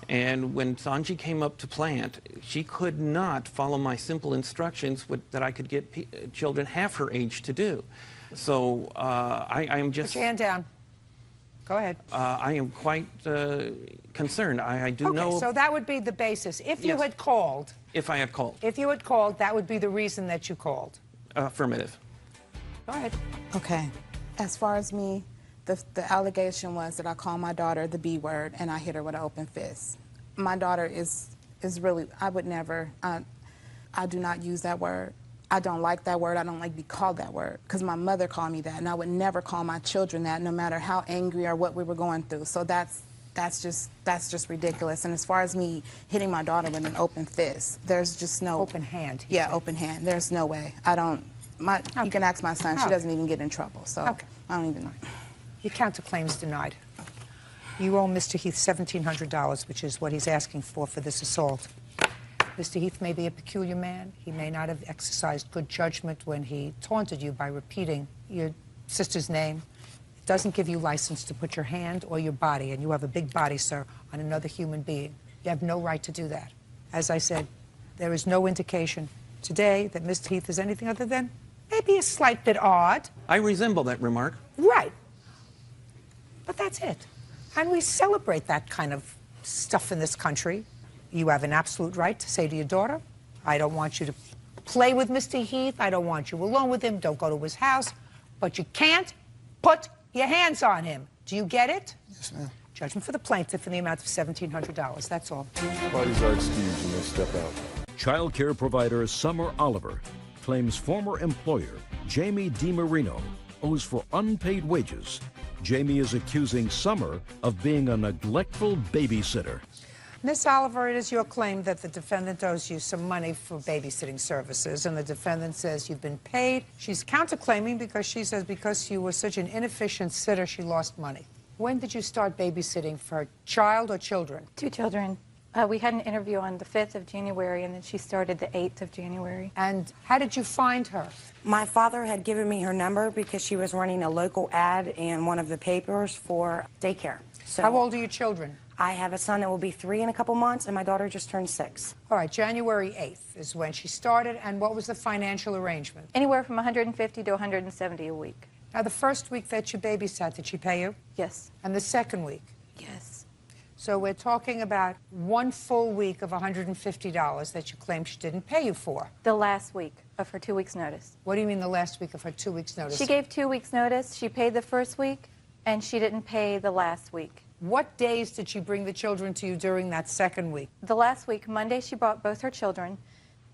And when Sanji came up to plant, she could not follow my simple instructions that I could get children half her age to do. So I am just... Put your hand down. Go ahead. I am quite concerned. I do know... Okay, so that would be the basis. If you Yes. had called... If I had called. If you had called, that would be the reason that you called. Affirmative. Go ahead. Okay. As far as me, the allegation was that I called my daughter the B word and I hit her with an open fist. My daughter is really, I would never, I do not use that word. I don't like that word. I don't like to be called that word because my mother called me that, and I would never call my children that, no matter how angry or what we were going through. So that's just ridiculous. And as far as me hitting my daughter with an open fist, there's just no... Open hand. Yeah, open hand. There's no way. I don't... You can ask my son. She doesn't even get in trouble. So I don't even know. Your counterclaim's denied. You owe Mr. Heath $1,700, which is what he's asking for this assault. Mr. Heath may be a peculiar man. He may not have exercised good judgment when he taunted you by repeating your sister's name. It doesn't give you license to put your hand or your body, and you have a big body, sir, on another human being. You have no right to do that. As I said, there is no indication today that Mr. Heath is anything other than maybe a slight bit odd. I resemble that remark. Right. But that's it. And we celebrate that kind of stuff in this country. You have an absolute right to say to your daughter, I don't want you to play with Mr. Heath. I don't want you alone with him. Don't go to his house. But you can't put your hands on him. Do you get it? Yes, ma'am. Judgment for the plaintiff in the amount of $1,700. That's all. Parties are excused. You may step out. Child care provider Summer Oliver claims former employer Jamie DiMarino owes for unpaid wages. Jamie is accusing Summer of being a neglectful babysitter. Miss Oliver, it is your claim that the defendant owes you some money for babysitting services, and the defendant says you've been paid. She's counterclaiming because she says because you were such an inefficient sitter, she lost money. When did you start babysitting for a child or children? 2 children. We had an interview on the 5th of January, and then she started the 8th of January. And how did you find her? My father had given me her number because she was running a local ad in one of the papers for daycare. So How old are your children? I have a son that will be 3 in a couple months, and my daughter just turned 6. All right, January 8th is when she started, and what was the financial arrangement? Anywhere from $150 to $170 a week. Now, the first week that you babysat, did she pay you? Yes. And the second week? Yes. So we're talking about 1 full week of $150 that you claim she didn't pay you for. The last week of her 2 weeks' notice. What do you mean the last week of her 2 weeks' notice? She gave 2 weeks' notice. She paid the first week, and she didn't pay the last week. What days did she bring the children to you during that second week? The last week, Monday, she brought both her children.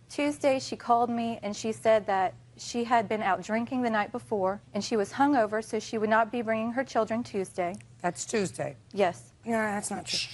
Tuesday, she called me, and she said that she had been out drinking the night before, and she was hungover, so she would not be bringing her children Tuesday. That's Tuesday? Yes. Yeah, that's not true.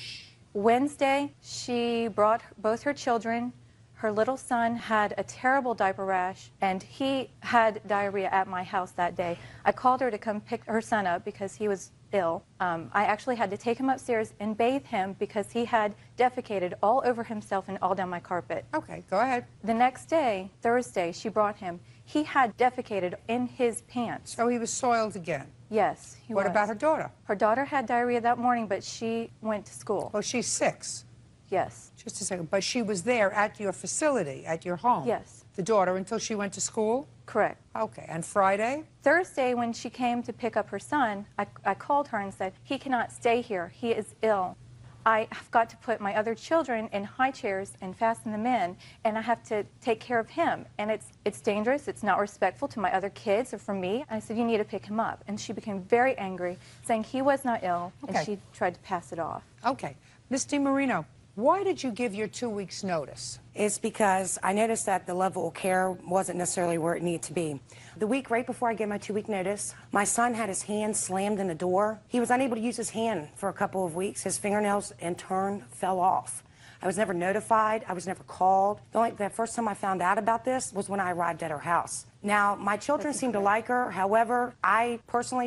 Wednesday, she brought both her children. Her little son had a terrible diaper rash, and he had diarrhea at my house that day. I called her to come pick her son up because he was ill. I actually had to take him upstairs and bathe him because he had defecated all over himself and all down my carpet. Okay, go ahead. The next day, Thursday, she brought him. He had defecated in his pants. So he was soiled again? Yes, he was. What about her daughter? Her daughter had diarrhea that morning, but she went to school. Well, she's 6. Yes. Just a second. But she was there at your facility, at your home? Yes. The daughter, until she went to school? Correct. Okay. And Friday? Thursday, when she came to pick up her son, I called her and said, he cannot stay here. He is ill. I have got to put my other children in high chairs and fasten them in, and I have to take care of him. And it's dangerous. It's not respectful to my other kids or for me. I said, you need to pick him up. And she became very angry, saying he was not ill, and she tried to pass it off. Okay. Ms. DiMarino, why did you give your 2 weeks' notice? It's because I noticed that the level of care wasn't necessarily where it needed to be. The week right before I gave my 2-week notice, my son had his hand slammed in the door. He was unable to use his hand for a couple of weeks. His fingernails, in turn, fell off. I was never notified. I was never called. The first time I found out about this was when I arrived at her house. Now, my children seem to like her. However,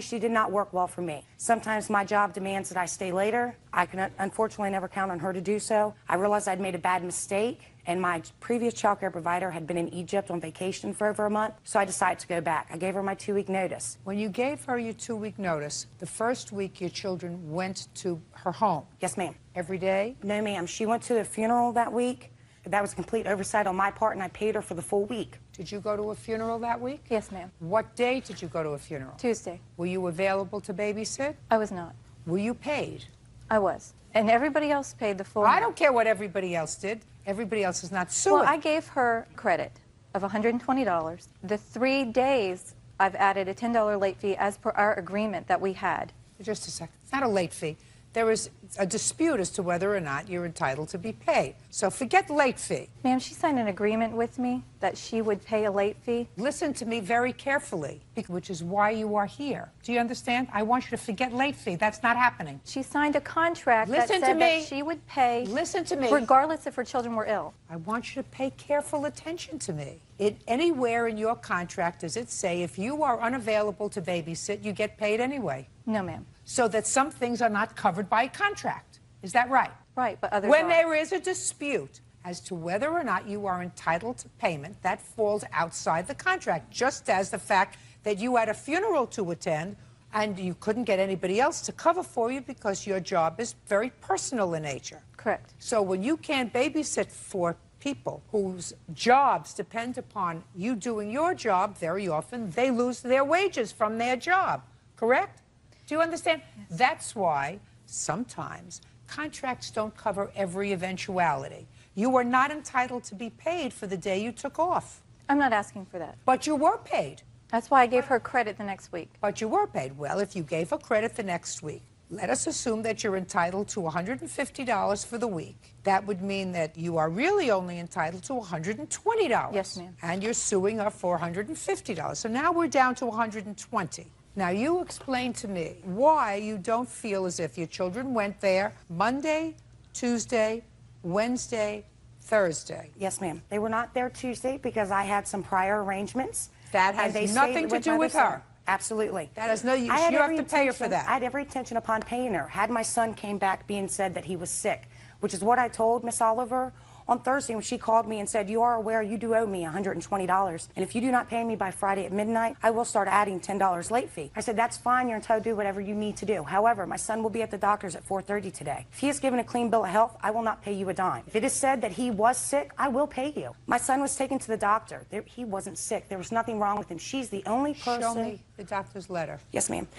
she did not work well for me. Sometimes my job demands that I stay later. I can unfortunately never count on her to do so. I realized I'd made a bad mistake, and my previous child care provider had been in Egypt on vacation for over a month, so I decided to go back. I gave her my 2-week notice. When you gave her your 2-week notice, the first week your children went to her home. Yes, ma'am. Every day? No, ma'am. She went to a funeral that week. That was complete oversight on my part, and I paid her for the full week. Did you go to a funeral that week? Yes, ma'am. What day did you go to a funeral? Tuesday. Were you available to babysit? I was not. Were you paid? I was. And everybody else paid the full I don't care what everybody else did. Everybody else is not suing. Well, I gave her credit of $120. The 3 days, I've added a $10 late fee as per our agreement that we had. Just a second. It's not a late fee. There is a dispute as to whether or not you're entitled to be paid. So forget late fee. Ma'am, she signed an agreement with me that she would pay a late fee. Listen to me very carefully, which is why you are here. Do you understand? I want you to forget late fee. That's not happening. She signed a contract that said that she would pay. Listen to me. Regardless if her children were ill. I want you to pay careful attention to me. Anywhere in your contract does it say if you are unavailable to babysit, you get paid anyway? No, ma'am. So that some things are not covered by a contract. Is that right? Right, but others When are. there is a dispute as to whether or not you are entitled to payment, that falls outside the contract, just as the fact that you had a funeral to attend and you couldn't get anybody else to cover for you because your job is very personal in nature. Correct. So when you can't babysit for people whose jobs depend upon you doing your job, very often they lose their wages from their job. Correct? Do you understand? Yes. That's why sometimes contracts don't cover every eventuality. You are not entitled to be paid for the day you took off. I'm not asking for that. But you were paid. That's why I gave her credit the next week. But you were paid. Well, if you gave her credit the next week, let us assume that you're entitled to $150 for the week. That would mean that you are really only entitled to $120. Yes, ma'am. And you're suing her for $150. So now we're down to $120. Now, you explain to me why you don't feel as if your children went there Monday, Tuesday, Wednesday, Thursday. Yes, ma'am. They were not there Tuesday because I had some prior arrangements. That has nothing to do with her. Absolutely. That has no use. You have to pay her for that. I had every intention upon paying her. Had my son came back being said that he was sick, which is what I told Miss Oliver on Thursday when she called me and said, you are aware you do owe me $120. And if you do not pay me by Friday at midnight, I will start adding $10 late fee. I said, that's fine. You're entitled to do whatever you need to do. However, my son will be at the doctor's at 4:30 today. If he is given a clean bill of health, I will not pay you a dime. If it is said that he was sick, I will pay you. My son was taken to the doctor. He wasn't sick. There was nothing wrong with him. She's the only person. Show me the doctor's letter. Yes, ma'am.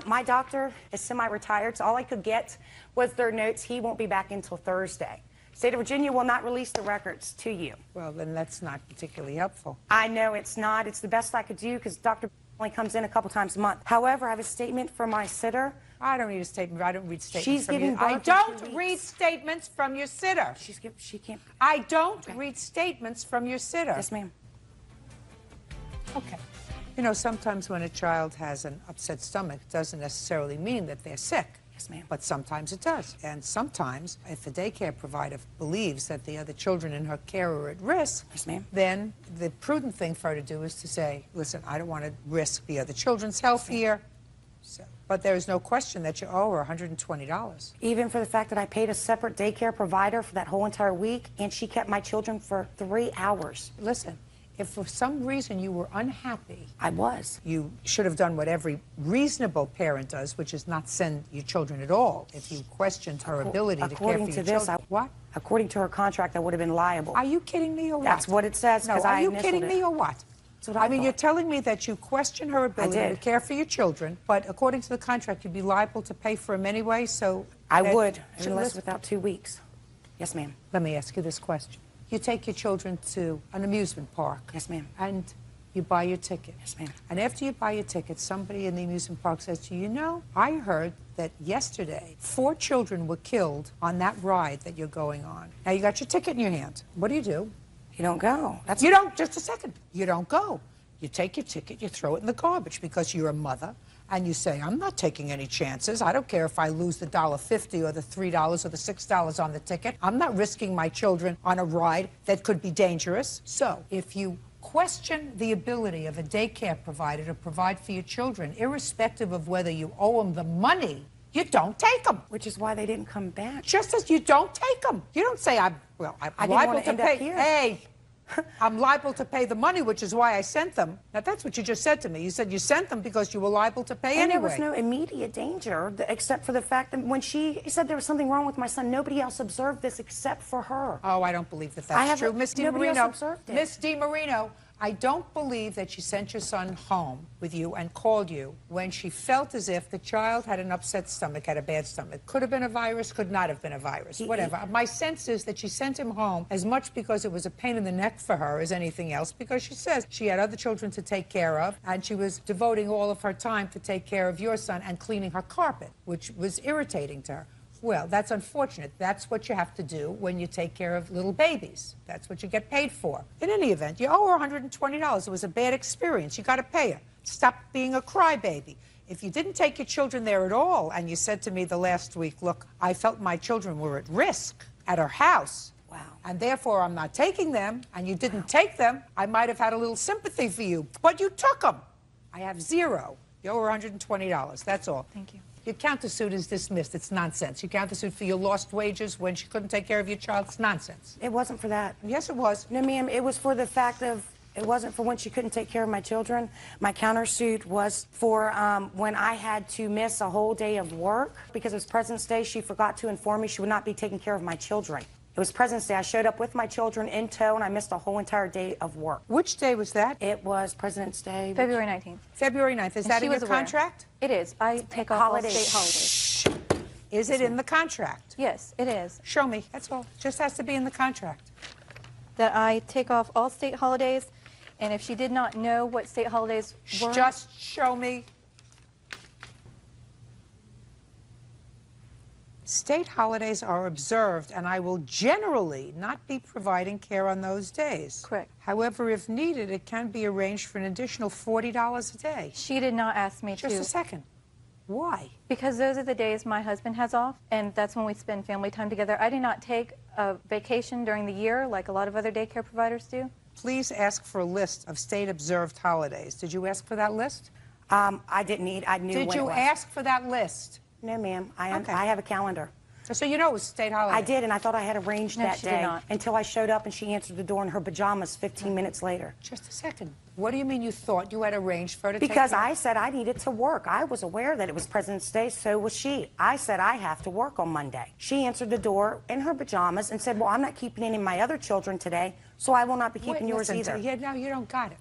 My doctor is semi-retired, so all I could get was their notes. He won't be back until Thursday. State of Virginia will not release the records to you. Well, then that's not particularly helpful. I know it's not. It's the best I could do because Dr. only comes in a couple times a month. However, I have a statement from my sitter. I don't need a statement. I don't read statements She's from giving you. I birth in 2 don't weeks. read statements from your sitter. She can't. I don't read statements from your sitter. Yes, ma'am. Okay. You know, sometimes when a child has an upset stomach, it doesn't necessarily mean that they're sick. Yes, ma'am. But sometimes it does. And sometimes, if the daycare provider believes that the other children in her care are at risk, yes, ma'am, then the prudent thing for her to do is to say, listen, I don't want to risk the other children's health here. So, but there is no question that you owe her $120. Even for the fact that I paid a separate daycare provider for that whole entire week, and she kept my children for 3 hours. Listen, if for some reason you were unhappy, I was. You should have done what every reasonable parent does, which is not send your children at all. If you questioned her ability to care for your According to this, what? According to her contract, I would have been liable. Are you kidding me or what? That's what it says. No, are you kidding me or what? I mean, you're telling me that you question her ability to care for your children, but according to the contract, you'd be liable to pay for them anyway, so... I would, unless without 2 weeks. Yes, ma'am. Let me ask you this question. You take your children to an amusement park. Yes, ma'am. And you buy your ticket. Yes, ma'am. And after you buy your ticket, somebody in the amusement park says to you, you know, I heard that yesterday 4 children were killed on that ride that you're going on. Now, you got your ticket in your hand. What do? You don't go. You don't, just a second. You don't go. You take your ticket, you throw it in the garbage because you're a mother, and you say, I'm not taking any chances. I don't care if I lose the $1.50 or the $3 or the $6 on the ticket. I'm not risking my children on a ride that could be dangerous. So if you question the ability of a daycare provider to provide for your children, irrespective of whether you owe them the money, you don't take them. Which is why they didn't come back. Just as you don't take them. You don't say, I'm didn't liable want to to end pay. up here. Hey, I'm liable to pay the money, which is why I sent them. Now, that's what you just said to me. You said you sent them because you were liable to pay And anyway. there was no immediate danger, except for the fact that when she said there was something wrong with my son, nobody else observed this except for her. Oh, I don't believe that that's true. Miss Nobody else DiMarino, observed it. Miss DiMarino, I don't believe that she sent your son home with you and called you when she felt as if the child had an upset stomach, had a bad stomach. Could have been a virus, could not have been a virus, whatever. My sense is that she sent him home as much because it was a pain in the neck for her as anything else, because she says she had other children to take care of, and she was devoting all of her time to take care of your son and cleaning her carpet, which was irritating to her. Well, that's unfortunate. That's what you have to do when you take care of little babies. That's what you get paid for. In any event, you owe her $120. It was a bad experience. You got to pay her. Stop being a crybaby. If you didn't take your children there at all, and you said to me the last week, look, I felt my children were at risk at her house, and therefore I'm not taking them, and you didn't take them, I might have had a little sympathy for you. But you took them. I have zero. You owe her $120. That's all. Thank you. Your countersuit is dismissed. It's nonsense. Your countersuit for your lost wages when she couldn't take care of your child, it's nonsense. It wasn't for that. Yes, it was. No, ma'am, it was for the fact of, it wasn't for when she couldn't take care of my children. My countersuit was for when I had to miss a whole day of work because it was President's Day. She forgot to inform me she would not be taking care of my children. It was President's Day. I showed up with my children in tow, and I missed a whole entire day of work. Which day was that? It was President's Day. February 19th. February 9th. Is that in your contract? It is. I take off all state holidays. Is it in the contract? Yes, it is. Show me. That's all. Just has to be in the contract. That I take off all state holidays, and if she did not know what state holidays were... Just show me. State holidays are observed, and I will generally not be providing care on those days. Correct. However, if needed, it can be arranged for an additional $40 a day. She did not ask me to. Just a second. Why? Because those are the days my husband has off, and that's when we spend family time together. I did not take a vacation during the year like a lot of other daycare providers do. Please ask for a list of state-observed holidays. Did you ask for that list? I didn't need, I knew Did when it you was. ask for that list? No, ma'am. I have a calendar. So you know it was state holiday? I did, and I thought I had arranged No, that she did day not. until I showed up and she answered the door in her pajamas 15 minutes later. Just a second. What do you mean you thought you had arranged for her to Because take care? I said I needed to work. I was aware that it was President's Day, so was she. I said I have to work on Monday. She answered the door in her pajamas and said, well, I'm not keeping any of my other children today, so I will not be keeping yours either. Yeah, no, you don't got it.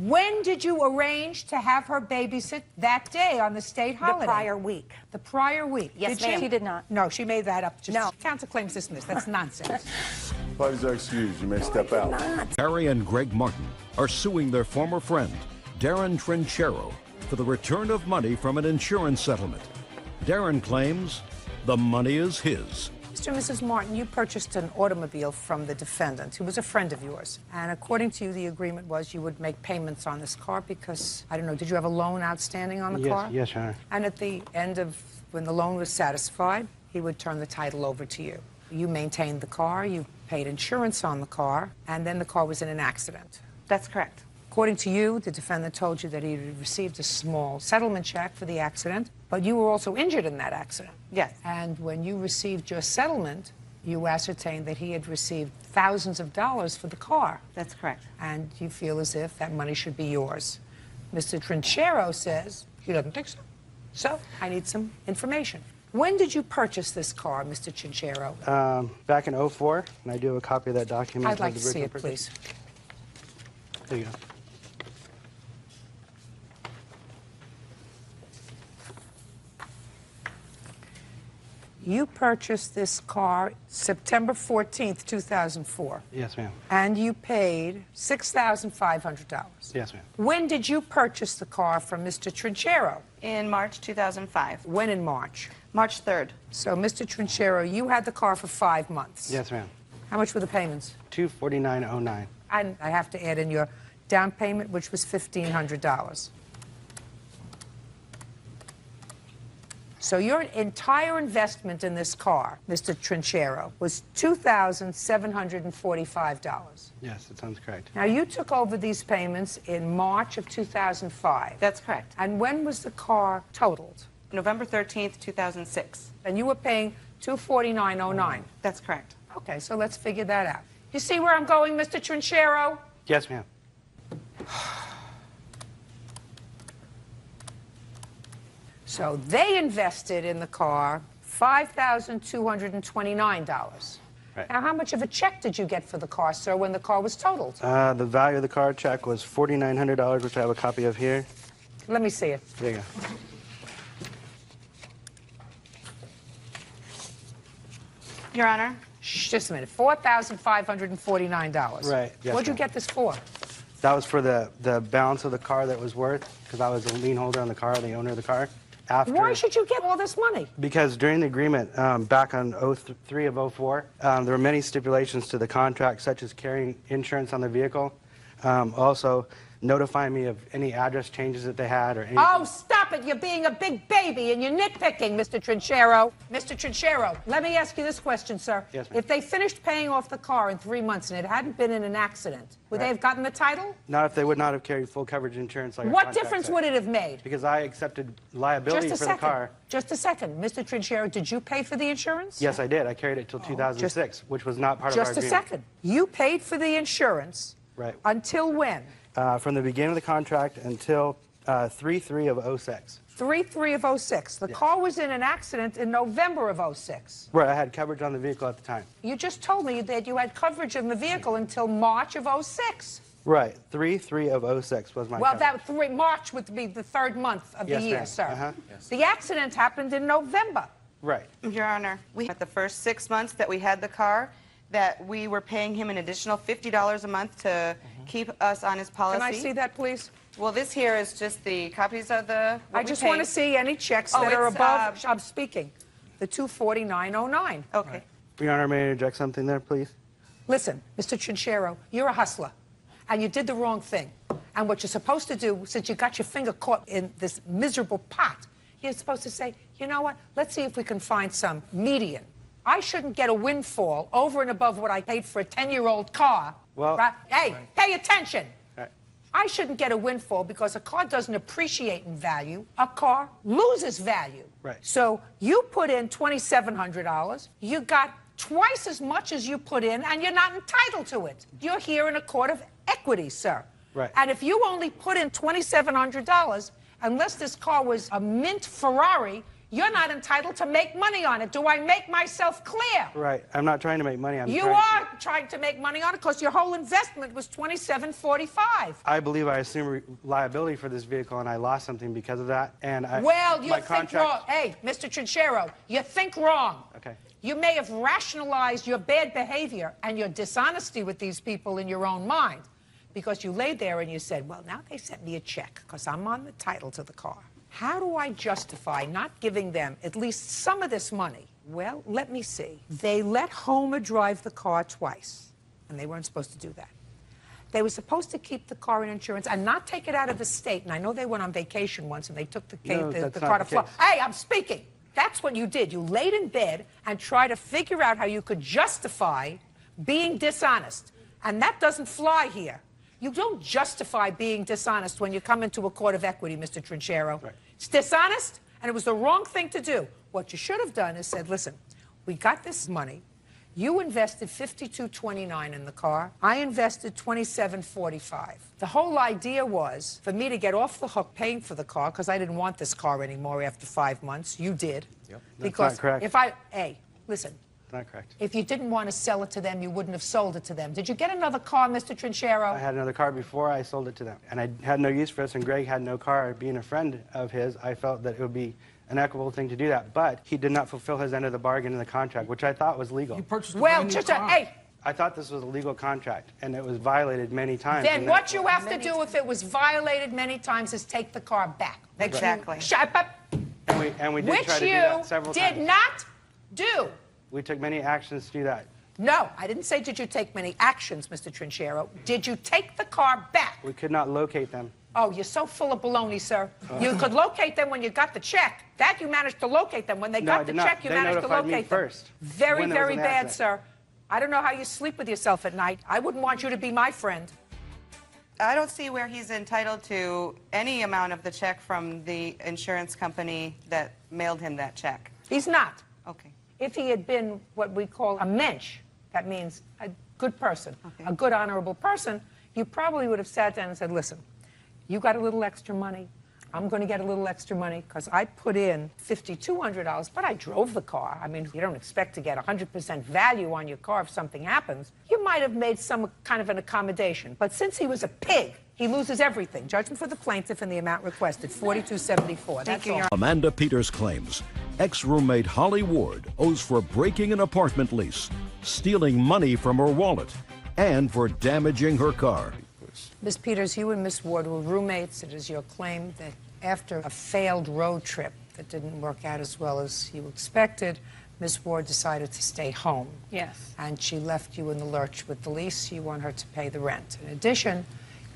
When did you arrange to have her babysit that day on the state holiday? The prior week. The prior week. Yes, did ma'am. She did not. No, she made that up. Just No. counterclaims dismissed. That's nonsense. Parties are excused. You may step out. Harry and Greg Martin are suing their former friend, Darren Trinchero, for the return of money from an insurance settlement. Darren claims the money is his. Mr. and Mrs. Martin, you purchased an automobile from the defendant, who was a friend of yours. And according to you, the agreement was you would make payments on this car because, I don't know, did you have a loan outstanding on the car? Yes, Your Honor. And at the end of, when the loan was satisfied, he would turn the title over to you. You maintained the car, you paid insurance on the car, and then the car was in an accident. That's correct. According to you, the defendant told you that he had received a small settlement check for the accident, but you were also injured in that accident. Yes. And when you received your settlement, you ascertained that he had received thousands of dollars for the car. That's correct. And you feel as if that money should be yours. Mr. Trinchero says he doesn't think so. So I need some information. When did you purchase this car, Mr. Trinchero? Back in '04, and I do have a copy of that document. I'd like of to the see original it, please. purchase. There you go. You purchased this car September 14th, 2004. Yes, ma'am. And you paid $6,500. Yes, ma'am. When did you purchase the car from Mr. Trinchero? In March 2005. When in March? March 3rd. So, Mr. Trinchero, you had the car for 5 months. Yes, ma'am. How much were the payments? $249.09. And I have to add in your down payment, which was $1,500. So your entire investment in this car, Mr. Trinchero, was $2,745. Yes, that sounds correct. Now, you took over these payments in March of 2005. That's correct. And when was the car totaled? November 13th, 2006. And you were paying $249.09. That's correct. Okay, so let's figure that out. You see where I'm going, Mr. Trinchero? Yes, ma'am. So they invested in the car $5,229. Right. Now, how much of a check did you get for the car, sir, when the car was totaled? The value of the car check was $4,900, which I have a copy of here. Let me see it. There you go. Your Honor. Shh, just a minute. $4,549. Right. Yes, What'd you ma'am. get this for? That was for the balance of the car that was worth, because I was a lien holder on the car, the owner of the car. After, Why should you get all this money? Because during the agreement, back on 03 of 04, there were many stipulations to the contract, such as carrying insurance on the vehicle, also notifying me of any address changes that they had or anything. Oh, stop it. You're being a big baby and you're nitpicking, Mr. Trinchero. Mr. Trinchero, let me ask you this question, sir. Yes, ma'am. If they finished paying off the car in 3 months and it hadn't been in an accident, would they have gotten the title? Not if they would not have carried full coverage insurance like our What contract difference said. would it have made? Because I accepted liability Just a for second. the car. Just a second. Mr. Trinchero, did you pay for the insurance? Yes, I did. I carried it till 2006, which was not part of our Just a agreement. second. You paid for the insurance Right. until when? From the beginning of the contract until 3/3 of 06. 3/3 of 06. The car was in an accident in November of 06. Right, I had coverage on the vehicle at the time. You just told me that you had coverage in the vehicle until March of 06. Right, 3/3 of 06 was my Well, coverage. March would be the third month of Yes, the year, ma'am. sir. Uh-huh. Yes. The accident happened in November. Right. Your Honor, we had the first 6 months that we had the car, that we were paying him an additional $50 a month to keep us on his policy. Can I see that, please? Well, this here is just the copies of the. I just want to see any checks that are above. I'm speaking. The 249.09. Okay. Your Honor, may I interject something there, please? Listen, Mr. Trinchero, you're a hustler, and you did the wrong thing. And what you're supposed to do, since you got your finger caught in this miserable pot, you're supposed to say, you know what? Let's see if we can find some median. I shouldn't get a windfall over and above what I paid for a 10-year-old car. Well, right? Hey, pay attention. Right. I shouldn't get a windfall because a car doesn't appreciate in value. A car loses value. Right. So you put in $2,700. You got twice as much as you put in, and you're not entitled to it. You're here in a court of equity, sir. Right. And if you only put in $2,700, unless this car was a mint Ferrari, you're not entitled to make money on it. Do I make myself clear? Right. I'm not trying to make money. You are trying to make money on it because your whole investment was $2,745. I believe I assumed liability for this vehicle, and I lost something because of that. And Well, you my think wrong. Hey, Mr. Trinchero, you think wrong. Okay. You may have rationalized your bad behavior and your dishonesty with these people in your own mind because you lay there and you said, well, now they sent me a check because I'm on the title to the car. How do I justify not giving them at least some of this money? Well, let me see. They let Homer drive the car twice, and they weren't supposed to do that. They were supposed to keep the car in insurance and not take it out of the state. And I know they went on vacation once, and they took the car to Florida. Hey, I'm speaking. That's what you did. You laid in bed and tried to figure out how you could justify being dishonest. And that doesn't fly here. You don't justify being dishonest when you come into a court of equity, Mr. Trinchero. Right. It's dishonest, and it was the wrong thing to do. What you should have done is said, listen, we got this money. You invested $52.29 in the car. I invested $27.45. The whole idea was for me to get off the hook paying for the car because I didn't want this car anymore after 5 months. You did. Yep. Because That's not correct. if I, hey, listen. Not correct. If you didn't want to sell it to them, you wouldn't have sold it to them. Did you get another car, Mr. Trinchero? I had another car before I sold it to them. And I had no use for this, and Greg had no car. Being a friend of his, I felt that it would be an equitable thing to do that. But he did not fulfill his end of the bargain in the contract, which I thought was legal. You purchased a brand new car. Hey. I thought this was a legal contract, and it was violated many times. Then what you have to do if it was violated many times is take the car back. Exactly. Shut up. And we did try to do that several times. Which you did not do. We took many actions to do that. No, I didn't say did you take many actions, Mr. Trinchero. Did you take the car back? We could not locate them. Oh, you're so full of baloney, sir. You could locate them when you got the check. That you managed to locate them. When they got the check, you managed to locate them. First. Very, very bad, sir. I don't know how you sleep with yourself at night. I wouldn't want you to be my friend. I don't see where he's entitled to any amount of the check from the insurance company that mailed him that check. He's not. Okay. If he had been what we call a mensch, that means a good person, a good, honorable person, you probably would have sat down and said, listen, you got a little extra money. I'm going to get a little extra money because I put in $5,200, but I drove the car. I mean, you don't expect to get 100% value on your car if something happens. You might have made some kind of an accommodation. But since he was a pig, he loses everything. Judgment for the plaintiff and the amount requested, $4,274. That's all. Amanda Peters claims ex-roommate Holly Ward owes for breaking an apartment lease, stealing money from her wallet, and for damaging her car. Ms. Peters, you and Ms. Ward were roommates. It is your claim that after a failed road trip that didn't work out as well as you expected, Ms. Ward decided to stay home. Yes. And she left you in the lurch with the lease. You want her to pay the rent. In addition,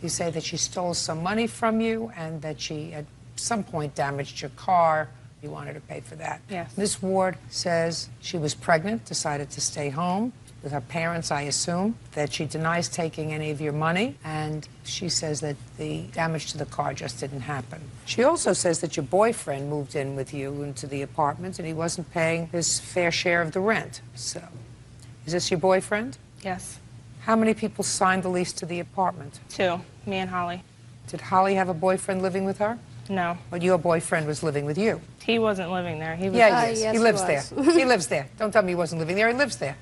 you say that she stole some money from you and that she at some point damaged your car. You want her to pay for that. Yes. Ms. Ward says she was pregnant, decided to stay home with her parents, I assume, that she denies taking any of your money, and she says that the damage to the car just didn't happen. She also says that your boyfriend moved in with you into the apartment and he wasn't paying his fair share of the rent. So, is this your boyfriend? Yes. How many people signed the lease to the apartment? 2, me and Holly. Did Holly have a boyfriend living with her? No. But your boyfriend was living with you? He wasn't living there. He was. Yeah, he is. Yes, he lives there. He lives there. Don't tell me he wasn't living there. He lives there.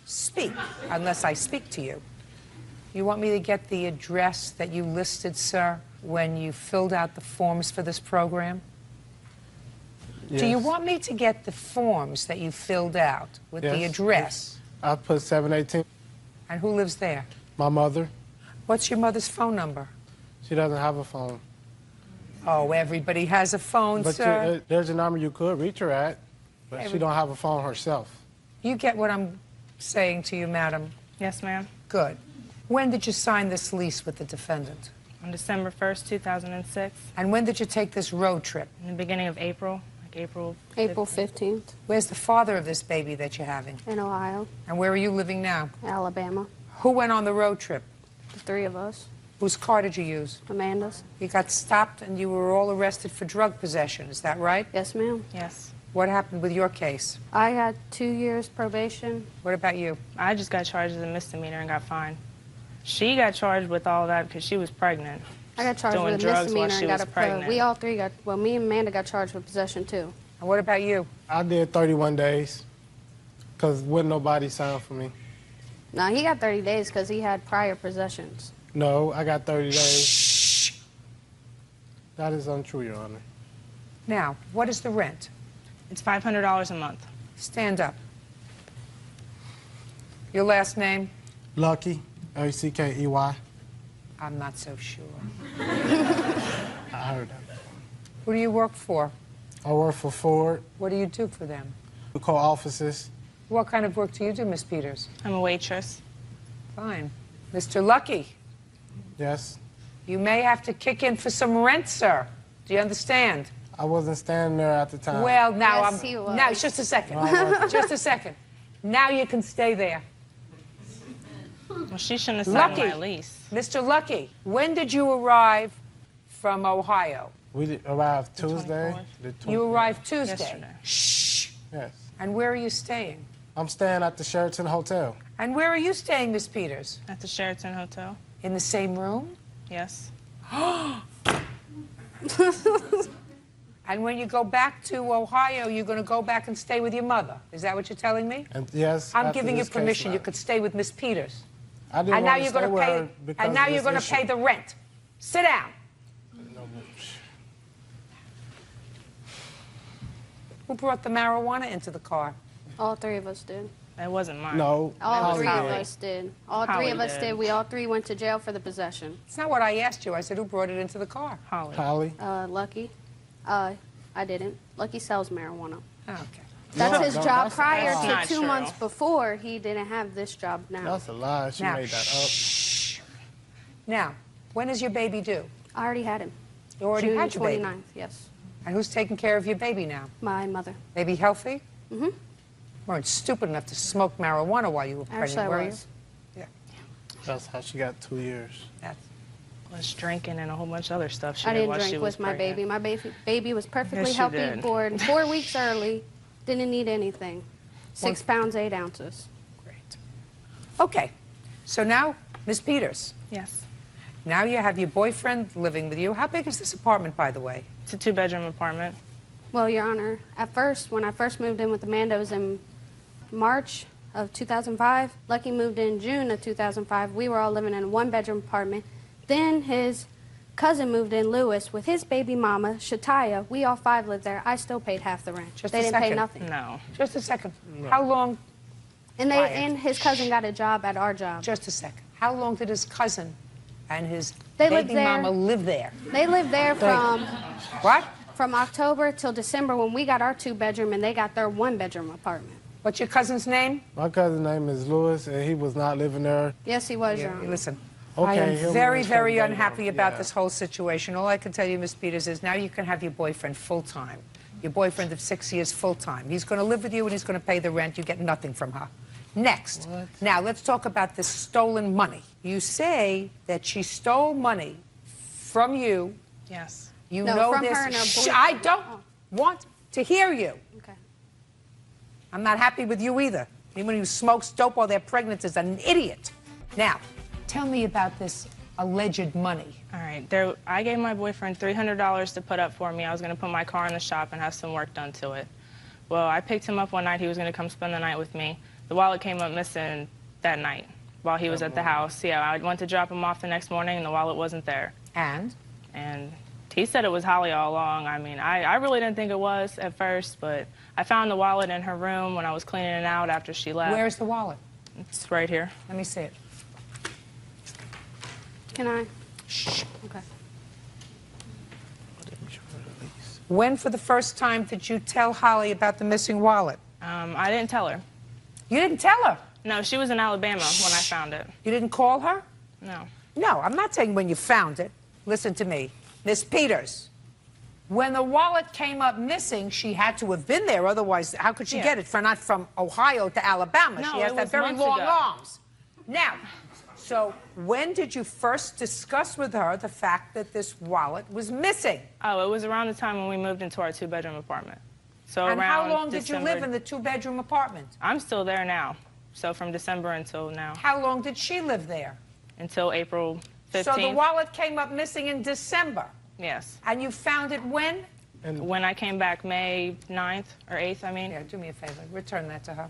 Speak, unless I speak to you. You want me to get the address that you listed, sir, when you filled out the forms for this program? Yes. Do you want me to get the forms that you filled out with the address? I put 718. And who lives there? My mother. What's your mother's phone number? She doesn't have a phone. Oh, everybody has a phone, But sir. there's a number you could reach her at, but she don't have a phone herself. You get what I'm saying to you, madam? Yes, ma'am. Good. When did you sign this lease with the defendant? On December 1st, 2006. And when did you take this road trip? In the beginning of April, like April 15th. April 15th. Where's the father of this baby that you're having? In Ohio. And where are you living now? Alabama. Who went on the road trip? The 3 of us. Whose car did you use? Amanda's. You got stopped and you were all arrested for drug possession, is that right? Yes, ma'am. Yes. What happened with your case? I had 2 years probation. What about you? I just got charged as a misdemeanor and got fined. She got charged with all that because she was pregnant. I got charged doing with a drugs while misdemeanor she and was got pregnant. we all 3 got, well, me and Amanda got charged with possession too. And what about you? I did 31 days because wouldn't nobody sign for me. Now, he got 30 days because he had prior possessions. No, I got 30 days. That is untrue, Your Honor. Now, what is the rent? It's $500 a month. Stand up. Your last name? Lucky, L-U-C-K-E-Y. I'm not so sure. I heard that. Who do you work for? I work for Ford. What do you do for them? We call offices. What kind of work do you do, Miss Peters? I'm a waitress. Fine. Mr. Lucky, Yes. you may have to kick in for some rent, sir. Do you understand? I wasn't standing there at the time. Well, now Yes, he was. now just a second. No, I wasn't. Just a second. Now you can stay there. Well, she shouldn't have signed Lucky, my lease. Mr. Lucky, when did you arrive from Ohio? We arrived Tuesday. You arrived Tuesday. Yesterday. Shh. Yes. And where are you staying? I'm staying at the Sheraton Hotel. And where are you staying, Miss Peters? At the Sheraton Hotel. In the same room? Yes. And when you go back to Ohio, you're going to go back and stay with your mother. Is that what you're telling me? And yes, I'm after giving you this case permission. You matter. could stay with Miss Peters. I didn't And now want to you're stay going to with pay. her because And now of you're this going to issue. pay the rent. Sit down. Who brought the marijuana into the car? All 3 of us did. That wasn't mine. No. All Holly 3 of did. us did. All 3 Holly of us did. did. We all 3 went to jail for the possession. It's not what I asked you. I said, who brought it into the car? Holly. Holly. Lucky. I didn't. Lucky sells marijuana. Okay. That's his job that's prior not to 2 true. months before. He didn't have this job now. That's a lie. She Now, made that up. Now, when is your baby due? I already had him. You already June had your baby? 29th, yes. And who's taking care of your baby now? My mother. Baby healthy? Mm-hmm. You weren't stupid enough to smoke marijuana while you were pregnant, Actually, I were was. you? Yeah. That's how she got 2 years. Was drinking and a whole bunch of other stuff. She I did didn't while she drink was with my pregnant. baby. My baby was perfectly Yes, you healthy, did. born 4 weeks early, didn't need anything. 6 pounds, 8 ounces. Okay. So now, Ms. Peters. Yes. Now you have your boyfriend living with you. How big is this apartment, by the way? It's a 2-bedroom apartment. Well, Your Honor, at first, when I first moved in with Amanda, it was in March of 2005. Lucky moved in June of 2005. We were all living in a 1-bedroom apartment. Then his cousin moved in, Lewis, with his baby mama, Shataya. We all 5 lived there. I still paid half the rent. Just they a didn't pay second. nothing. No. Just a second. How long? And his cousin got a job at our job. Just a second. How long did his cousin and his They lived baby there. mama live there? They lived there from What? From October till December when we got our 2-bedroom and they got their 1-bedroom apartment. What's your cousin's name? My cousin's name is Lewis, and he was not living there. Yes, he was, Your Honor. Listen, Okay, I am he'll very, manage very everybody unhappy else. about Yeah. this whole situation. All I can tell you, Ms. Peters, is now you can have your boyfriend full-time. Your boyfriend of 6 years full-time. He's going to live with you and he's going to pay the rent. You get nothing from her. Next. Now, let's talk about this stolen money. You say that she stole money from you. Yes. You No, know from this. her and her Shh, boyfriend. I don't want to hear you. Okay. I'm not happy with you either. Anyone who smokes dope while they're pregnant is an idiot. Now, tell me about this alleged money. All right. I gave my boyfriend $300 to put up for me. I was going to put my car in the shop and have some work done to it. Well, I picked him up one night. He was going to come spend the night with me. The wallet came up missing that night while he was at the house. Yeah, I went to drop him off the next morning, and the wallet wasn't there. And? And he said it was Holly all along. I mean, I really didn't think it was at first, but I found the wallet in her room when I was cleaning it out after she left. Where's the wallet? It's right here. Let me see it. Can I? Shh. Okay. When, for the first time, did you tell Holly about the missing wallet? I didn't tell her. You didn't tell her? No, she was in Alabama when I found it. You didn't call her? No. No, I'm not saying when you found it. Listen to me. Miss Peters, when the wallet came up missing, she had to have been there. Otherwise, how could she Yeah. get it? Not from Ohio to Alabama. No, She has it that was very months long ago. arms. Now, so when did you first discuss with her the fact that this wallet was missing? Oh, it was around the time when we moved into our 2-bedroom apartment. So And how around long did you live December- in the 2-bedroom apartment? I'm still there now. So from December until now. How long did she live there? Until April 15th. So the wallet came up missing in December. Yes. And you found it when? When I came back May 9th or 8th, I mean. Yeah, do me a favor. Return that to her.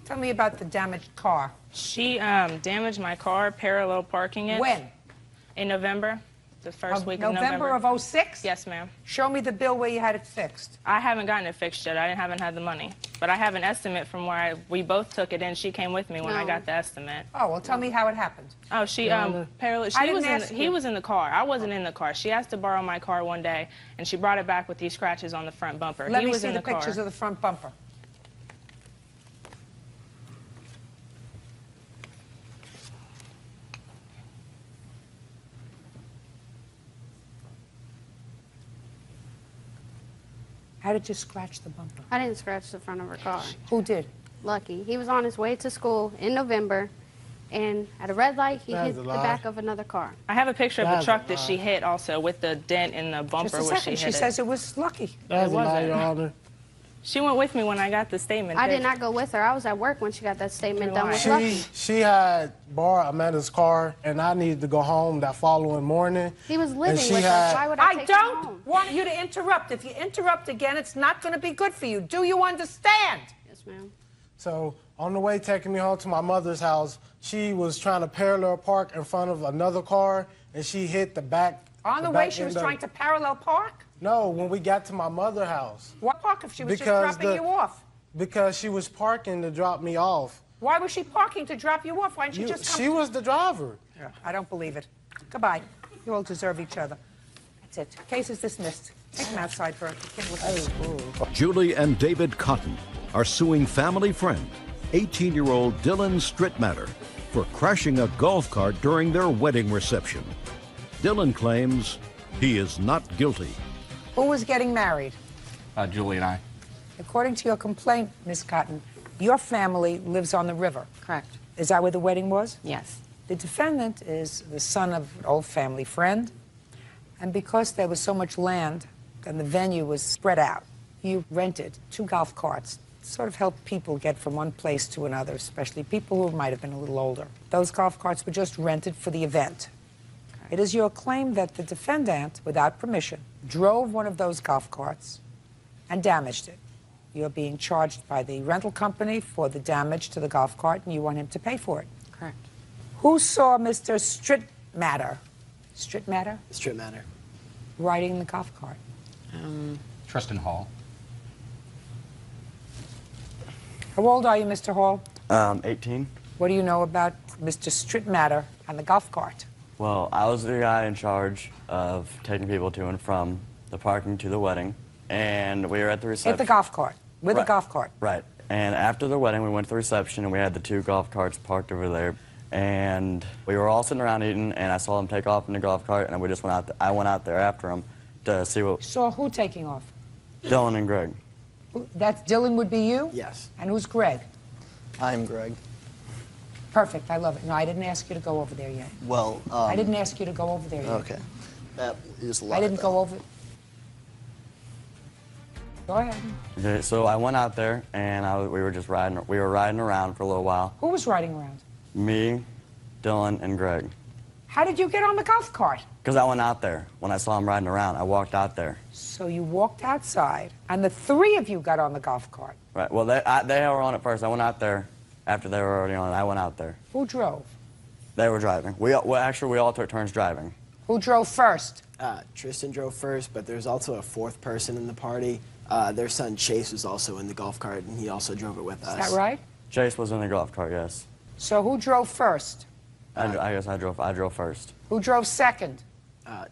Tell me about the damaged car. She damaged my car, parallel parking it. When? In November, the first week of November November. of 06? Yes, ma'am. Show me the bill where you had it fixed. I haven't gotten it fixed yet. I haven't had the money. But I have an estimate from where we both took it in. She came with me when I No. got the estimate. Oh, well, tell me how it happened. Oh, she parallel. I She was didn't in. ask He you. was in the car. I wasn't in the car. She asked to borrow my car one day, and she brought it back with these scratches on the front bumper. Let he me was see in the the car. pictures of the front bumper. How did you scratch the bumper? I didn't scratch the front of her car. Who did? Lucky. He was on his way to school in November, and at a red light, he That's hit a the lie. back of another car. I have a picture of the That's truck a that she hit also with the dent in the bumper Just a where second. she She hit says it was Lucky. It wasn't. She went with me when I got the statement. I did not go with her. I was at work when she got that statement done with Lucky. She had borrowed Amanda's car, and I needed to go home that following morning. He was and living she with had, us. Why would I take him home? don't want you to interrupt. If you interrupt again, it's not going to be good for you. Do you understand? Yes, ma'am. So on the way taking me home to my mother's house, she was trying to parallel park in front of another car, and she hit the back. On the way, she was trying to parallel park? No, when we got to my mother's house. Why park if she was just dropping you off? Because she was parking to drop me off. Why was she parking to drop you off? Why didn't you just come? She was the driver. Yeah, I don't believe it. Goodbye. You all deserve each other. That's it. Case is dismissed. Take him outside for a Julie and David Cotton, are suing family friend, 18-year-old Dylan Strittmatter, for crashing a golf cart during their wedding reception. Dylan claims he is not guilty. Who was getting married? Julie and I. According to your complaint, Ms. Cotton, your family lives on the river. Correct. Is that where the wedding was? Yes. The defendant is the son of an old family friend, and because there was so much land and the venue was spread out, you rented 2 golf carts, sort of help people get from one place to another, especially people who might have been a little older. Those golf carts were just rented for the event. It is your claim that the defendant, without permission, drove one of those golf carts and damaged it. You're being charged by the rental company for the damage to the golf cart, and you want him to pay for it. Correct. Who saw Mr. Strittmatter riding the golf cart? Tristan Hall. How old are you, Mr. Hall? 18. What do you know about Mr. Strittmatter and the golf cart? Well, I was the guy in charge of taking people to and from the parking to the wedding, and we were at the reception. At the golf cart, with Right. the golf cart. Right. And after the wedding, we went to the reception, and we had the 2 golf carts parked over there. And we were all sitting around eating, and I saw them take off in the golf cart, and we just went out. I went out there after them to see what. Saw who taking off? Dylan and Greg. That's Dylan would be you? Yes. And who's Greg? I'm Greg. Perfect, I love it. No, I didn't ask you to go over there yet. Well, I didn't ask you to go over there yet. Okay. That is a lot. I didn't go over. Go ahead. Okay, so I went out there, and we were just riding. We were riding around for a little while. Who was riding around? Me, Dylan, and Greg. How did you get on the golf cart? Because I went out there. When I saw him riding around, I walked out there. So you walked outside, and the 3 of you got on the golf cart. Right. Well, they were on it first. I went out there after they were already on it. I went out there. Who drove? They were driving. We all took turns driving. Who drove first? Tristan drove first, but there's also a 4th person in the party. Their son Chase was also in the golf cart, and he also drove it with us. Is that right? Chase was in the golf cart, yes. So who drove first? I guess I drove first. Who drove second?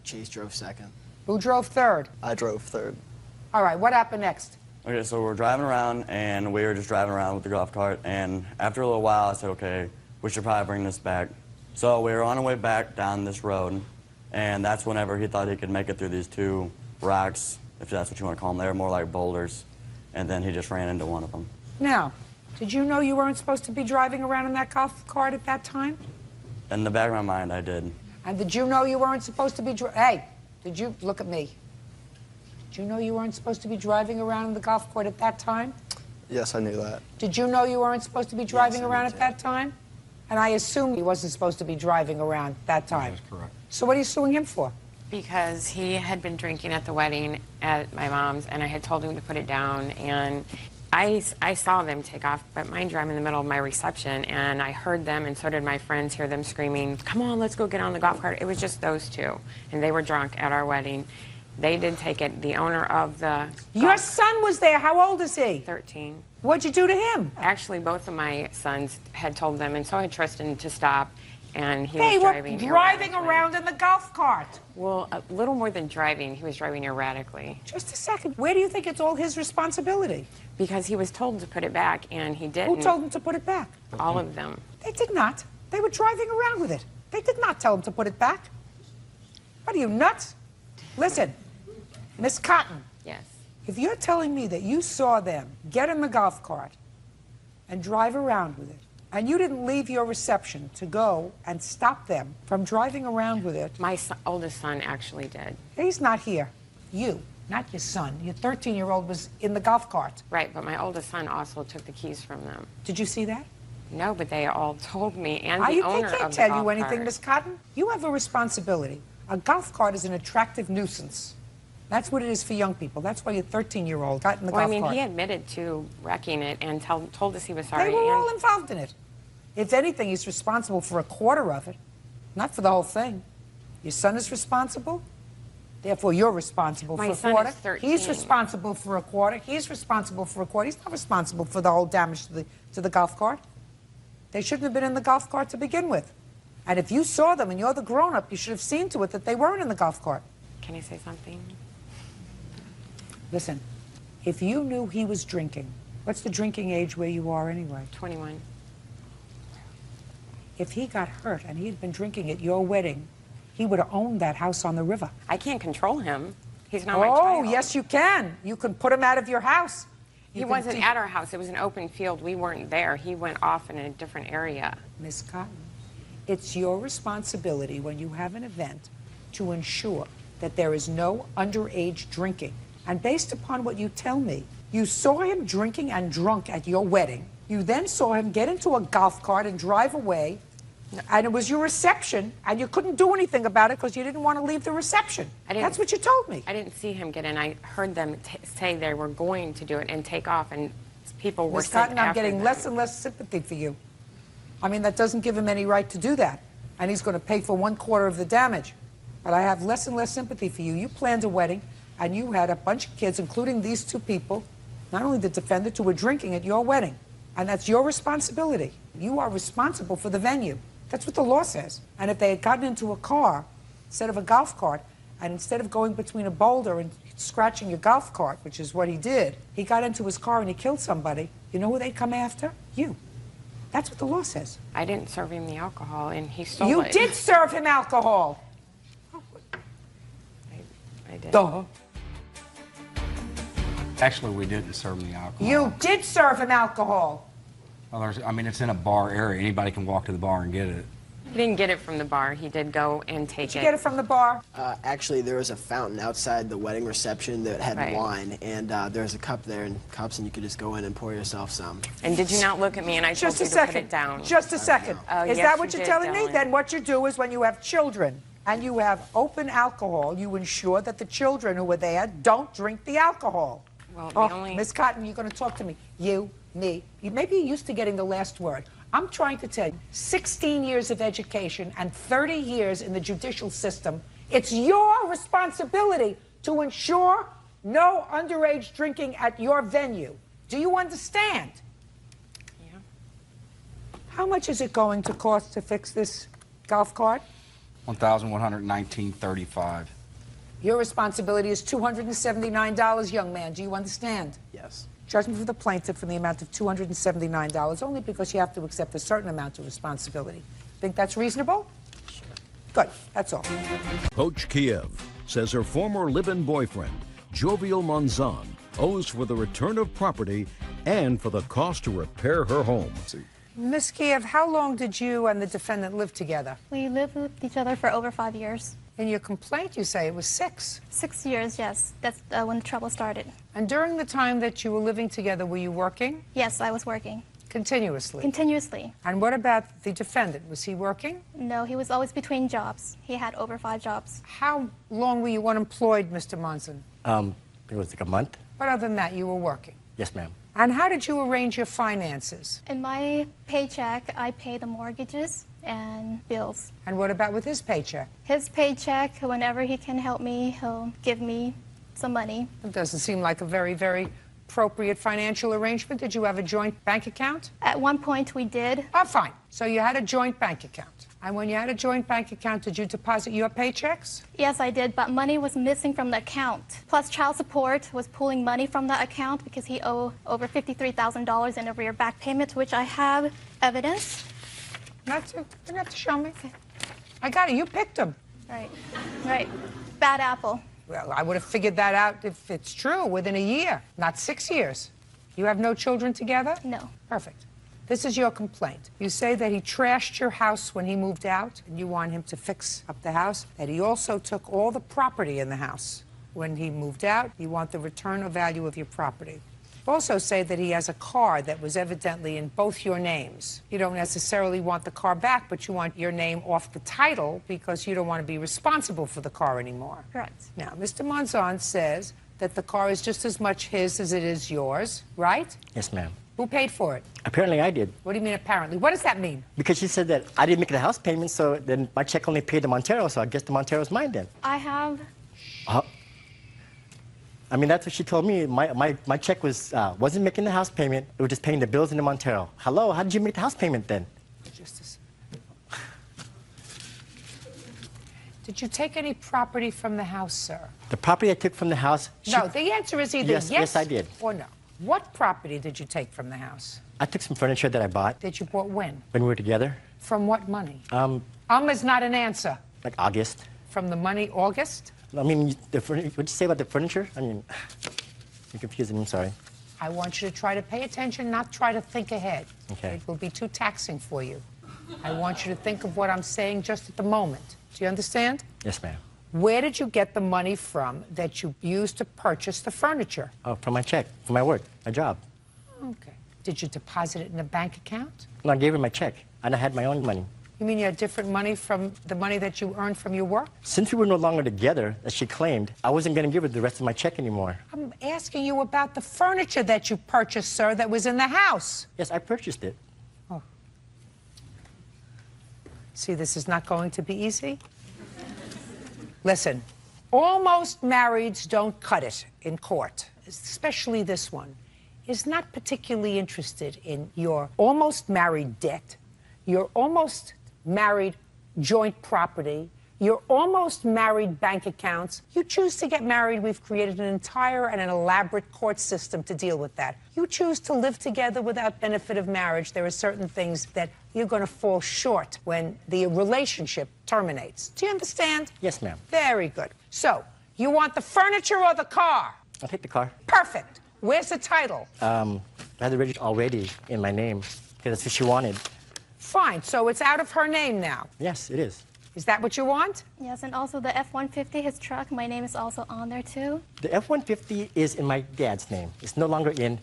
Chase drove second. Who drove third? I drove third. All right, what happened next? Okay, so we're driving around, and we were just driving around with the golf cart, and after a little while, I said, okay, we should probably bring this back. So we were on our way back down this road, and that's whenever he thought he could make it through these 2 rocks, if that's what you want to call them. They were more like boulders, and then he just ran into one of them. Now, did you know you weren't supposed to be driving around in that golf cart at that time? In the back of my mind, I did. And did you know you weren't supposed to be Hey, did you look at me? Did you know you weren't supposed to be driving around in the golf cart at that time? Yes, I knew that. Did you know you weren't supposed to be driving around at that time? And I assume he wasn't supposed to be driving around that time. That's correct. So what are you suing him for? Because he had been drinking at the wedding at my mom's, and I had told him to put it down, and I saw them take off, but mind you, I'm in the middle of my reception, and I heard them, and so did my friends, hear them screaming, come on, let's go get on the golf cart. It was just those 2, and they were drunk at our wedding. They did take it. The owner of the Your son was there. How old is he? 13. What'd you do to him? Actually, both of my sons had told them, and so had Tristan, to stop, and he They was were driving driving erratically. around in the golf cart. Well, a little more than driving. He was driving erratically. Just a second. Where do you think it's all his responsibility? Because he was told to put it back, and he didn't. Who told him to put it back? All of them. They did not. They were driving around with it. They did not tell him to put it back. What are you, nuts? Listen, Miss Cotton. Yes. If you're telling me that you saw them get in the golf cart and drive around with it, and you didn't leave your reception to go and stop them from driving around with it. My oldest son actually did. He's not here. You, not your son. Your 13-year-old was in the golf cart. Right, but my oldest son also took the keys from them. Did you see that? No, but they all told me, and the They owner can't of the tell golf you anything, cart. Miss Cotton. You have a responsibility. A golf cart is an attractive nuisance. That's what it is for young people. That's why your 13-year-old got in the golf cart. He admitted to wrecking it and told us he was sorry. They were and all involved in it. If anything, he's responsible for a quarter of it, not for the whole thing. Your son is responsible, therefore you're responsible My for a son quarter. is 13. He's responsible for a quarter. He's responsible for a quarter. He's not responsible for the whole damage to the golf cart. They shouldn't have been in the golf cart to begin with. And if you saw them and you're the grown-up, you should have seen to it that they weren't in the golf cart. Can I say something? Listen, if you knew he was drinking What's the drinking age where you are anyway? 21. If he got hurt and he had been drinking at your wedding, he would have owned that house on the river. I can't control him. He's not my child. Oh, yes, you can. You can put him out of your house. He wasn't at our house. It was an open field. We weren't there. He went off in a different area. Miss Cotton, it's your responsibility when you have an event to ensure that there is no underage drinking. And based upon what you tell me, you saw him drinking and drunk at your wedding. You then saw him get into a golf cart and drive away. And it was your reception, and you couldn't do anything about it because you didn't want to leave the reception. That's what you told me. I didn't see him get in. I heard them say they were going to do it and take off, and people were Miss Cotton, I'm getting them. less and less sympathy for you. I mean, that doesn't give him any right to do that. And he's going to pay for 1/4 of the damage. But I have less and less sympathy for you. You planned a wedding, and you had a bunch of kids, including these 2 people, not only the defendant, who were drinking at your wedding. And that's your responsibility. You are responsible for the venue. That's what the law says. And if they had gotten into a car instead of a golf cart, and instead of going between a boulder and scratching your golf cart, which is what he did, he got into his car and he killed somebody, you know who they'd come after? You. That's what the law says. I didn't serve him the alcohol, and he stole You it. did serve him alcohol. I did. Duh. Actually, we didn't serve him the alcohol. You did serve him alcohol. Well, I mean, it's in a bar area. Anybody can walk to the bar and get it. He didn't get it from the bar. He did go and take Did you get it from the bar? Actually, there was a fountain outside the wedding reception that had Right. wine, and there was a cup there and cups, and you could just go in and pour yourself some. And did you not look at me and I told Just a you to second. put it down? Just a second. Oh, Is yes, that what you you're did, telling me? Dylan. Then what you do is when you have children and you have open alcohol, you ensure that the children who are there don't drink the alcohol. Well, Miss Cotton, you're going to talk to me. You, me. Maybe you're used to getting the last word. I'm trying to tell you, 16 years of education and 30 years in the judicial system, it's your responsibility to ensure no underage drinking at your venue. Do you understand? Yeah. How much is it going to cost to fix this golf cart? $1,119.35. Your responsibility is $279, young man. Do you understand? Yes. Judgment for the plaintiff in the amount of $279, only because you have to accept a certain amount of responsibility. Think that's reasonable? Sure. Good. That's all. Coach Kiev says her former live-in boyfriend, Jovial Monzon, owes for the return of property and for the cost to repair her home. Miss Kiev, how long did you and the defendant live together? We lived with each other for over 5 years. In your complaint, you say it was 6. 6 years, yes. That's when the trouble started. And during the time that you were living together, were you working? Yes, I was working. Continuously? Continuously. And what about the defendant? Was he working? No, he was always between jobs. He had over 5 jobs. How long were you unemployed, Mr. Monson? It was like a month. But other than that, you were working? Yes, ma'am. And how did you arrange your finances? In my paycheck, I pay the mortgages and bills. And what about with his paycheck? His paycheck, whenever he can help me, he'll give me some money. It doesn't seem like a very, very appropriate financial arrangement. Did you have a joint bank account? At one point, we did. Oh, fine. So you had a joint bank account. And when you had a joint bank account, did you deposit your paychecks? Yes, I did, but money was missing from the account. Plus, child support was pulling money from the account because he owed over $53,000 in arrear back payments, which I have evidence. You don't have to show me. I got it. You picked him. Right. Right. Bad apple. Well, I would have figured that out if it's true within a year, not 6 years. You have no children together? No. Perfect. This is your complaint. You say that he trashed your house when he moved out, and you want him to fix up the house, that he also took all the property in the house. When he moved out, you want the return of value of your property. You also say that he has a car that was evidently in both your names. You don't necessarily want the car back, but you want your name off the title because you don't want to be responsible for the car anymore. Correct. Now, Mr. Monzon says that the car is just as much his as it is yours, right? Yes, ma'am. Who paid for it? Apparently I did. What do you mean apparently? What does that mean? Because she said that I didn't make the house payment, so then my check only paid the Montero, so I guess the Montero's mine then. I have. I mean, that's what she told me. My check wasn't making the house payment. It was just paying the bills in the Montero. Hello, how did you make the house payment then? Did you take any property from the house, sir? The property I took from the house... No, the answer is either yes I did. or no. What property did you take from the house? I took some furniture that I bought That you bought when? when we were together. From what money? Is not an answer. Like August. From the money August? I mean, what'd you say about the furniture? I mean, you're confusing me, I'm sorry. I want you to try to pay attention, not try to think ahead. Okay. It will be too taxing for you. I want you to think of what I'm saying just at the moment. Do you understand? Yes, ma'am. Where did you get the money from that you used to purchase the furniture? Oh, from my check, from my work, my job. Okay. Did you deposit it in a bank account? No, I gave her my check, and I had my own money. You mean you had different money from the money that you earned from your work? Since we were no longer together, as she claimed, I wasn't going to give her the rest of my check anymore. I'm asking you about the furniture that you purchased, sir, that was in the house. Yes, I purchased it. Oh. See, this is not going to be easy. Listen, almost marrieds don't cut it in court, especially this one. Is not particularly interested in your almost married debt, your almost married joint property, your almost married bank accounts. You choose to get married, we've created an entire and an elaborate court system to deal with that. You choose to live together without benefit of marriage. There are certain things that you're going to fall short when the relationship terminates. Do you understand? Yes, ma'am. Very good. So, you want the furniture or the car? I'll take the car. Perfect. Where's the title? I had it ready already in my name, because that's what she wanted. Fine, so it's out of her name now. Yes, it is. Is that what you want? Yes, and also the F-150, his truck, my name is also on there too. The F-150 is in my dad's name. It's no longer in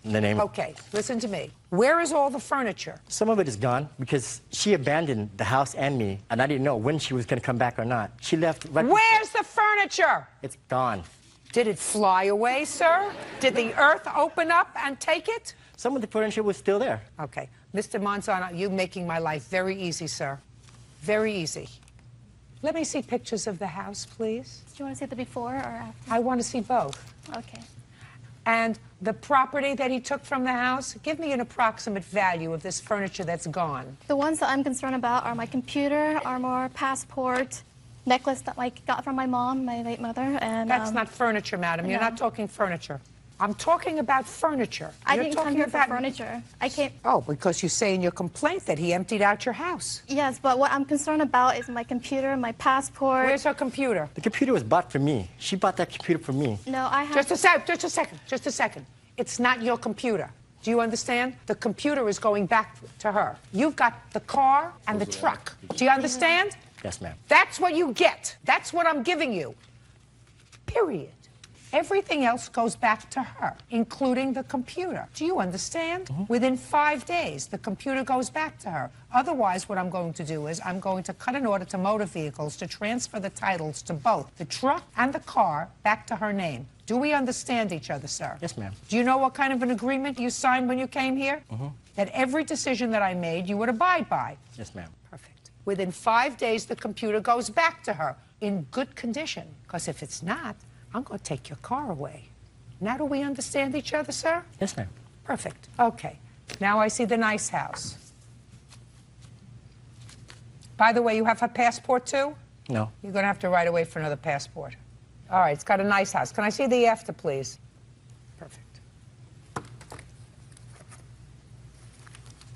the name. Okay, listen to me. Where is all the furniture? Some of it is gone because she abandoned the house and me, and I didn't know when she was going to come back or not. She left right Where's the furniture? It's gone. Did it fly away, sir? Did the earth open up and take it? Some of the furniture was still there. Okay. Mr. Monzon, you're making my life very easy, sir. Very easy. Let me see pictures of the house, please. Do you want to see the before or after? I want to see both. Okay. And the property that he took from the house, give me an approximate value of this furniture that's gone. The ones that I'm concerned about are my computer, armor, passport, necklace that I got from my mom, my late mother, and... That's not furniture, madam. You're not talking furniture. I'm talking about furniture. I You're didn't come talking here about for furniture. I came... Oh, because you say in your complaint that he emptied out your house. Yes, but what I'm concerned about is my computer, my passport... Where's her computer? The computer was bought for me. She bought that computer for me. No, I have... Just a second. It's not your computer. Do you understand? The computer is going back to her. You've got the car and the truck. Do you understand? Yes, ma'am. That's what you get. That's what I'm giving you. Period. Everything else goes back to her, including the computer. Do you understand? Within 5 days, the computer goes back to her. Otherwise, what I'm going to do is I'm going to cut an order to motor vehicles to transfer the titles to both the truck and the car back to her name. Do we understand each other, sir? Yes, ma'am. Do you know what kind of an agreement you signed when you came here? That every decision that I made, you would abide by. Yes, ma'am. Perfect. Within 5 days, the computer goes back to her in good condition. Because if it's not, I'm going to take your car away. Now do we understand each other, sir? Yes, ma'am. Perfect. Okay. Now I see the nice house. By the way, you have her passport, too? No. You're going to have to write away for another passport. All right, it's got a nice house. Can I see the after, please? Perfect.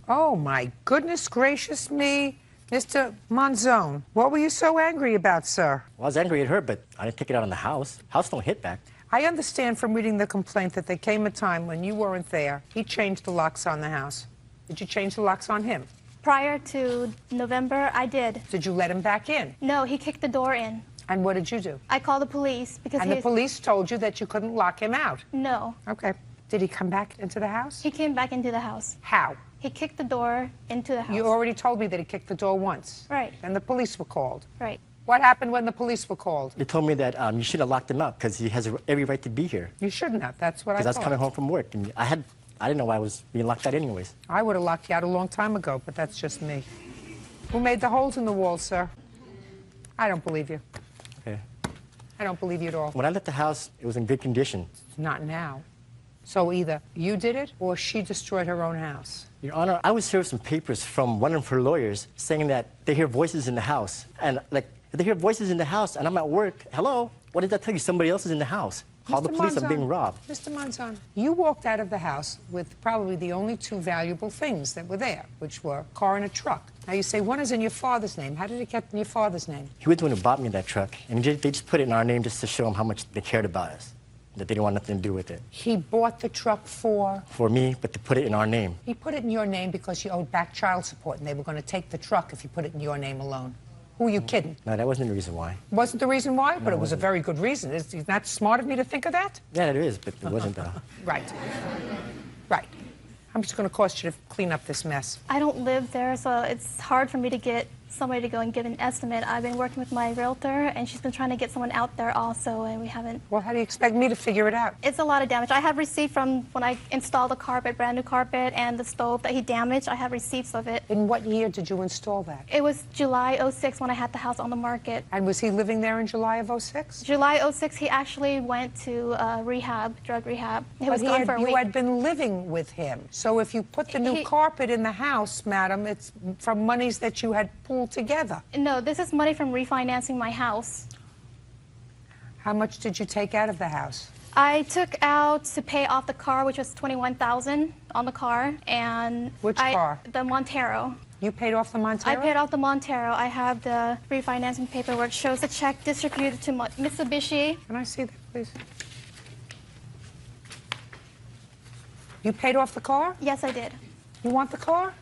Oh, my goodness gracious me. Mr. Monzon, what were you so angry about, sir? Well, I was angry at her, but I didn't take it out on the house. House don't hit back. I understand from reading the complaint that there came a time when you weren't there. He changed the locks on the house. Did you change the locks on him? Prior to November, I did. Did you let him back in? No, he kicked the door in. And what did you do? I called the police because And the police told you that you couldn't lock him out? No. Okay. Did he come back into the house? He came back into the house. How? He kicked the door into the house. You already told me that he kicked the door once. Right. Then the police were called. Right. What happened when the police were called? They told me that you should have locked him up because he has every right to be here. You shouldn't have. That's what I thought. Because I was coming home from work, and I didn't know why I was being locked out anyways. I would have locked you out a long time ago, but that's just me. Who made the holes in the walls, sir? I don't believe you. Okay. I don't believe you at all. When I left the house, it was in good condition. Not now. So either you did it or she destroyed her own house. Your Honor, I was served some papers from one of her lawyers saying that they hear voices in the house. And, like, if they hear voices in the house and I'm at work, hello, what did that tell you? Somebody else is in the house. Call the police, I'm being robbed. Mr. Monzon, you walked out of the house with probably the only two valuable things that were there, which were a car and a truck. Now you say one is in your father's name. How did it get in your father's name? He was the one who bought me that truck, and they just put it in our name just to show him how much they cared about us, that they didn't want nothing to do with it. He bought the truck for? For me, but to put it in our name. He put it in your name because you owed back child support, and they were going to take the truck if you put it in your name alone. Who are you kidding? No, that wasn't the reason why. Wasn't the reason why? No, but it was a very good reason. Is that smart of me to think of that? Yeah, it is, but it wasn't though. Right. Right. How much is it going to cost you to clean up this mess? I don't live there, so it's hard for me to get somebody to go and give an estimate. I've been working with my realtor, and she's been trying to get someone out there also, and we haven't. Well, how do you expect me to figure it out? It's a lot of damage. I have receipt from when I installed the carpet, brand new carpet, and the stove that he damaged. I have receipts of it. In what year did you install that? It was July '06 when I had the house on the market. And was he living there in July of '06? July '06, he actually went to rehab, drug rehab. He was gone for a week. You had been living with him. So if you put the new carpet in the house, madam, it's from monies that you had pooled together. No, this is money from refinancing my house. How much did you take out of the house? I took out to pay off the car, which was $21,000 on the car, and which car? The Montero. You paid off the Montero? I paid off the Montero. I have the refinancing paperwork. Shows the check distributed to Mitsubishi. Can I see that, please? You paid off the car? Yes, I did. You want the car?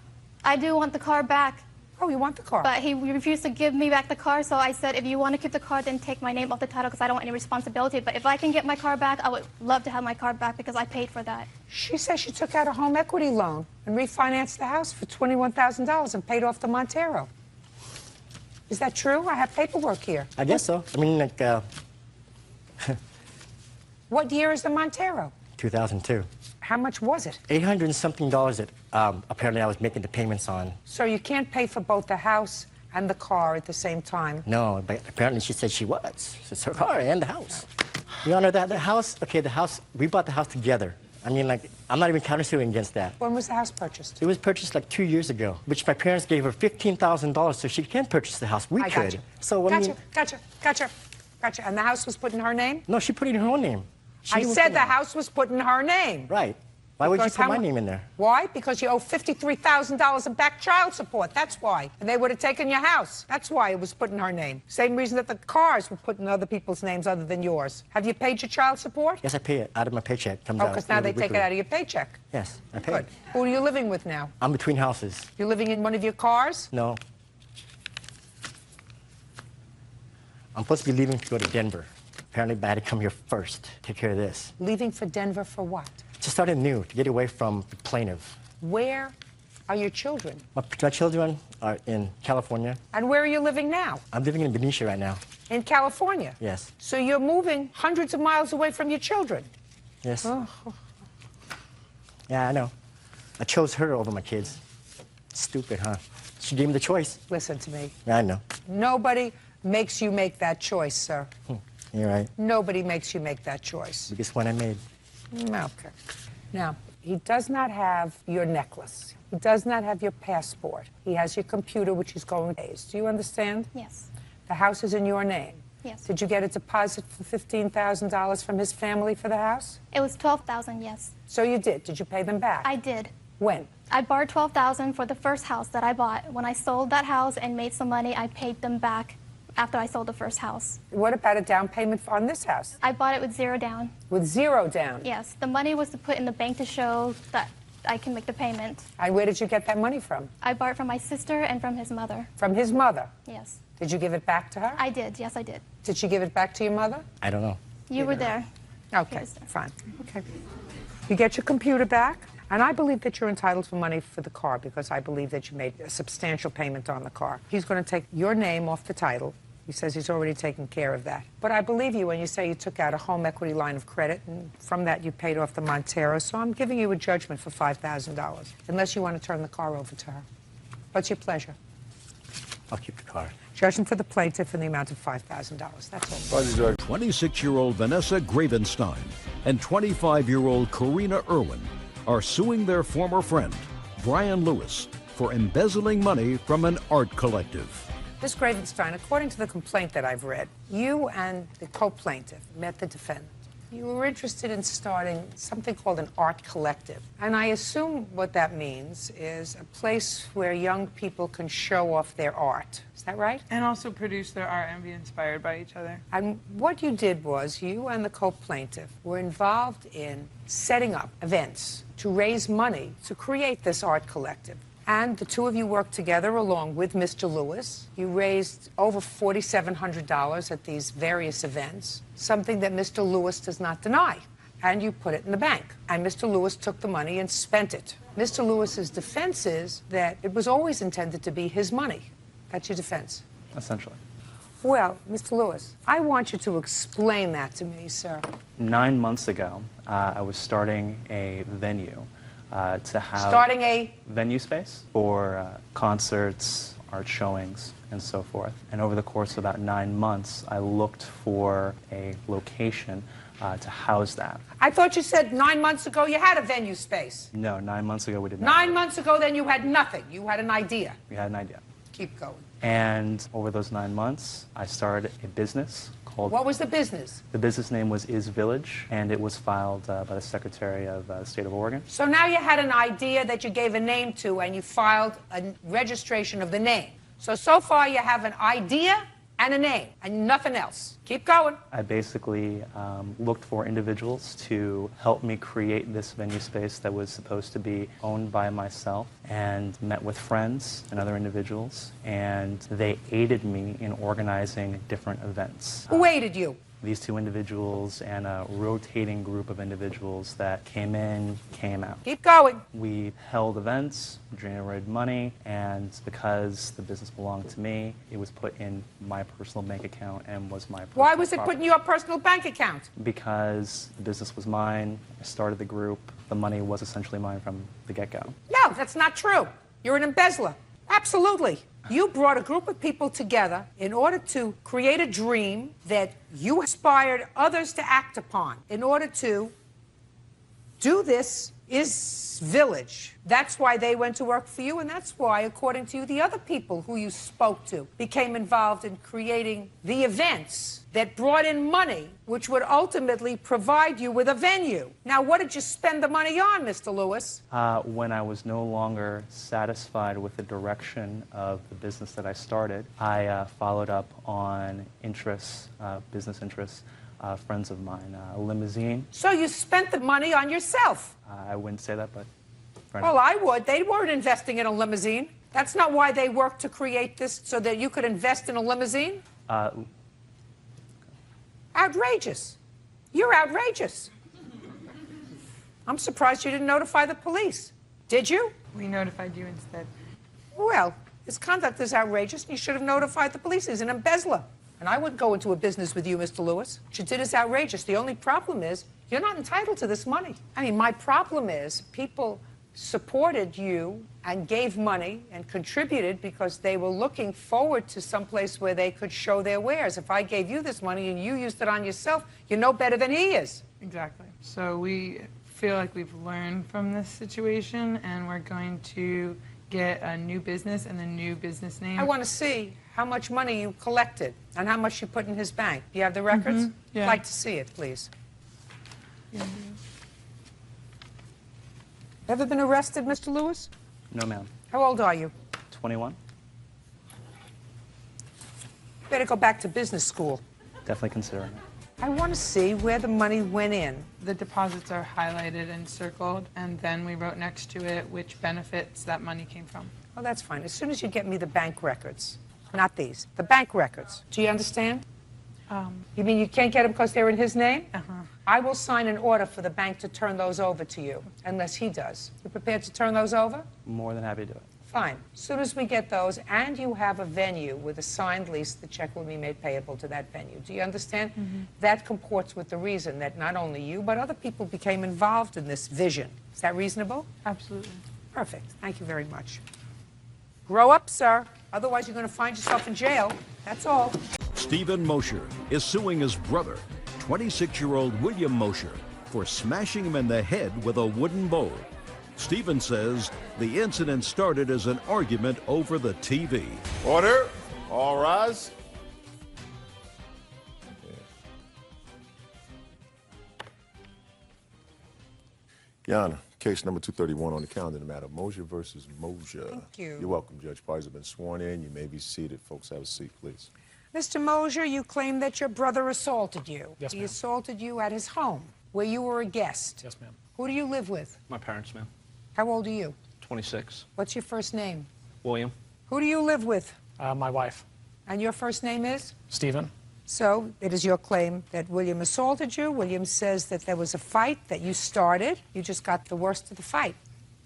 I do want the car back. Oh, you want the car? But he refused to give me back the car, so I said, if you want to keep the car, then take my name off the title because I don't want any responsibility. But if I can get my car back, I would love to have my car back because I paid for that. She says she took out a home equity loan and refinanced the house for $21,000 and paid off the Montero. Is that true? I have paperwork here. I guess so. I mean, like, What year is the Montero? 2002. How much was it? $800 and something that apparently I was making the payments on. So you can't pay for both the house and the car at the same time? No, but apparently she said she was. It's her car and the house. Your Honor, the house, okay, the house, we bought the house together. I mean, like, I'm not even countersuing against that. When was the house purchased? It was purchased like 2 years ago, which my parents gave her $15,000 so she can purchase the house. We could. Gotcha. So, I mean, Gotcha. And the house was put in her name? No, she put it in her own name. I said the house was put in her name. Right. Why would you put my name in there? Why? Because you owe $53,000 in back child support. That's why. And they would have taken your house. That's why it was put in her name. Same reason that the cars were put in other people's names other than yours. Have you paid your child support? Yes, I pay it out of my paycheck. Comes Oh, out because now they take weekly. it out of your paycheck. Yes, I pay Good. it. Who are you living with now? I'm between houses. You're living in one of your cars? No. I'm supposed to be leaving to go to Denver. Apparently, I had to come here first, take care of this. Leaving for Denver for what? To start anew, to get away from the plaintiff. Where are your children? My children are in California. And where are you living now? I'm living in Benicia right now. In California? Yes. So you're moving hundreds of miles away from your children? Yes. Oh. Yeah, I know. I chose her over my kids. Stupid, huh? She gave me the choice. Listen to me. Yeah, I know. Nobody makes you make that choice, sir. You're right. Nobody makes you make that choice. Biggest one I made. Okay. Now, he does not have your necklace. He does not have your passport. He has your computer, which he's going to use. Do you understand? Yes. The house is in your name. Yes. Did you get a deposit for $15,000 from his family for the house? It was $12,000, yes. So you did. Did you pay them back? I did. When? I borrowed $12,000 for the first house that I bought. When I sold that house and made some money, I paid them back after I sold the first house. What about a down payment on this house? I bought it with $0 down. With $0 down? Yes. The money was to put in the bank to show that I can make the payment. And where did you get that money from? I borrowed it from my sister and from his mother. From his mother? Yes. Did you give it back to her? I did. Yes, I did. Did she give it back to your mother? I don't know. You were there. Okay, fine. Okay. You get your computer back, and I believe that you're entitled for money for the car because I believe that you made a substantial payment on the car. He's going to take your name off the title. He says he's already taken care of that. But I believe you when you say you took out a home equity line of credit, and from that you paid off the Montero, so I'm giving you a judgment for $5,000, unless you want to turn the car over to her. What's your pleasure? I'll keep the car. Judgment for the plaintiff in the amount of $5,000. That's all. 26-year-old Vanessa Gravenstein and 25-year-old Karina Irwin are suing their former friend, Brian Lewis, for embezzling money from an art collective. Ms. Gravenstein, according to the complaint that I've read, you and the co-plaintiff met the defendant. You were interested in starting something called an art collective. And I assume what that means is a place where young people can show off their art. Is that right? And also produce their art and be inspired by each other. And what you did was you and the co-plaintiff were involved in setting up events to raise money to create this art collective. And the two of you worked together along with Mr. Lewis. You raised over $4,700 at these various events, something that Mr. Lewis does not deny. And you put it in the bank. And Mr. Lewis took the money and spent it. Mr. Lewis's defense is that it was always intended to be his money. That's your defense. Essentially. Well, Mr. Lewis, I want you to explain that to me, sir. 9 months ago, I was starting a venue to have Starting a venue space for concerts, art showings, and so forth. And over the course of about 9 months, I looked for a location to house that. I thought you said 9 months ago you had a venue space. No, 9 months ago we did not. 9 months ago, then you had nothing. You had an idea. We had an idea. Keep going. And over those 9 months, I started a business called... What was the business? The business name was Is Village, and it was filed by the Secretary of the State of Oregon. So now you had an idea that you gave a name to, and you filed a registration of the name. So far you have an idea and a name, and nothing else. Keep going. I basically looked for individuals to help me create this venue space that was supposed to be owned by myself, and met with friends and other individuals, and they aided me in organizing different events. Who aided you? These two individuals and a rotating group of individuals that came in, came out. Keep going. We held events, generated money, and because the business belonged to me, it was put in my personal bank account and was my personal Why was it put property. in your personal bank account? Because the business was mine, I started the group, the money was essentially mine from the get-go. No, that's not true. You're an embezzler. Absolutely. You brought a group of people together in order to create a dream that you inspired others to act upon. In order to do this Is Village. That's why they went to work for you, and that's why, according to you, the other people who you spoke to became involved in creating the events that brought in money, which would ultimately provide you with a venue. Now, what did you spend the money on, Mr. Lewis? When I was no longer satisfied with the direction of the business that I started, I followed up on interests, business interests, friends of mine, a limousine. So you spent the money on yourself? I wouldn't say that, but... Well, I would. They weren't investing in a limousine. That's not why they worked to create this, so that you could invest in a limousine? Outrageous. You're outrageous. I'm surprised you didn't notify the police. Did you? We notified you instead. Well, his conduct is outrageous, and you should have notified the police. He's an embezzler. And I wouldn't go into a business with you, Mr. Lewis. What you did is outrageous. The only problem is you're not entitled to this money. I mean, my problem is people supported you and gave money and contributed because they were looking forward to some place where they could show their wares. If I gave you this money and you used it on yourself, you're no better than he is. Exactly. So we feel like we've learned from this situation, and we're going to get a new business and a new business name. I want to see how much money you collected and how much you put in his bank. Do you have the records? Yeah. I'd like to see it, please. Ever been arrested, Mr. Lewis? No, ma'am. How old are you? 21? Better go back to business school. Definitely considering it. I want to see where the money went in. The deposits are highlighted and circled, and then we wrote next to it which benefits that money came from. Oh, that's fine. As soon as you get me the bank records. Not these. The bank records. Do you understand? You mean you can't get them because they're in his name? I will sign an order for the bank to turn those over to you, unless he does. You prepared to turn those over? More than happy to do it. Fine. As soon as we get those, and you have a venue with a signed lease, the check will be made payable to that venue. Do you understand? That comports with the reason that not only you, but other people became involved in this vision. Is that reasonable? Absolutely. Perfect. Thank you very much. Grow up, sir. Otherwise, you're going to find yourself in jail. That's all. Stephen Mosher is suing his brother, 26-year-old William Mosher, for smashing him in the head with a wooden bowl. Stephen says the incident started as an argument over the TV. Order. All rise. Your Honor, case number 231 on the calendar, the matter of Mosier versus Mosier. Thank you. You're welcome, Judge. Parties have been sworn in. You may be seated. Folks, have a seat, please. Mr. Mosier, you claim that your brother assaulted you. Yes, He ma'am. assaulted you at his home, where you were a guest. Yes, ma'am. Who do you live with? My parents, ma'am. How old are you? 26. What's your first name? William. Who do you live with? My wife. And your first name is? Stephen. So it is your claim that William assaulted you. William says that there was a fight that you started. You just got the worst of the fight.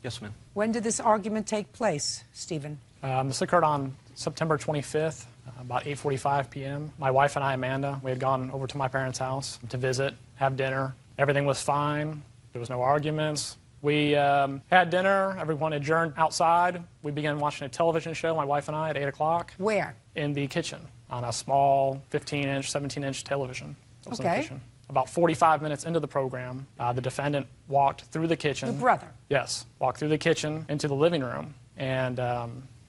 Yes, ma'am. When did this argument take place, Stephen? This occurred on September 25th, about 8:45 p.m. My wife and I, Amanda, we had gone over to my parents' house to visit, have dinner. Everything was fine. There was no arguments. We had dinner. Everyone adjourned outside. We began watching a television show, my wife and I, at 8 o'clock. Where? In the kitchen, on a small 15-inch, 17-inch television. That was in the Okay. kitchen. About 45 minutes into the program, the defendant walked through the kitchen. Your brother? Yes, walked through the kitchen into the living room and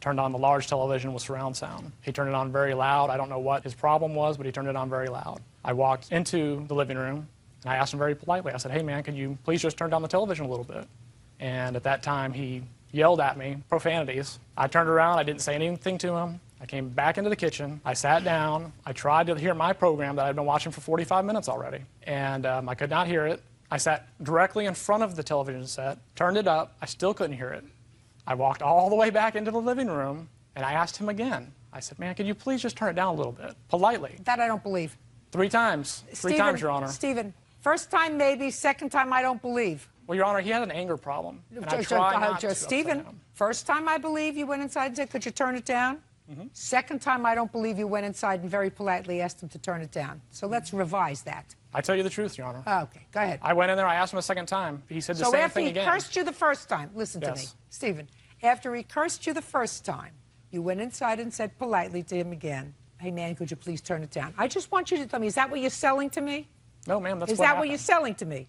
turned on the large television with surround sound. He turned it on very loud. I don't know what his problem was, but he turned it on very loud. I walked into the living room and I asked him very politely. I said, "Hey man, could you please just turn down the television a little bit?" And at that time he yelled at me profanities. I turned around, I didn't say anything to him. I came back into the kitchen, I sat down, I tried to hear my program that I'd been watching for 45 minutes already, and I could not hear it. I sat directly in front of the television set, turned it up, I still couldn't hear it. I walked all the way back into the living room, and I asked him again. I said, "Man, could you please just turn it down a little bit?" Politely. That I don't believe. 3 times. 3 times, Your Honor. Stephen, first time maybe, second time I don't believe. Well, Your Honor, he had an anger problem. And I tried not to upset Stephen, him. first time I believe you went inside and said, "Could you turn it down?" Second time I don't believe you went inside and very politely asked him to turn it down. So let's revise that. I tell you the truth, Your Honor. Okay, go ahead. I went in there, I asked him a second time. He said the So same after thing he again. cursed you the first time, listen to me, Yes. Stephen, after he cursed you the first time, you went inside and said politely to him again, "Hey man, could you please turn it down?" I just want you to tell me, is that what you're selling to me? No, ma'am, that's Is what that happened. what you're selling to me?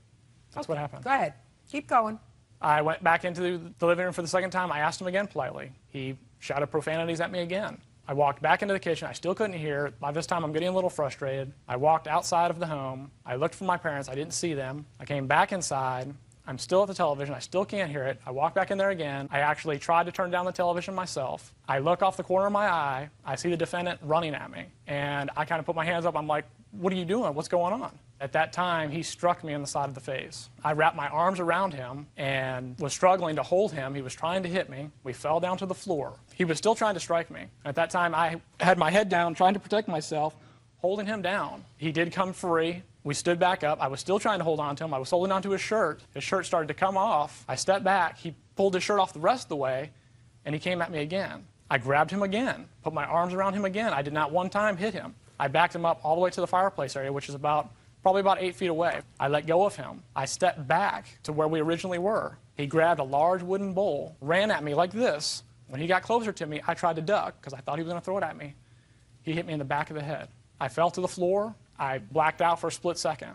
That's what happened. Go ahead. Keep going. I went back into the living room for the second time. I asked him again politely. He shouted profanities at me again. I walked back into the kitchen. I still couldn't hear it. By this time, I'm getting a little frustrated. I walked outside of the home. I looked for my parents. I didn't see them. I came back inside. I'm still at the television. I still can't hear it. I walk back in there again. I actually tried to turn down the television myself. I look off the corner of my eye. I see the defendant running at me. And I kind of put my hands up. I'm like, "What are you doing? What's going on?" At that time, he struck me in the side of the face. I wrapped my arms around him and was struggling to hold him. He was trying to hit me. We fell down to the floor. He was still trying to strike me. At that time, I had my head down, trying to protect myself, holding him down. He did come free. We stood back up. I was still trying to hold on to him. I was holding on to his shirt. His shirt started to come off. I stepped back. He pulled his shirt off the rest of the way, and he came at me again. I grabbed him again, put my arms around him again. I did not one time hit him. I backed him up all the way to the fireplace area, which is probably about 8 feet away. I let go of him. I stepped back to where we originally were. He grabbed a large wooden bowl, ran at me like this. When he got closer to me, I tried to duck because I thought he was going to throw it at me. He hit me in the back of the head. I fell to the floor. I blacked out for a split second.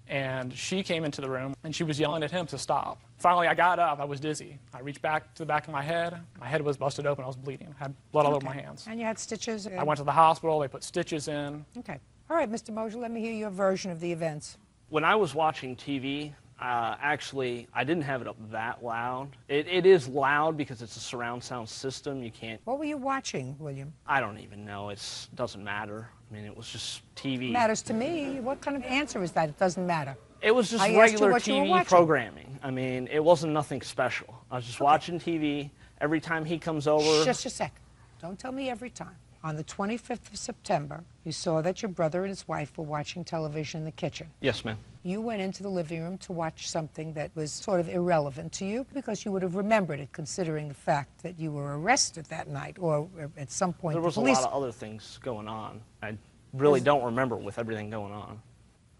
And she came into the room, and she was yelling at him to stop. Finally, I got up. I was dizzy. I reached back to the back of my head. My head was busted open. I was bleeding. I had blood all over my hands. And you had stitches? I went to the hospital. They put stitches in. Okay. All right, Mr. Mosier, let me hear your version of the events. When I was watching TV, actually, I didn't have it up that loud. It is loud because it's a surround sound system. You can't... What were you watching, William? I don't even know. It doesn't matter. I mean, it was just TV. It matters to me. What kind of answer is that? It doesn't matter. It was just I asked you regular what you were TV watching. programming. I mean, it wasn't nothing special. I was just watching TV. Every time he comes over... Just a second. Don't tell me every time. On the 25th of September, you saw that your brother and his wife were watching television in the kitchen. Yes, ma'am. You went into the living room to watch something that was sort of irrelevant to you because you would have remembered it, considering the fact that you were arrested that night or at some point. There was a lot of other things going on. I really don't remember with everything going on.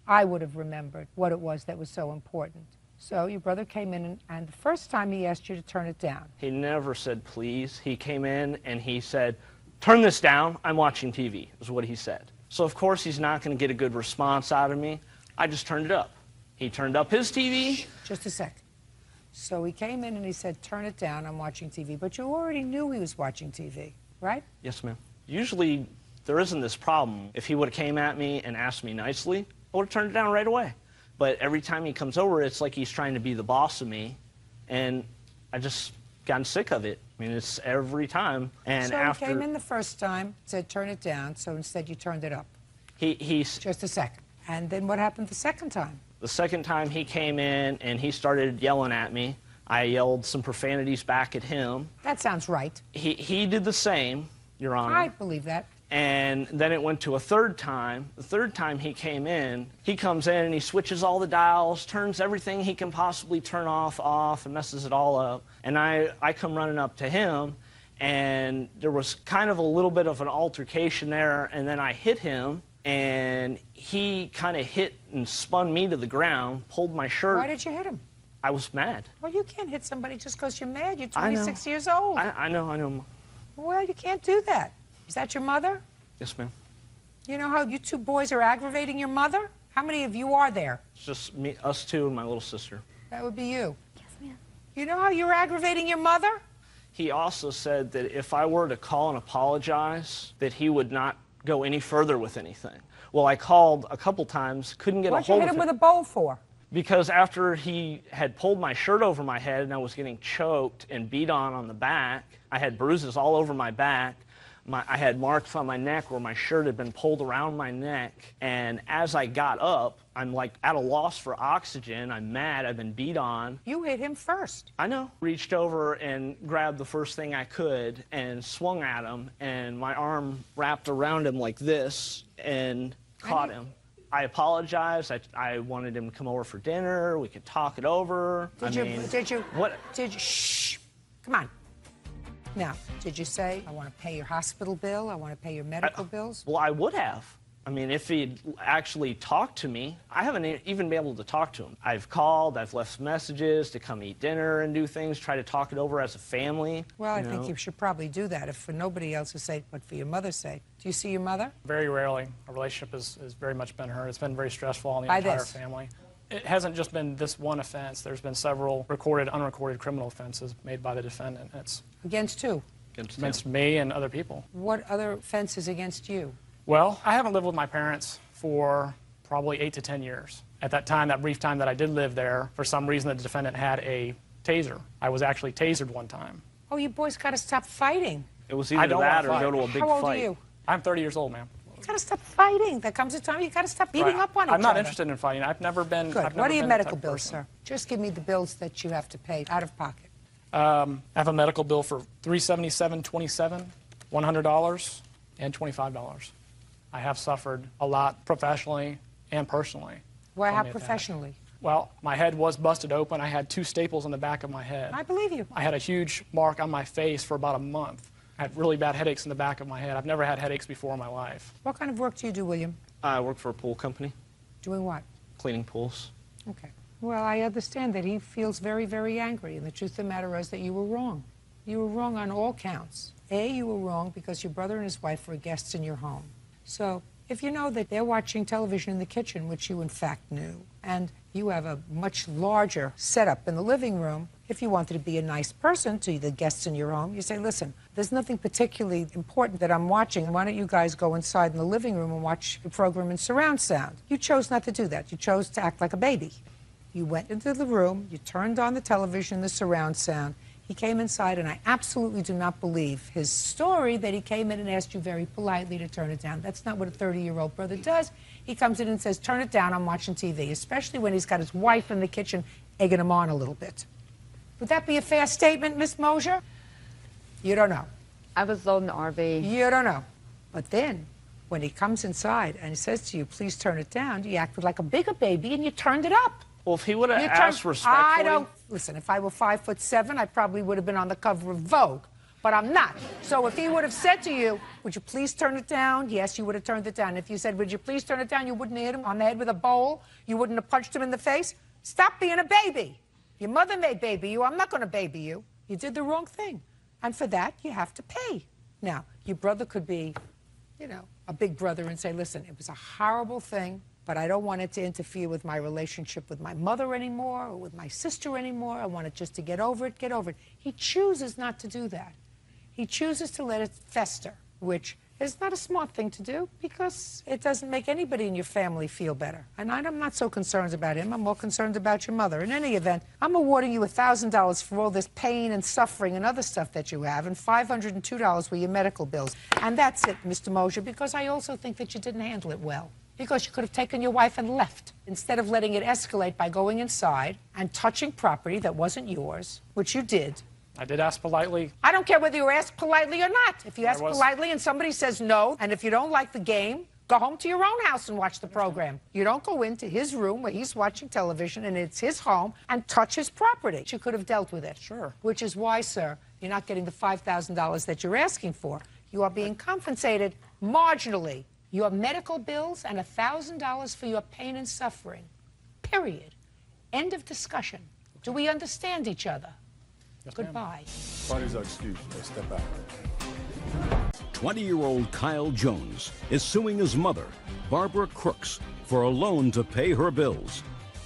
I would have remembered what it was that was so important. So your brother came in, and the first time he asked you to turn it down. He never said please. He came in and he said, "Turn this down, I'm watching TV," is what he said. So of course he's not going to get a good response out of me. I just turned it up. He turned up his TV. Just a sec. So he came in and he said, "Turn it down, I'm watching TV." But you already knew he was watching TV, right? Yes, ma'am. Usually there isn't this problem. If he would have came at me and asked me nicely, I would have turned it down right away. But every time he comes over, it's like he's trying to be the boss of me. And I just gotten sick of it. I mean, it's every time. And so after he came in the first time, said turn it down, so instead you turned it up. He's just a second. And then what happened the second time? The second time he came in and he started yelling at me. I yelled some profanities back at him. That sounds right. He did the same, Your Honor. I believe that. And then it went to a third time. The third time he came in, he comes in and he switches all the dials, turns everything he can possibly turn off, and messes it all up. And I come running up to him, and there was kind of a little bit of an altercation there, and then I hit him, and he kind of hit and spun me to the ground, pulled my shirt. Why did you hit him? I was mad. Well, you can't hit somebody just because you're mad. You're I know. 26 years old. I know. Well, you can't do that. Is that your mother? Yes, ma'am. You know how you two boys are aggravating your mother? How many of you are there? It's just me, us two, and my little sister. That would be you. Yes, ma'am. You know how you're aggravating your mother? He also said that if I were to call and apologize, that he would not go any further with anything. Well, I called a couple times, couldn't get a hold of him. What'd you hit him with a bowl for? Because after he had pulled my shirt over my head and I was getting choked and beat on the back, I had bruises all over my back. I had marks on my neck where my shirt had been pulled around my neck. And as I got up, I'm like at a loss for oxygen. I'm mad. I've been beat on. You hit him first. I know. Reached over and grabbed the first thing I could and swung at him. And my arm wrapped around him like this and caught him. I apologized. I wanted him to come over for dinner. We could talk it over. Shh. Come on. Now, did you say, I want to pay your hospital bill, I want to pay your medical bills? Well, I would have. I mean, if he'd actually talked to me, I haven't even been able to talk to him. I've called, I've left messages to come eat dinner and do things, try to talk it over as a family. Well, I think you should probably do that, if for nobody else's sake, but for your mother's sake. Do you see your mother? Very rarely. Our relationship has very much been hurt. It's been very stressful on the entire family. It hasn't just been this one offense. There's been several recorded, unrecorded criminal offenses made by the defendant. It's against who? Against me and other people. What other offenses against you? Well, I haven't lived with my parents for probably 8 to 10 years. At that time, that brief time that I did live there, for some reason the defendant had a taser. I was actually tasered one time. Oh, you boys got to stop fighting. It was either that or go to a big fight. How old are you? I'm 30 years old, ma'am. You got to stop fighting. There comes a time you got to stop beating up on each other. I'm not interested in fighting. I've never been. Good. What are your medical bills, sir? Just give me the bills that you have to pay out of pocket. I have a medical bill for $377.27, $100, and $25. I have suffered a lot professionally and personally. Why, how professionally? Well, my head was busted open. I had 2 staples in the back of my head. I believe you. I had a huge mark on my face for about a month. I had really bad headaches in the back of my head. I've never had headaches before in my life. What kind of work do you do, William? I work for a pool company. Doing what? Cleaning pools. Okay. Well, I understand that he feels very, very angry, and the truth of the matter is that you were wrong. You were wrong on all counts. A, you were wrong because your brother and his wife were guests in your home. So if you know that they're watching television in the kitchen, which you in fact knew, and you have a much larger setup in the living room, if you wanted to be a nice person to the guests in your home, you say, listen, there's nothing particularly important that I'm watching. Why don't you guys go inside in the living room and watch the program in surround sound? You chose not to do that. You chose to act like a baby. You went into the room, you turned on the television, the surround sound. He came inside, and I absolutely do not believe his story that he came in and asked you very politely to turn it down. That's not what a 30-year-old brother does. He comes in and says, turn it down, I'm watching TV, especially when he's got his wife in the kitchen egging him on a little bit. Would that be a fair statement, Miss Mosier? You don't know. I was loading the RV. You don't know. But then, when he comes inside and he says to you, please turn it down, you acted like a bigger baby and you turned it up. Well, if he would have asked respectfully... I don't... Listen, if I were 5'7", I probably would have been on the cover of Vogue. But I'm not. So if he would have said to you, would you please turn it down? Yes, you would have turned it down. If you said, would you please turn it down, you wouldn't have hit him on the head with a bowl. You wouldn't have punched him in the face. Stop being a baby. Your mother may baby you. I'm not going to baby you. You did the wrong thing. And for that, you have to pay. Now, your brother could be, you know, a big brother and say, listen, it was a horrible thing, but I don't want it to interfere with my relationship with my mother anymore or with my sister anymore. I want it just to get over it, get over it. He chooses not to do that. He chooses to let it fester, which It's not a smart thing to do because it doesn't make anybody in your family feel better. And I'm not so concerned about him. I'm more concerned about your mother. In any event, I'm awarding you $1,000 for all this pain and suffering and other stuff that you have, and $502 were your medical bills. And that's it, Mr. Mosier, because I also think that you didn't handle it well. Because you could have taken your wife and left, instead of letting it escalate by going inside and touching property that wasn't yours, which you did. I did ask politely. I don't care whether you ask politely or not. If you ask politely and somebody says no, and if you don't like the game, go home to your own house and watch the program. You don't go into his room where he's watching television and it's his home and touch his property. You could have dealt with it. Sure. Which is why, sir, you're not getting the $5,000 that you're asking for. You are being compensated marginally. Your medical bills and $1,000 for your pain and suffering. Period. End of discussion. Do we understand each other? Yes, Goodbye. Parties are excused. Let's step out. 20-year-old Kyle Jones is suing his mother, Barbara Crooks, for a loan to pay her bills.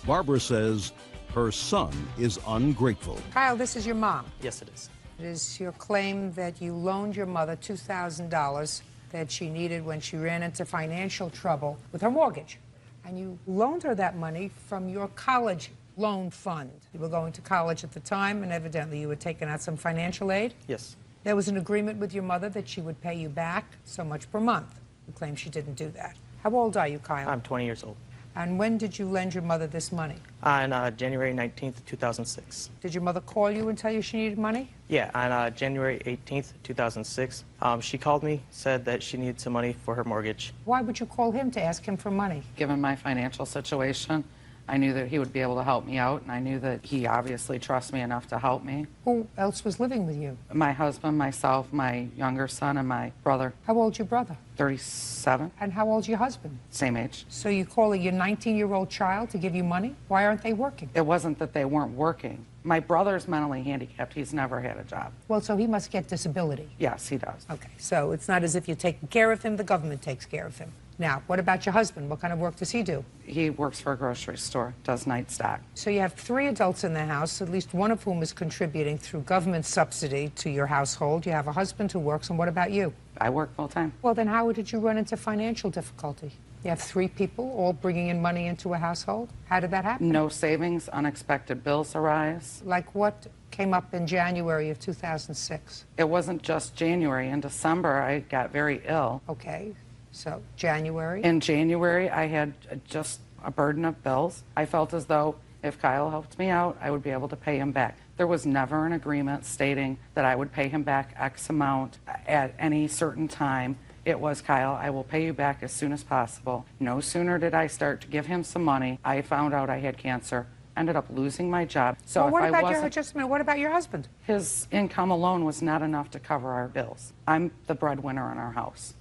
Barbara says her son is ungrateful. Kyle, this is your mom. Yes, it is. It is your claim that you loaned your mother $2,000 that she needed when she ran into financial trouble with her mortgage. And you loaned her that money from your college loan fund. You were going to college at the time, and evidently you were taking out some financial aid? Yes. There was an agreement with your mother that she would pay you back so much per month. You claim she didn't do that. How old are you, Kyle? I'm 20 years old. And when did you lend your mother this money? On January 19th, 2006. Did your mother call you and tell you she needed money? Yeah, on January 18th, 2006, she called me, said that she needed some money for her mortgage. Why would you call him to ask him for money? Given my financial situation, I knew that he would be able to help me out, and I knew that he obviously trusts me enough to help me. Who else was living with you? My husband, myself, my younger son, and my brother. How old's your brother? 37. And how old's your husband? Same age. So you calling your 19-year-old child to give you money? Why aren't they working? It wasn't that they weren't working. My brother's mentally handicapped. He's never had a job. Well, so he must get disability. Yes, he does. Okay, so it's not as if you're taking care of him, the government takes care of him. Now, what about your husband? What kind of work does he do? He works for a grocery store, does night stock. So you have 3 adults in the house, at least one of whom is contributing through government subsidy to your household. You have a husband who works, and what about you? I work full time. Well, then how did you run into financial difficulty? You have 3 people all bringing in money into a household? How did that happen? No savings, unexpected bills arise. Like what came up in January of 2006? It wasn't just January. In December, I got very ill. Okay. So, January? In January, I had just a burden of bills. I felt as though if Kyle helped me out, I would be able to pay him back. There was never an agreement stating that I would pay him back X amount at any certain time. It was, Kyle, I will pay you back as soon as possible. No sooner did I start to give him some money, I found out I had cancer, ended up losing my job. So well, what if about I wasn't, just a minute, what about your husband? His income alone was not enough to cover our bills. I'm the breadwinner in our house.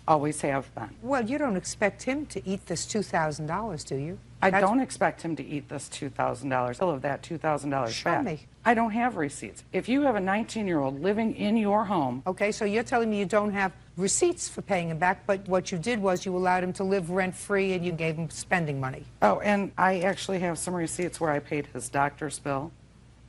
Always have been. Well, you don't expect him to eat this $2,000, do you? I don't expect him to eat this $2,000. All of that $2,000 Show back. me. I don't have receipts. If you have a 19-year-old living in your home... Okay, so you're telling me you don't have receipts for paying him back, but what you did was you allowed him to live rent-free and you gave him spending money. Oh, and I actually have some receipts where I paid his doctor's bill.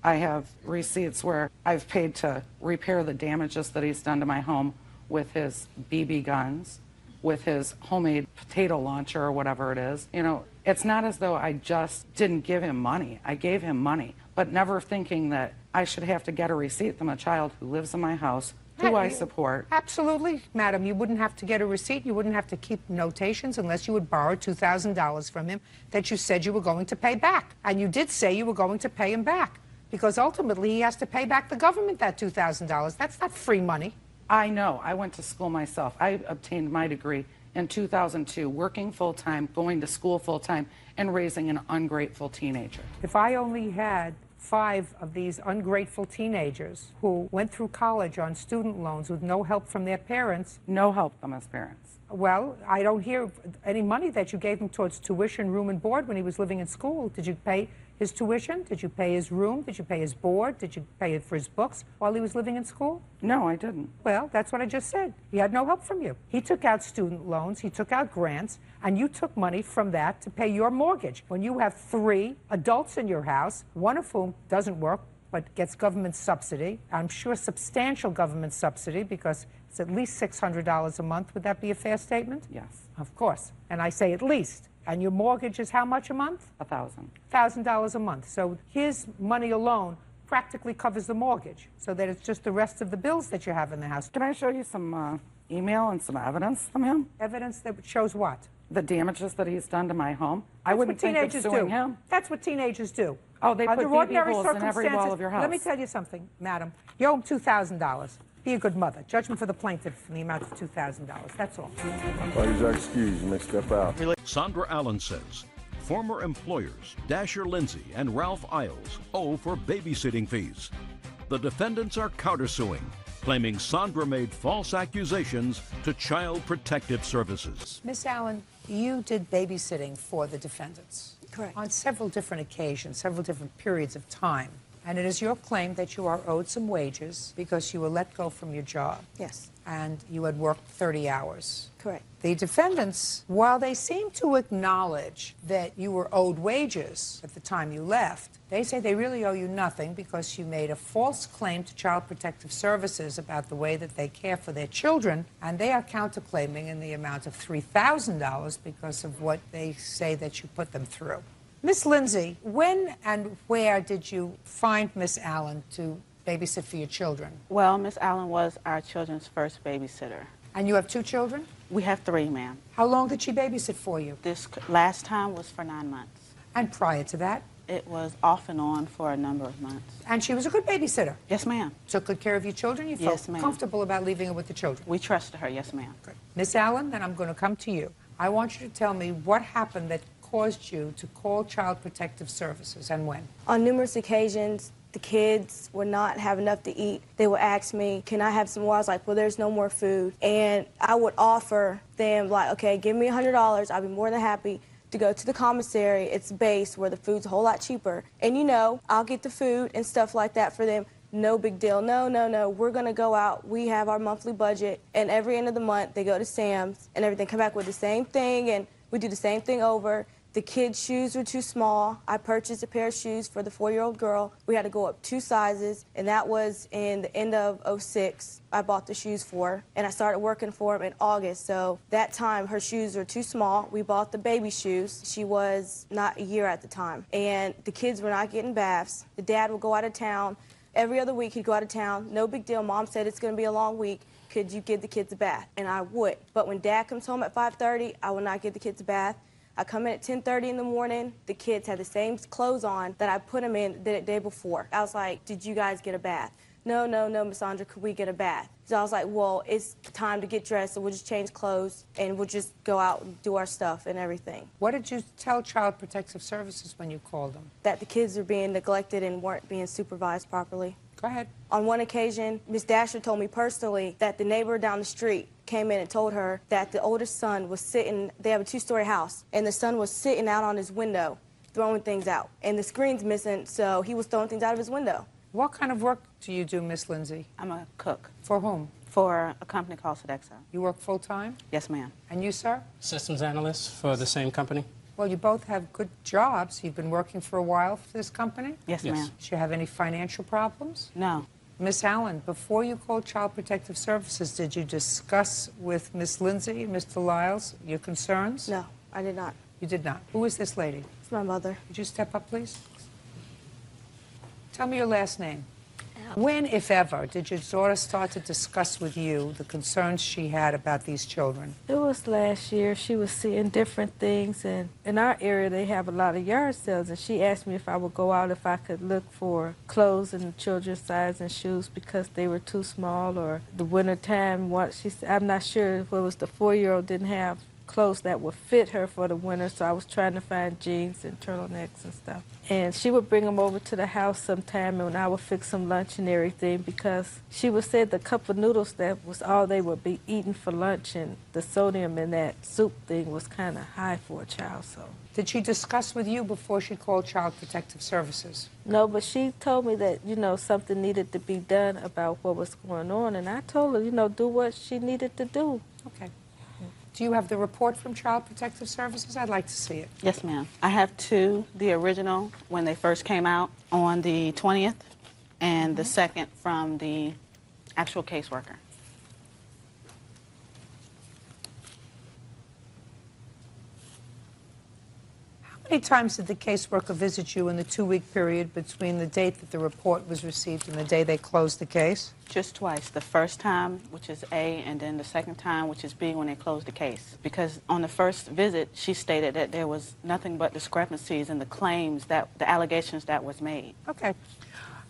I have receipts where I've paid to repair the damages that he's done to my home with his BB guns, with his homemade potato launcher or whatever it is. You know, it's not as though I just didn't give him money. I gave him money, but never thinking that I should have to get a receipt from a child who lives in my house, who I support. Absolutely, madam. You wouldn't have to get a receipt. You wouldn't have to keep notations unless you would borrow $2,000 from him that you said you were going to pay back. And you did say you were going to pay him back, because ultimately he has to pay back the government that $2,000. That's not free money. I know. I went to school myself. I obtained my degree in 2002, working full-time, going to school full-time, and raising an ungrateful teenager. If I only had 5 of these ungrateful teenagers who went through college on student loans with no help from their parents... No help from his parents. Well, I don't hear any money that you gave him towards tuition, room, and board when he was living in school. Did you pay his tuition? Did you pay his room? Did you pay his board? Did you pay for his books while he was living in school? No, I didn't. Well, that's what I just said. He had no help from you. He took out student loans, he took out grants, and you took money from that to pay your mortgage. When you have 3 adults in your house, one of whom doesn't work, but gets government subsidy. I'm sure substantial government subsidy because it's at least $600 a month. Would that be a fair statement? Yes. Of course. And I say at least. And your mortgage is how much a month? $1,000. $1,000 a month. So his money alone practically covers the mortgage, so that it's just the rest of the bills that you have in the house. Can I show you some email and some evidence from him? Evidence that shows what? The damages that he's done to my home. I That's wouldn't what think of teenagers suing do. him. That's what teenagers do. Oh, they put Under BB ordinary holes in every wall of your house. Let me tell you something, madam. You owe him $2,000. Be a good mother. Judgment for the plaintiff in the amount of $2,000. That's all. Parties are excused. You may step out. Sandra Allen says former employers Dasher Lindsay and Ralph Isles owe for babysitting fees. The defendants are countersuing, claiming Sandra made false accusations to Child Protective Services. Miss Allen, you did babysitting for the defendants. Correct. On several different occasions, several different periods of time. And it is your claim that you are owed some wages because you were let go from your job. Yes. And you had worked 30 hours. Correct. The defendants, while they seem to acknowledge that you were owed wages at the time you left, they say they really owe you nothing because you made a false claim to Child Protective Services about the way that they care for their children, and they are counterclaiming in the amount of $3,000 because of what they say that you put them through. Miss Lindsay, when and where did you find Miss Allen to babysit for your children? Well, Miss Allen was our children's first babysitter. And you have 2 children? We have 3, ma'am. How long did she babysit for you? This last time was for 9 months. And prior to that? It was off and on for a number of months. And she was a good babysitter? Yes, ma'am. Took good care of your children? You felt Yes, ma'am. comfortable about leaving her with the children? We trusted her, yes, ma'am. Good. Miss Allen, then I'm going to come to you. I want you to tell me what happened that caused you to call Child Protective Services and when? On numerous occasions, the kids would not have enough to eat. They would ask me, can I have some more? I was like, well, there's no more food. And I would offer them, like, okay, give me $100. I'll be more than happy to go to the commissary. It's base where the food's a whole lot cheaper. And, you know, I'll get the food and stuff like that for them. No big deal. No, no, no. We're going to go out. We have our monthly budget. And every end of the month, they go to Sam's and everything, come back with the same thing. And we do the same thing over. The kids' shoes were too small. I purchased a pair of shoes for the 4-year-old girl. We had to go up 2 sizes, and that was in the end of '06. I bought the shoes for her, and I started working for them in August. So that time, her shoes were too small. We bought the baby shoes. She was not a year at the time, and the kids were not getting baths. The dad would go out of town. Every other week, he'd go out of town. No big deal. Mom said it's going to be a long week. Could you give the kids a bath? And I would. But when Dad comes home at 5:30, I would not give the kids a bath. I come in at 10:30 in the morning. The kids had the same clothes on that I put them in the day before. I was like, did you guys get a bath? No, no, no, Miss Sandra, could we get a bath? So I was like, well, it's time to get dressed, so we'll just change clothes, and we'll just go out and do our stuff and everything. What did you tell Child Protective Services when you called them? That the kids were being neglected and weren't being supervised properly. Go ahead. On one occasion, Miss Dasher told me personally that the neighbor down the street came in and told her that the oldest son was sitting, they have a 2-story house, and the son was sitting out on his window throwing things out. And the screen's missing, so he was throwing things out of his window. What kind of work do you do, Miss Lindsay? I'm a cook. For whom? For a company called Sodexo. You work full-time? Yes, ma'am. And you, sir? Systems analyst for the same company. Well, you both have good jobs. You've been working for a while for this company? Yes, ma'am. Do you have any financial problems? No. Miss Allen, before you called Child Protective Services, did you discuss with Miss Lindsay and Mr. Lyles your concerns? No, I did not. You did not. Who is this lady? It's my mother. Would you step up, please? Tell me your last name. When, if ever, did your daughter start to discuss with you the concerns she had about these children? It was last year. She was seeing different things, and in our area they have a lot of yard sales, and she asked me if I would go out if I could look for clothes in the children's size and shoes because they were too small, or the winter time. She said, I'm not sure if it was the 4-year-old didn't have clothes that would fit her for the winter, so I was trying to find jeans and turtlenecks and stuff. And she would bring them over to the house sometime, and I would fix some lunch and everything because she would say the cup of noodles, that was all they would be eating for lunch, and the sodium in that soup thing was kind of high for a child. So. Did she discuss with you before she called Child Protective Services? No, but she told me that, you know, something needed to be done about what was going on, and I told her, you know, do what she needed to do. Okay. Do you have the report from Child Protective Services? I'd like to see it. Yes, ma'am. I have 2, the original, when they first came out on the 20th and the second from the actual caseworker. How many times did the caseworker visit you in the 2-week period between the date that the report was received and the day they closed the case? Just twice. The first time, which is A, and then the second time, which is B, when they closed the case. Because on the first visit, she stated that there was nothing but discrepancies in the claims, that the allegations that was made. Okay.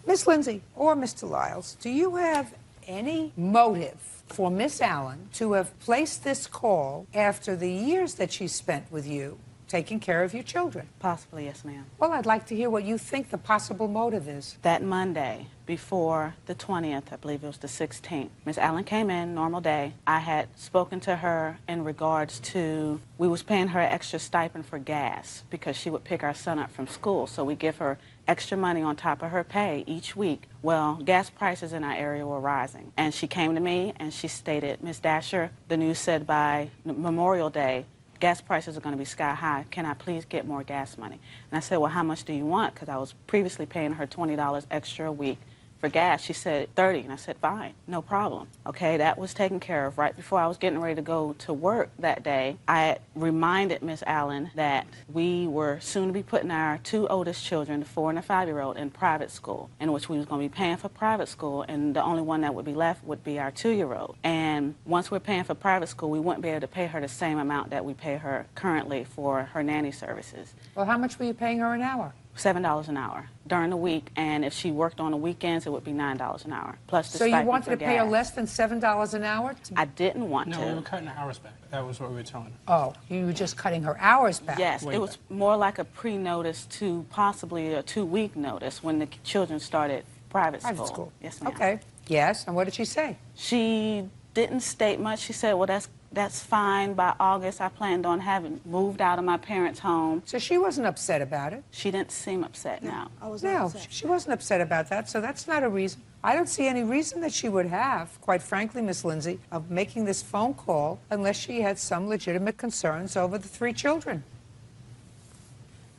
Miss Lindsay or Mr. Lyles, do you have any motive for Miss Allen to have placed this call after the years that she spent with you taking care of your children? Possibly, yes, ma'am. Well, I'd like to hear what you think the possible motive is. That Monday, before the 20th, I believe it was the 16th, Miss Allen came in, normal day. I had spoken to her in regards to, we was paying her an extra stipend for gas because she would pick our son up from school, so we give her extra money on top of her pay each week. Well, gas prices in our area were rising. And she came to me and she stated, Miss Dasher, the news said by Memorial Day, gas prices are going to be sky high. Can I please get more gas money? And I said, well, how much do you want? Because I was previously paying her $20 extra a week for gas. She said $30, and I said, fine, no problem. Okay, that was taken care of. Right before I was getting ready to go to work that day, I reminded Miss Allen that we were soon to be putting our 2 oldest children, the 4- and the 5-year-old, in private school, in which we was going to be paying for private school, and the only one that would be left would be our 2-year-old. And once we're paying for private school, we wouldn't be able to pay her the same amount that we pay her currently for her nanny services. Well, how much were you paying her an hour? $7 an hour during the week, and if she worked on the weekends, it would be $9 an hour, plus the So you stipend wanted for to pay her gas. less than $7 an hour? I didn't want No, to. we were cutting the hours back. That was what we were telling her. Oh, you were just cutting her hours back? Yes, it was more like a pre-notice to possibly a 2-week notice when the children started private school. Yes, ma'am. Okay. Yes, and what did she say? She didn't state much. She said, well, that's fine. By August, I planned on having moved out of my parents' home. So she wasn't upset about it? She didn't seem upset, no. No, she wasn't upset about that, so that's not a reason. I don't see any reason that she would have, quite frankly, Miss Lindsay, of making this phone call unless she had some legitimate concerns over the 3 children.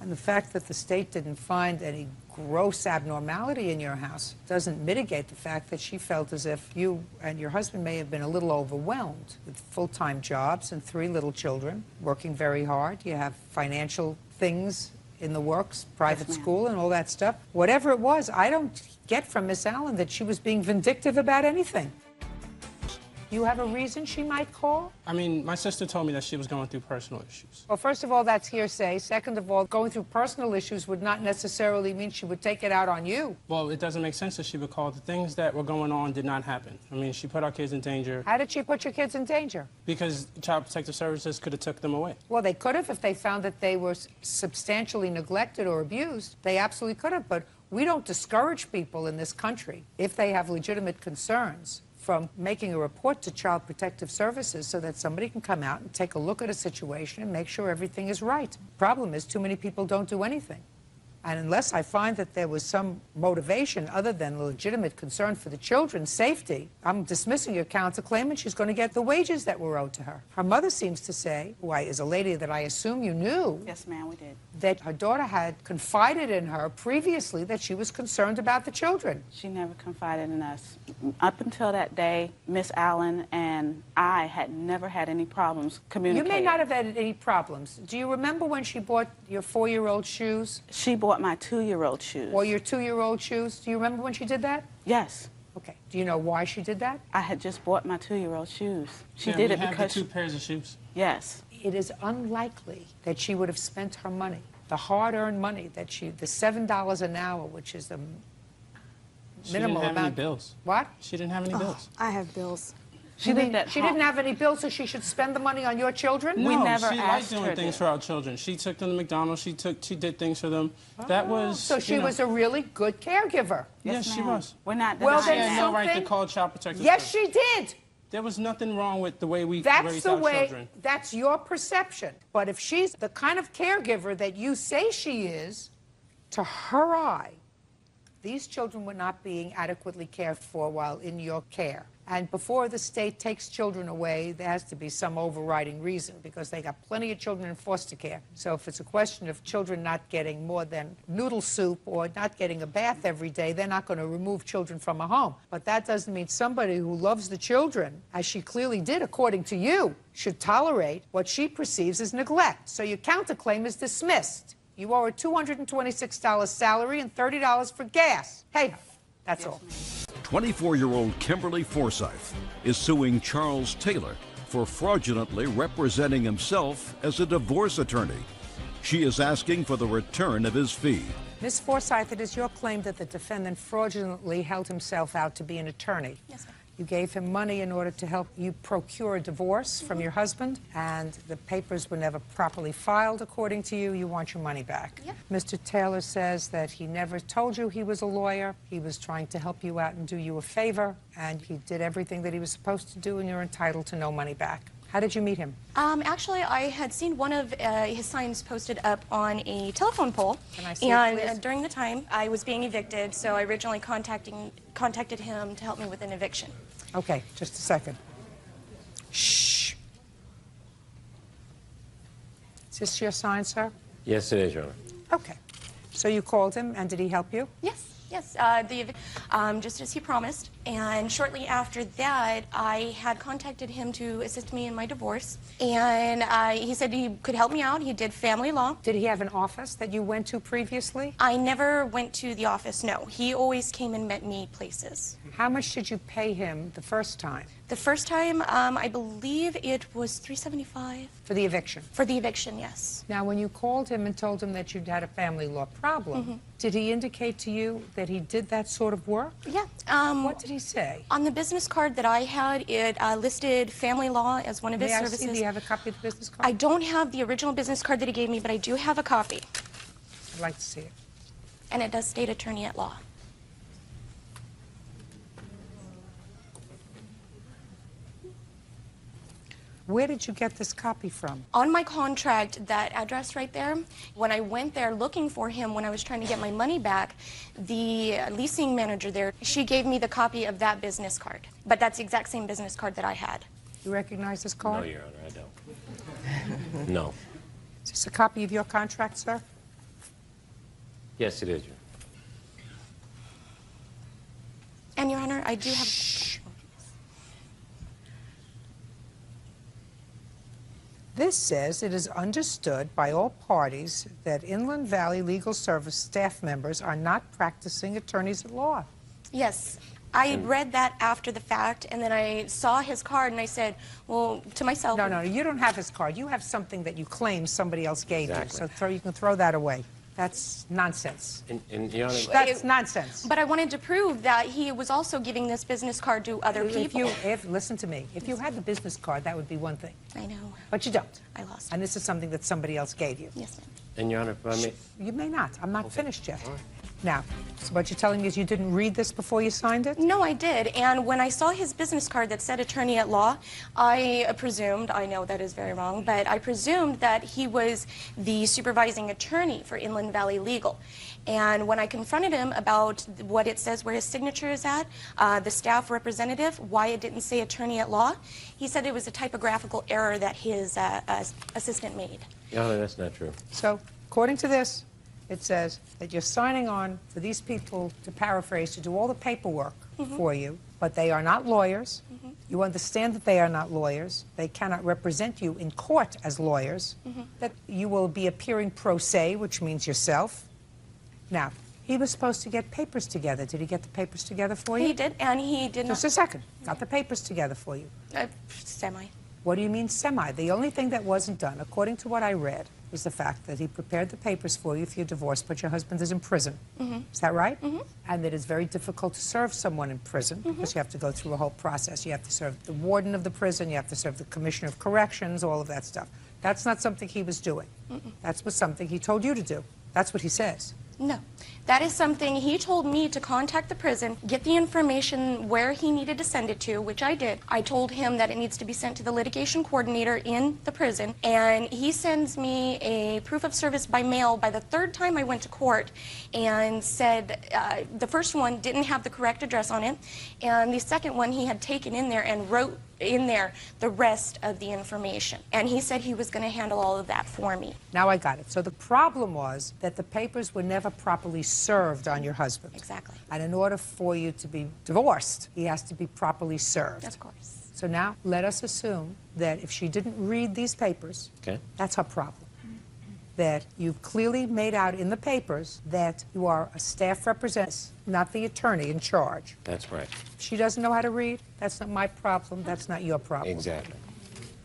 And the fact that the state didn't find any gross abnormality in your house doesn't mitigate the fact that she felt as if you and your husband may have been a little overwhelmed with full-time jobs and 3 little children, working very hard. You have financial things in the works, private school and all that stuff. Whatever it was, I don't get from Miss Allen that she was being vindictive about anything. You have a reason she might call? I mean, my sister told me that she was going through personal issues. Well, first of all, that's hearsay. Second of all, going through personal issues would not necessarily mean she would take it out on you. Well, it doesn't make sense that she would call. The things that were going on did not happen. I mean, she put our kids in danger. How did she put your kids in danger? Because Child Protective Services could have took them away. Well, they could have if they found that they were substantially neglected or abused. They absolutely could have, but we don't discourage people in this country if they have legitimate concerns from making a report to Child Protective Services so that somebody can come out and take a look at a situation and make sure everything is right. Problem is, too many people don't do anything. And unless I find that there was some motivation other than legitimate concern for the children's safety, I'm dismissing your counterclaim and she's going to get the wages that were owed to her. Her mother seems to say, who is a lady that I assume you knew. Yes, ma'am, we did. That her daughter had confided in her previously that she was concerned about the children. She never confided in us. Up until that day, Miss Allen and I had never had any problems communicating. You may not have had any problems. Do you remember when she bought your 4-year-old shoes? She bought my 2-year-old shoes. Or your 2-year-old shoes? Do you remember when she did that? Yes. Okay. Do you know why she did that? I had just bought my 2-year-old shoes. She Yeah, did it we have because the 2 pairs of shoes. Yes. It is unlikely that she would have spent her money, the hard-earned money that the $7 an hour, which is the minimal She didn't have amount. any bills. What? She didn't have any bills. I have bills. She didn't have any bills, so she should spend the money on your children? No, We never she liked asked doing her things to. for our children. She took them to McDonald's. She did things for them. That was. So she was a really good caregiver. Yes, she was. We're not Well, She then had no right to something- call Child Protective Yes, Services. she did. There was nothing wrong with the way we That's raised the our way, children. that's your perception. But if she's the kind of caregiver that you say she is, to her eye, These children were not being adequately cared for while in your care. And before the state takes children away, there has to be some overriding reason, because they got plenty of children in foster care. So if it's a question of children not getting more than noodle soup or not getting a bath every day, they're not going to remove children from a home. But that doesn't mean somebody who loves the children, as she clearly did according to you, should tolerate what she perceives as neglect. So your counterclaim is dismissed. You owe her $226 salary and $30 for gas. Pay her. That's all. 24-year-old Kimberly Forsyth is suing Charles Taylor for fraudulently representing himself as a divorce attorney. She is asking for the return of his fee. Ms. Forsyth, it is your claim that the defendant fraudulently held himself out to be an attorney. Yes, ma'am. You gave him money in order to help you procure a divorce from your husband, and the papers were never properly filed according to you. You want your money back. Yep. Mr. Taylor says that he never told you he was a lawyer. He was trying to help you out and do you a favor, and he did everything that he was supposed to do, and you're entitled to no money back. How did you meet him? Actually, I had seen one of his signs posted up on a telephone pole. Can I see it, and please? during the time, I was being evicted, so I originally contacted him to help me with an eviction. Okay, just a second. Shh. Is this your sign, sir? Yes, it is, Your Honor. Okay. So you called him, and did he help you? Yes. Just as he promised. And shortly after that, I had contacted him to assist me in my divorce. And he said he could help me out. He did family law. Did he have an office that you went to previously? I never went to the office, no. He always came and met me places. How much did you pay him the first time? The first time, I believe it was $375. For the eviction? For the eviction, yes. Now, when you called him and told him that you'd had a family law problem, did he indicate to you that he did that sort of work? Yeah. What did he say? On the business card that I had, it listed family law as one of his services. Do you have a copy of the business card? I don't have the original business card that he gave me, but I do have a copy. I'd like to see it. And it does state attorney at law. Where did you get this copy from? On my contract, that address right there, when I went there looking for him when I was trying to get my money back, the leasing manager there, she gave me the copy of that business card. But that's the exact same business card that I had. You recognize this card? No, Your Honor, I don't. No. Is this a copy of your contract, sir? Yes, it is, Your Honor. And, Your Honor, I do have... This says it is understood by all parties that Inland Valley Legal Service staff members are not practicing attorneys at law. Yes. I read that after the fact, and then I saw his card, and I said, well, to myself... No, you don't have his card. You have something that you claim somebody else gave Exactly. you, so you can throw that away. That's nonsense. And Your Honor, That's nonsense. But I wanted to prove that he was also giving this business card to other people. Listen to me. If you had the business card, that would be one thing. I know. But you don't. I lost. And this is something that somebody else gave you. Yes, ma'am. and Your Honor, if I may... You may not. I'm not finished yet. Now, so what you're telling me is you didn't read this before you signed it? No, I did. And when I saw his business card that said attorney at law, I presumed, I know that is very wrong, but I presumed that he was the supervising attorney for Inland Valley Legal. And when I confronted him about what it says where his signature is at, the staff representative, why it didn't say attorney at law, he said it was a typographical error that his assistant made. Your Honor, that's not true. So, according to this, it says that you're signing on for these people, to paraphrase, to do all the paperwork for you, but they are not lawyers. You understand that they are not lawyers. They cannot represent you in court as lawyers. That you will be appearing pro se, which means yourself. Now, he was supposed to get papers together. Did he get the papers together for you? He did, and he did not. Just a second. Got the papers together for you. Semi. What do you mean semi? The only thing that wasn't done, according to what I read, was the fact that he prepared the papers for you if you're divorced, but your husband is in prison. Is that right? And that it's very difficult to serve someone in prison because you have to go through a whole process. You have to serve the warden of the prison, you have to serve the commissioner of corrections, all of that stuff. That's not something he was doing. That's was something he told you to do. That's what he says. No. That is something he told me to contact the prison, get the information where he needed to send it to, which I did. I told him that it needs to be sent to the litigation coordinator in the prison, and he sends me a proof of service by mail by the third time I went to court, and said the first one didn't have the correct address on it, and the second one he had taken in there and wrote in there the rest of the information. And he said he was going to handle all of that for me. Now I got it. So the problem was that the papers were never properly served on your husband. Exactly. And in order for you to be divorced, he has to be properly served. Of course. So now let us assume that if she didn't read these papers, Okay. that's her problem. That you've clearly made out in the papers that you are a staff representative, not the attorney in charge. That's right. If she doesn't know how to read, that's not my problem, that's not your problem. Exactly.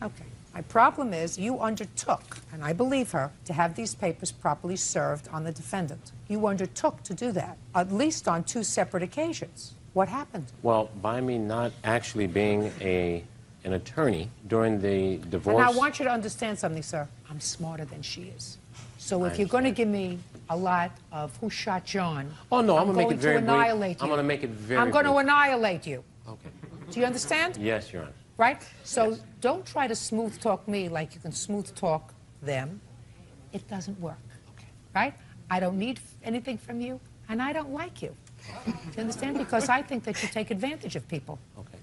Okay. My problem is you undertook, and I believe her, to have these papers properly served on the defendant. You undertook to do that, at least on 2 separate occasions. What happened? Well, by me not actually being an attorney during the divorce... And I want you to understand something, sir. I'm smarter than she is. So if you're going to give me a lot of who shot John, Oh, no, I'm going to make it very brief. annihilate you. I'm going to make it very I'm going to brief. annihilate you. Okay. Do you understand? Yes, Your Honor. Right? So don't try to smooth talk me like you can smooth talk them. It doesn't work. Okay. Right? I don't need anything from you, and I don't like you. Do you understand? Because I think that you take advantage of people. Okay.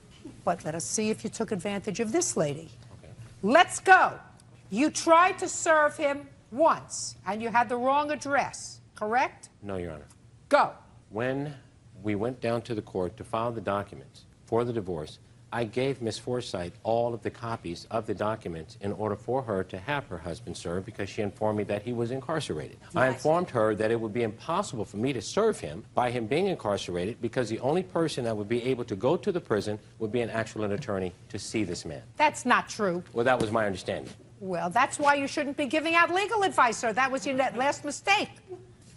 But let us see if you took advantage of this lady. Okay. Let's go. You tried to serve him once, and you had the wrong address, correct? No, Your Honor. Go. When we went down to the court to file the documents for the divorce, I gave Miss Forsythe all of the copies of the documents in order for her to have her husband served because she informed me that he was incarcerated. Yes. I informed her that it would be impossible for me to serve him by him being incarcerated because the only person that would be able to go to the prison would be an actual attorney to see this man. That's not true. Well, that was my understanding. Well, that's why you shouldn't be giving out legal advice, sir. That was your last mistake.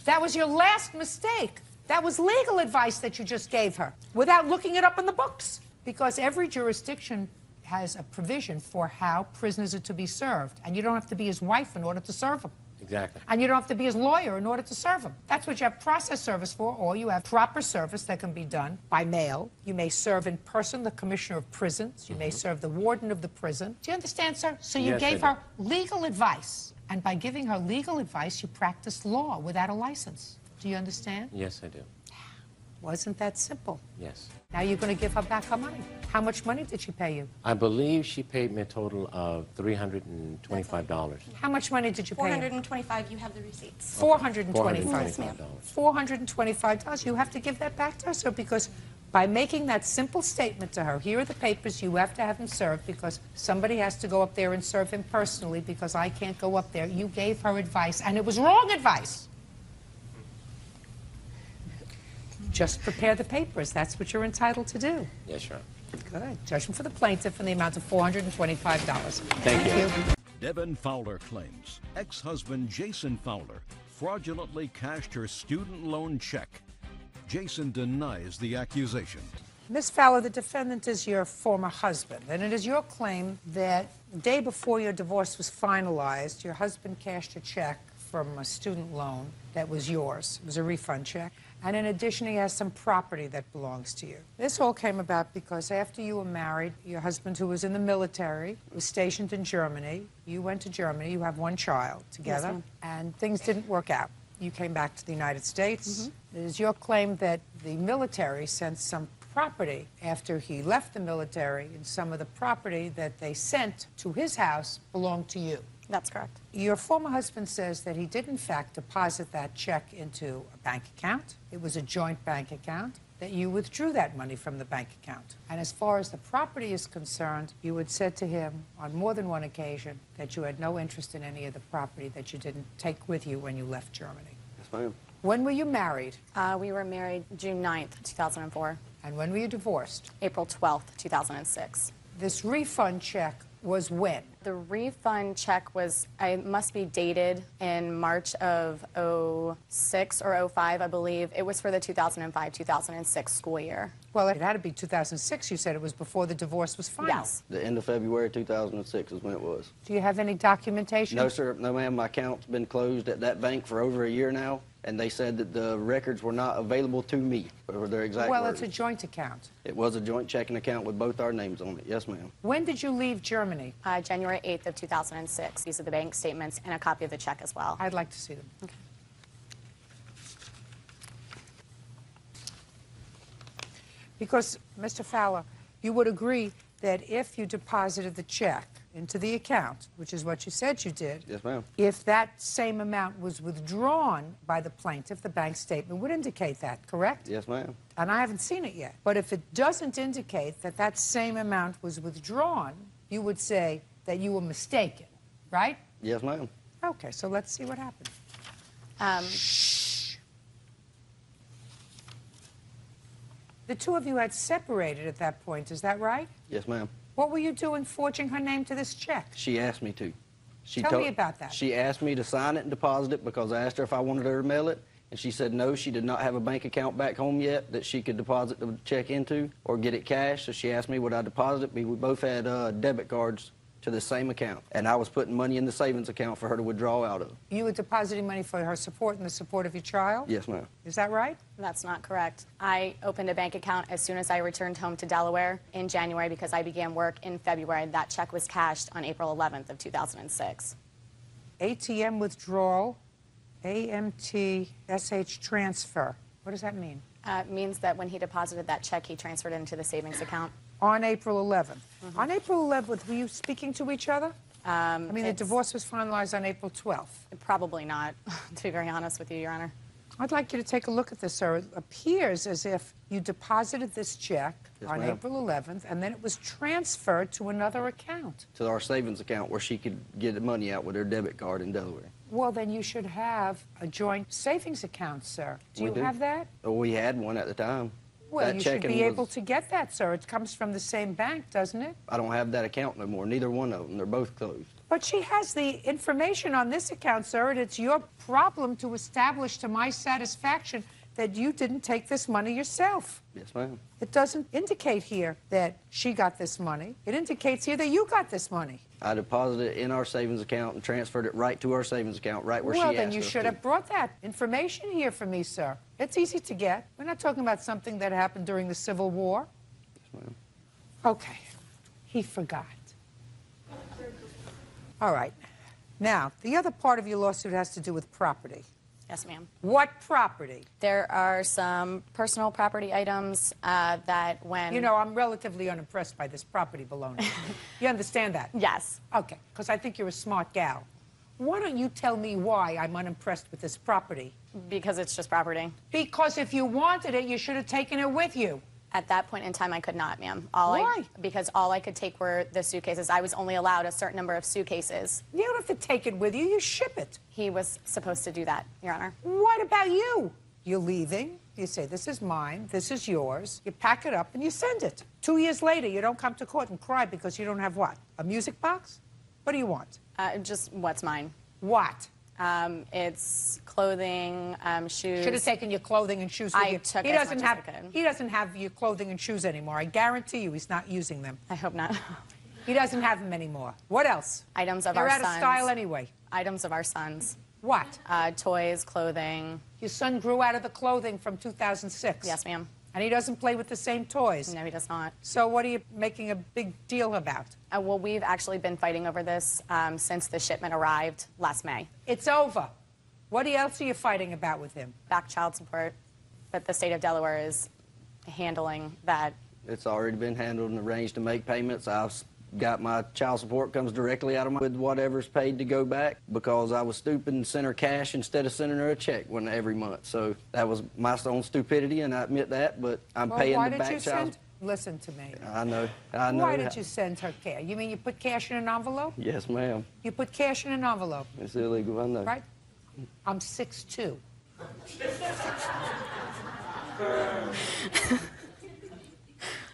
That was your last mistake. That was legal advice that you just gave her without looking it up in the books. Because every jurisdiction has a provision for how prisoners are to be served. And you don't have to be his wife in order to serve him. Exactly. And you don't have to be his lawyer in order to serve him. That's what you have process service for, or you have proper service that can be done by mail. You may serve in person the commissioner of prisons. You may serve the warden of the prison. Do you understand, sir? So you Yes, gave I her legal advice. And by giving her legal advice, you practiced law without a license. Do you understand? Yes, I do. Wasn't that simple? Yes. Now you're going to give her back her money. How much money did she pay you? I believe she paid me a total of $325. How much money did you pay her? $425. You have the receipts. $425. Yes, ma'am. $425. You have to give that back to her, sir, because by making that simple statement to her, here are the papers, you have to have him served because somebody has to go up there and serve him personally because I can't go up there. You gave her advice, and it was wrong advice. Just prepare the papers. That's what you're entitled to do. Yes, Your Honor. Good. Judgment for the plaintiff in the amount of $425. Thank you. Devin Fowler claims ex-husband Jason Fowler fraudulently cashed her student loan check. Jason denies the accusation. Ms. Fowler, the defendant is your former husband, and it is your claim that the day before your divorce was finalized, your husband cashed a check from a student loan that was yours. It was a refund check. And in addition, he has some property that belongs to you. This all came about because after you were married, your husband, who was in the military, was stationed in Germany. You went to Germany. You have one child together. Yes, ma'am. And things didn't work out. You came back to the United States. It is your claim that the military sent some property after he left the military, and some of the property that they sent to his house belonged to you. That's correct. Your former husband says that he did, in fact, deposit that check into a bank account. It was a joint bank account, that you withdrew that money from the bank account. And as far as the property is concerned, you had said to him on more than one occasion that you had no interest in any of the property that you didn't take with you when you left Germany. Yes, ma'am. When were you married? We were married June 9th, 2004. And when were you divorced? April 12th, 2006. This refund check was when? The refund check was, it must be dated in March of 06 or 05, I believe. It was for the 2005-2006 school year. Well, it had to be 2006. You said it was before the divorce was final. Yes. The end of February 2006 is when it was. Do you have any documentation? No, sir. No, ma'am. My account's been closed at that bank for over a year now, and they said that the records were not available to me, or their exact Well, words. it's a joint account. It was a joint checking account with both our names on it. Yes, ma'am. When did you leave Germany? January 8th of 2006. These are the bank statements and a copy of the check as well. I'd like to see them. Okay. Because, Mr. Fowler, you would agree that if you deposited the check into the account, which is what you said you did, Yes, ma'am. if that same amount was withdrawn by the plaintiff, the bank statement would indicate that, correct? Yes, ma'am. And I haven't seen it yet. But if it doesn't indicate that that same amount was withdrawn, you would say that you were mistaken, right? Yes, ma'am. Okay, so let's see what happens. The two of you had separated at that point, is that right? Yes, ma'am. What were you doing forging her name to this check? She asked me to. Tell me about that. She asked me to sign it and deposit it because I asked her if I wanted her to mail it, and she said no, she did not have a bank account back home yet that she could deposit the check into or get it cash, so she asked me would I deposit it. We both had debit cards to the same account, and I was putting money in the savings account for her to withdraw out of. You were depositing money for her support and the support of your child? Yes, ma'am. Is that right? That's not correct. I opened a bank account as soon as I returned home to Delaware in January because I began work in February. That check was cashed on April 11th of 2006. ATM withdrawal, AMT SH transfer. What does that mean? It means that when he deposited that check, he transferred it into the savings account. On April 11th. On April 11th, were you speaking to each other? I mean, the divorce was finalized on April 12th. Probably not, to be very honest with you, Your Honor. I'd like you to take a look at this, sir. It appears as if you deposited this check on ma'am. April 11th, and then it was transferred to another account. To our savings account where she could get the money out with her debit card in Delaware. Well, then you should have a joint savings account, sir. Do you have that? Oh, we had one at the time. Well, That you should checking be was- able to get that, sir. It comes from the same bank, doesn't it? I don't have that account no more. Neither one of them. They're both closed. But she has the information on this account, sir, and it's your problem to establish to my satisfaction that you didn't take this money yourself. Yes, ma'am. It doesn't indicate here that she got this money. It indicates here that you got this money. I deposited it in our savings account and transferred it right to our savings account, right where Well, she then asked you us should to. have brought that information here for me, sir. It's easy to get. We're not talking about something that happened during the Civil War. Yes, ma'am. Okay. He forgot. All right. Now, the other part of your lawsuit has to do with property. Yes, ma'am. What property? There are some personal property items that when... You know, I'm relatively unimpressed by this property baloney. You understand that? Yes. Okay, because I think you're a smart gal. Why don't you tell me why I'm unimpressed with this property? Because it's just property. Because if you wanted it, you should have taken it with you. At that point in time, I could not, ma'am. Why? Because all I could take were the suitcases. I was only allowed a certain number of suitcases. You don't have to take it with you. You ship it. He was supposed to do that, Your Honor. What about you? You're leaving. You say, this is mine. This is yours. You pack it up and you send it. 2 years later, you don't come to court and cry because you don't have what? A music box? What do you want? Just what's mine. What? It's clothing, shoes. Should have taken your clothing and shoes with I you. took He as doesn't much as have. I could. He doesn't have your clothing and shoes anymore. I guarantee you, he's not using them. I hope not. He doesn't have them anymore. What else? Items of You're our out sons. of style anyway. Items of our sons. What? Toys, clothing. Your son grew out of the clothing from 2006. Yes, ma'am. And he doesn't play with the same toys. No, he does not. So what are you making a big deal about? Well, we've actually been fighting over this since the shipment arrived last May. It's over. What else are you fighting about with him? Back child support, but the state of Delaware is handling that. It's already been handled and arranged to make payments. I've got my child support comes directly out of my with whatever's paid to go back because I was stupid and sent her cash instead of sending her a check every month. So that was my own stupidity, and I admit that. But I'm paying why the did back you child. send? Listen to me. I know. Why did you send her cash? You mean you put cash in an envelope? Yes, ma'am. You put cash in an envelope. It's illegal. I know. Right? I'm 6'2".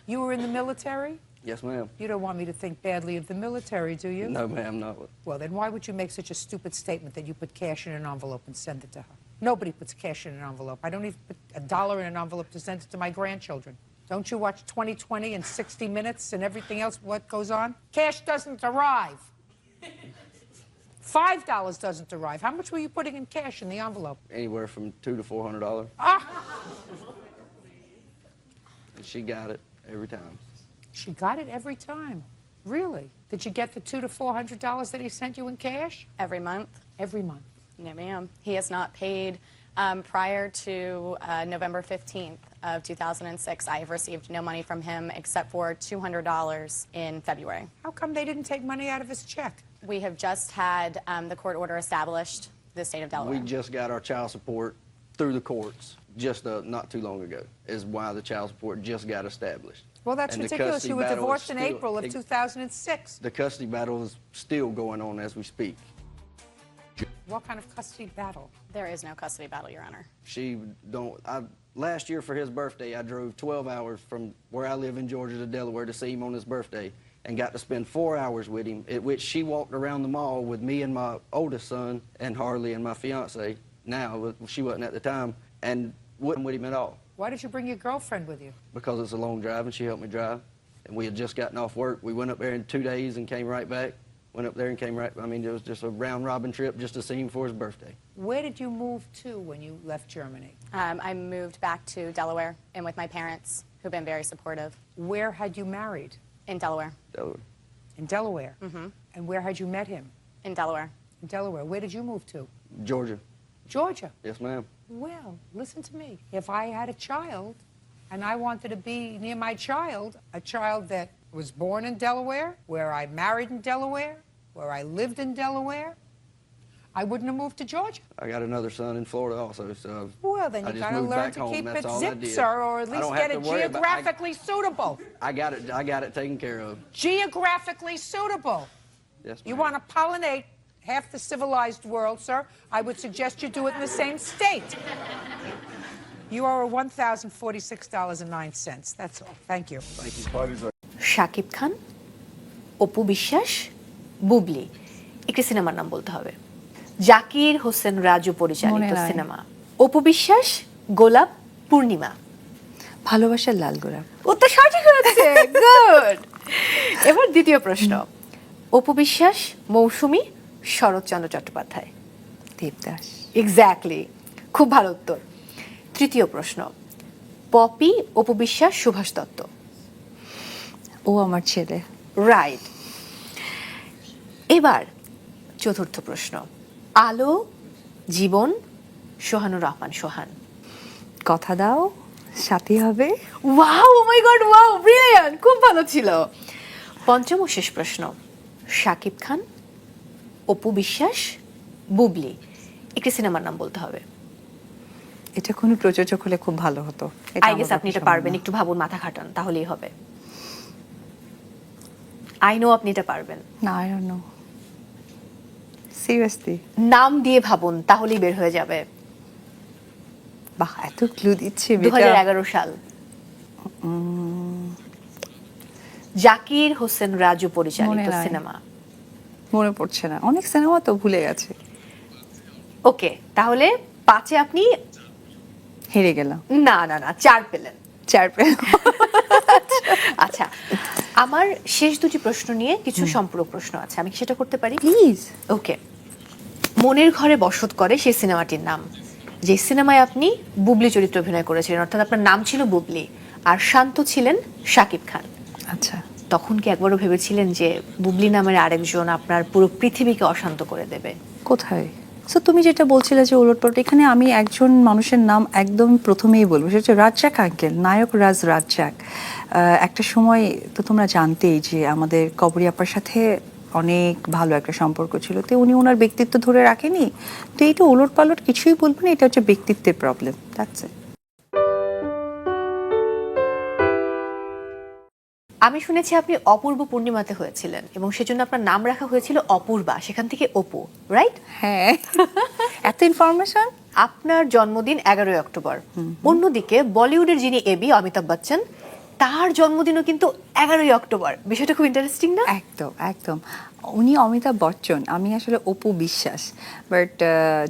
You were in the military? Yes, ma'am. You don't want me to think badly of the military, do you? No, ma'am, not. Well, then why would you make such a stupid statement that you put cash in an envelope and send it to her? Nobody puts cash in an envelope. I don't even put $1 in an envelope to send it to my grandchildren. Don't you watch 2020 and 60 Minutes and everything else, what goes on? Cash doesn't arrive. $5 doesn't arrive. How much were you putting in cash in the envelope? Anywhere from $200 to $400. Ah! And she got it every time. She got it every time. Really? Did you get the $200 to $400 that he sent you in cash? Every month. Every month. No, ma'am. He has not paid prior to November 15th of 2006. I have received no money from him except for $200 in February. How come they didn't take money out of his check? We have just had the court order established, the state of Delaware. We just got our child support through the courts just not too long ago, is why the child support just got established. Well, that's And the ridiculous. custody You were battle is divorced in still- April of 2006. The custody battle is still going on as we speak. What kind of custody battle? There is no custody battle, Your Honor. Last year for his birthday, I drove 12 hours from where I live in Georgia to Delaware to see him on his birthday and got to spend 4 hours with him, at which she walked around the mall with me and my oldest son and Harley and my fiance, now, she wasn't at the time, and wasn't with him at all. Why did you bring your girlfriend with you? Because it's a long drive and she helped me drive. And we had just gotten off work. We went up there in 2 days and came right back. Went up there and came right, I mean, it was just a round-robin trip just to see him for his birthday. Where did you move to when you left Germany? I moved back to Delaware and with my parents, who've been very supportive. Where had you married? In Delaware. Delaware. In Delaware? Mm-hmm. And where had you met him? In Delaware. In Delaware. Where did you move to? Georgia. Georgia? Yes, ma'am. Well, listen to me. If I had a child and I wanted to be near my child, a child that was born in Delaware, where I married in Delaware, where I lived in Delaware, I wouldn't have moved to Georgia. I got another son in Florida also, so Well, then I you just got to moved learn back to home. keep That's it all I zipped, did. sir, or at I least don't get have it to worry about- geographically suitable. I got it taken care of. Geographically suitable. Yes, ma'am. You want to pollinate half the civilized world, sir? I would suggest you do it in the same state. You owe her $1,046.09. That's all. Thank you. Thank you. Shakib Khan, Apu Biswas, Bubly, একটি সিনেমার নাম বলতে হবে। জাকির হোসেন রাজু পরিচালিত cinema. Apu Biswas, গোলাপ, পূর্ণিমা। ভালোবাসার লাল গোলাপ। উত্তর সঠিক হয়েছে। গুড। এবার দ্বিতীয় প্রশ্ন। অপু বিশ্বাস, মৌসুমী, শরৎচন্দ্র চট্টোপাধ্যায়। দেবদাস। এক্স্যাক্টলি। খুব ভালো উত্তর। তৃতীয় প্রশ্ন। পপি, অপু বিশ্বাস, সুভাষ দত্ত। ও আমার ছেলে। রাইট। এবার চতুর্থ প্রশ্ন। আলো, জীবন, সোহানুর রহমান সোহান। কথা দাও, সাথী হবে। ওয়াও, ও মাই গড, ওয়াও, ব্রিলিয়ান্ট, খুব ভালো ছিল। পঞ্চম ও শেষ প্রশ্ন। শাকিব খান, অপু বিশ্বাস, বুবলি, একটি সিনেমার নাম বলতে হবে। এটা কোনো প্রযোজক হলে খুব ভালো হতো। আই গেস আপনি এটা পারবেন, একটু ভাবুন, মাথা খাটান, তাহলেই হবে। আই নো আপনি এটা পারবেন। না, আই ডোন্ট নো। সিরিয়াসলি? নাম দিয়ে ভাবুন, তাহলেই বের হয়ে যাবে। বাহ, এত ক্লু দিচ্ছে। 2011 সাল। জাকির হোসেন রাজু পরিচালিত সিনেমা। মনে পড়ছে না, অনেক সিনেমা তো ভুলে গেছে। ওকে, তাহলে 5-এ আপনি হেরে গেলাম। না না না, 4 পেলেন। 4 পেলেন। আচ্ছা, আমার শেষ দুটি প্রশ্ন নিয়ে কিছু সম্পূরক প্রশ্ন আছে, আমি কি সেটা করতে পারি প্লিজ? ওকে। মনের ঘরে বসত করে সেই সিনেমাটির নাম, যে সিনেমায় আপনি বুবলি চরিত্র অভিনয় করেছিলেন, অর্থাৎ আপনার নাম ছিল বুবলি আর শান্ত ছিলেন শাকিব খান। আচ্ছা, তখন কি একবারও ভেবেছিলেন যে বুবলি নামের আরেকজন আপনার পুরো পৃথিবীকে অশান্ত করে দেবে? কোথায়? সো তুমি যেটা বলছিলে যে উলটপালট, এখানে আমি একজন মানুষের নাম একদম প্রথমেই বলবো, সেটা হচ্ছে রাজ্জাক আঙ্কেল, নায়ক রাজ্জাক। একটা সময় তো তোমরা জানতেই যে আমাদের কবরী আপার সাথে অনেক ভালো একটা সম্পর্ক ছিল, তো উনি ওনার ব্যক্তিত্ব ধরে রাখেনি। তো এইটা উলটপালট কিছুই বলবো না, এটা হচ্ছে ব্যক্তিত্বের প্রবলেম। That's it. আমি শুনেছি আপনি অপূর্ব পূর্ণিমাতে হয়েছিলেন এবং সেজন্য আপনার নাম রাখা হয়েছিল অপূর্বা, সেখান থেকে অপু, রাইট? হ্যাঁ। এত ইনফরমেশন। আপনার জন্মদিন 11 অক্টোবর। অন্যদিকে বলিউডের যিনি এবি, অমিতাভ বচ্চন, তার জন্মদিনও কিন্তু 11 অক্টোবর। বিষয়টা খুব ইন্টারেস্টিং না? একদম একদম। উনি অমিতাভ বচ্চন, আমি আসলে অপু বিশ্বাস, বাট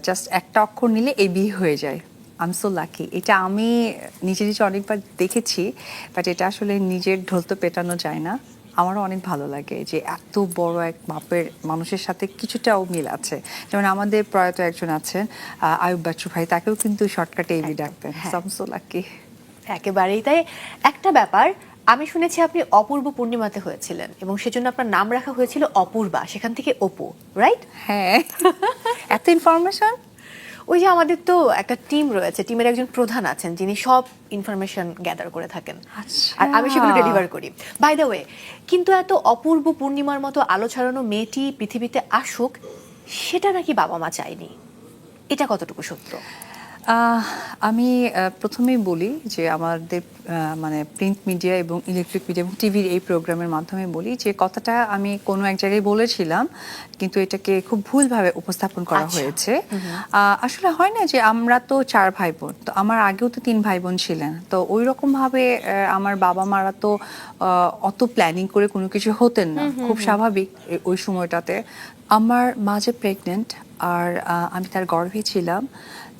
জাস্ট একটা অক্ষর নিলে এবি হয়ে যায়। I am so lucky. এটা আমি নিজে নিজে অনেকবার দেখেছি, বাট এটা আসলে নিজের ঢোল তো পেটানো যায় না। আমারও অনেক ভালো লাগে যে এত বড় এক মাপের মানুষের সাথে কিছুটাও মিল আছে। যেমন আমাদের প্রয়াত একজন আছেন আয়ুব বাচ্চু ভাই, তাকেও কিন্তু শর্টকাটে এবি ডাকতেন। I am so lucky. একেবারেই তাই। একটা ব্যাপার, আমি শুনেছি আপনি অপূর্ব পূর্ণিমাতে হয়েছিলেন এবং সেজন্য আপনার নাম রাখা হয়েছিল অপূর্বা, সেখান থেকে অপু, রাইট? হ্যাঁ। এত ইনফরমেশন। ওই যে আমাদের তো একটা টিম রয়েছে, টিমের একজন প্রধান আছেন যিনি সব ইনফরমেশন গ্যাদার করে থাকেন, আর আমি সেগুলো ডেলিভার করি। বাই দ্য ওয়ে, কিন্তু এত অপূর্ব পূর্ণিমার মতো আলো ছড়ানো মেয়েটি পৃথিবীতে আসুক, সেটা নাকি বাবা মা চায়নি, এটা কতটুকু সত্য? আমি প্রথমেই বলি যে আমাদের মানে প্রিন্ট মিডিয়া এবং ইলেকট্রিক মিডিয়া এবং টিভির এই প্রোগ্রামের মাধ্যমে বলি যে কথাটা আমি কোনো এক জায়গায় বলেছিলাম, কিন্তু এটাকে খুব ভুলভাবে উপস্থাপন করা হয়েছে। আসলে হয় না যে আমরা তো 4 ভাই বোন, তো আমার আগেও তো 3 ভাই বোন ছিলেন, তো ওই রকমভাবে আমার বাবা মারা তো অত প্ল্যানিং করে কোনো কিছু হতেন না, খুব স্বাভাবিক ওই সময়টাতে। আমার মা যে প্রেগনেন্ট আর আমি তার গর্ভে ছিলাম,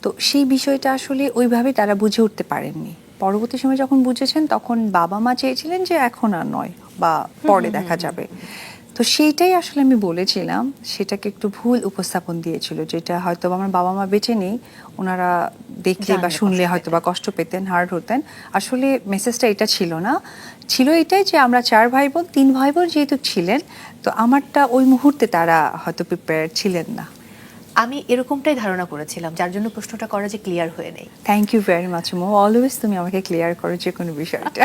তো সেই বিষয়টা আসলে ওইভাবে তারা বুঝে উঠতে পারেননি। পরবর্তী সময় যখন বুঝেছেন তখন বাবা মা চেয়েছিলেন যে এখন আর নয় বা পরে দেখা যাবে, তো সেইটাই আসলে আমি বলেছিলাম, সেটাকে একটু ভুল উপস্থাপন দিয়েছিল, যেটা হয়তো আমার বাবা মা বেঁচে নেই, ওনারা দেখলে বা শুনলে হয়তো বা কষ্ট পেতেন, হার্ট হতেন। আসলে মেসেজটা এটা ছিল না, ছিল এটাই যে আমরা 4 ভাই বোন, 3 ভাই বোন যেহেতু ছিলেন, তো আমারটা ওই মুহূর্তে তারা হয়তো প্রিপেয়ার ছিলেন না। আমি এরকমটাই ধারণা করেছিলাম, যার জন্য প্রশ্নটা করা যে ক্লিয়ার হয়ে নেই। থ্যাংক ইউ ভেরি মাচ মো, অলওয়েজ তুমি আমাকে ক্লিয়ার করো যে কোনো বিষয়টা।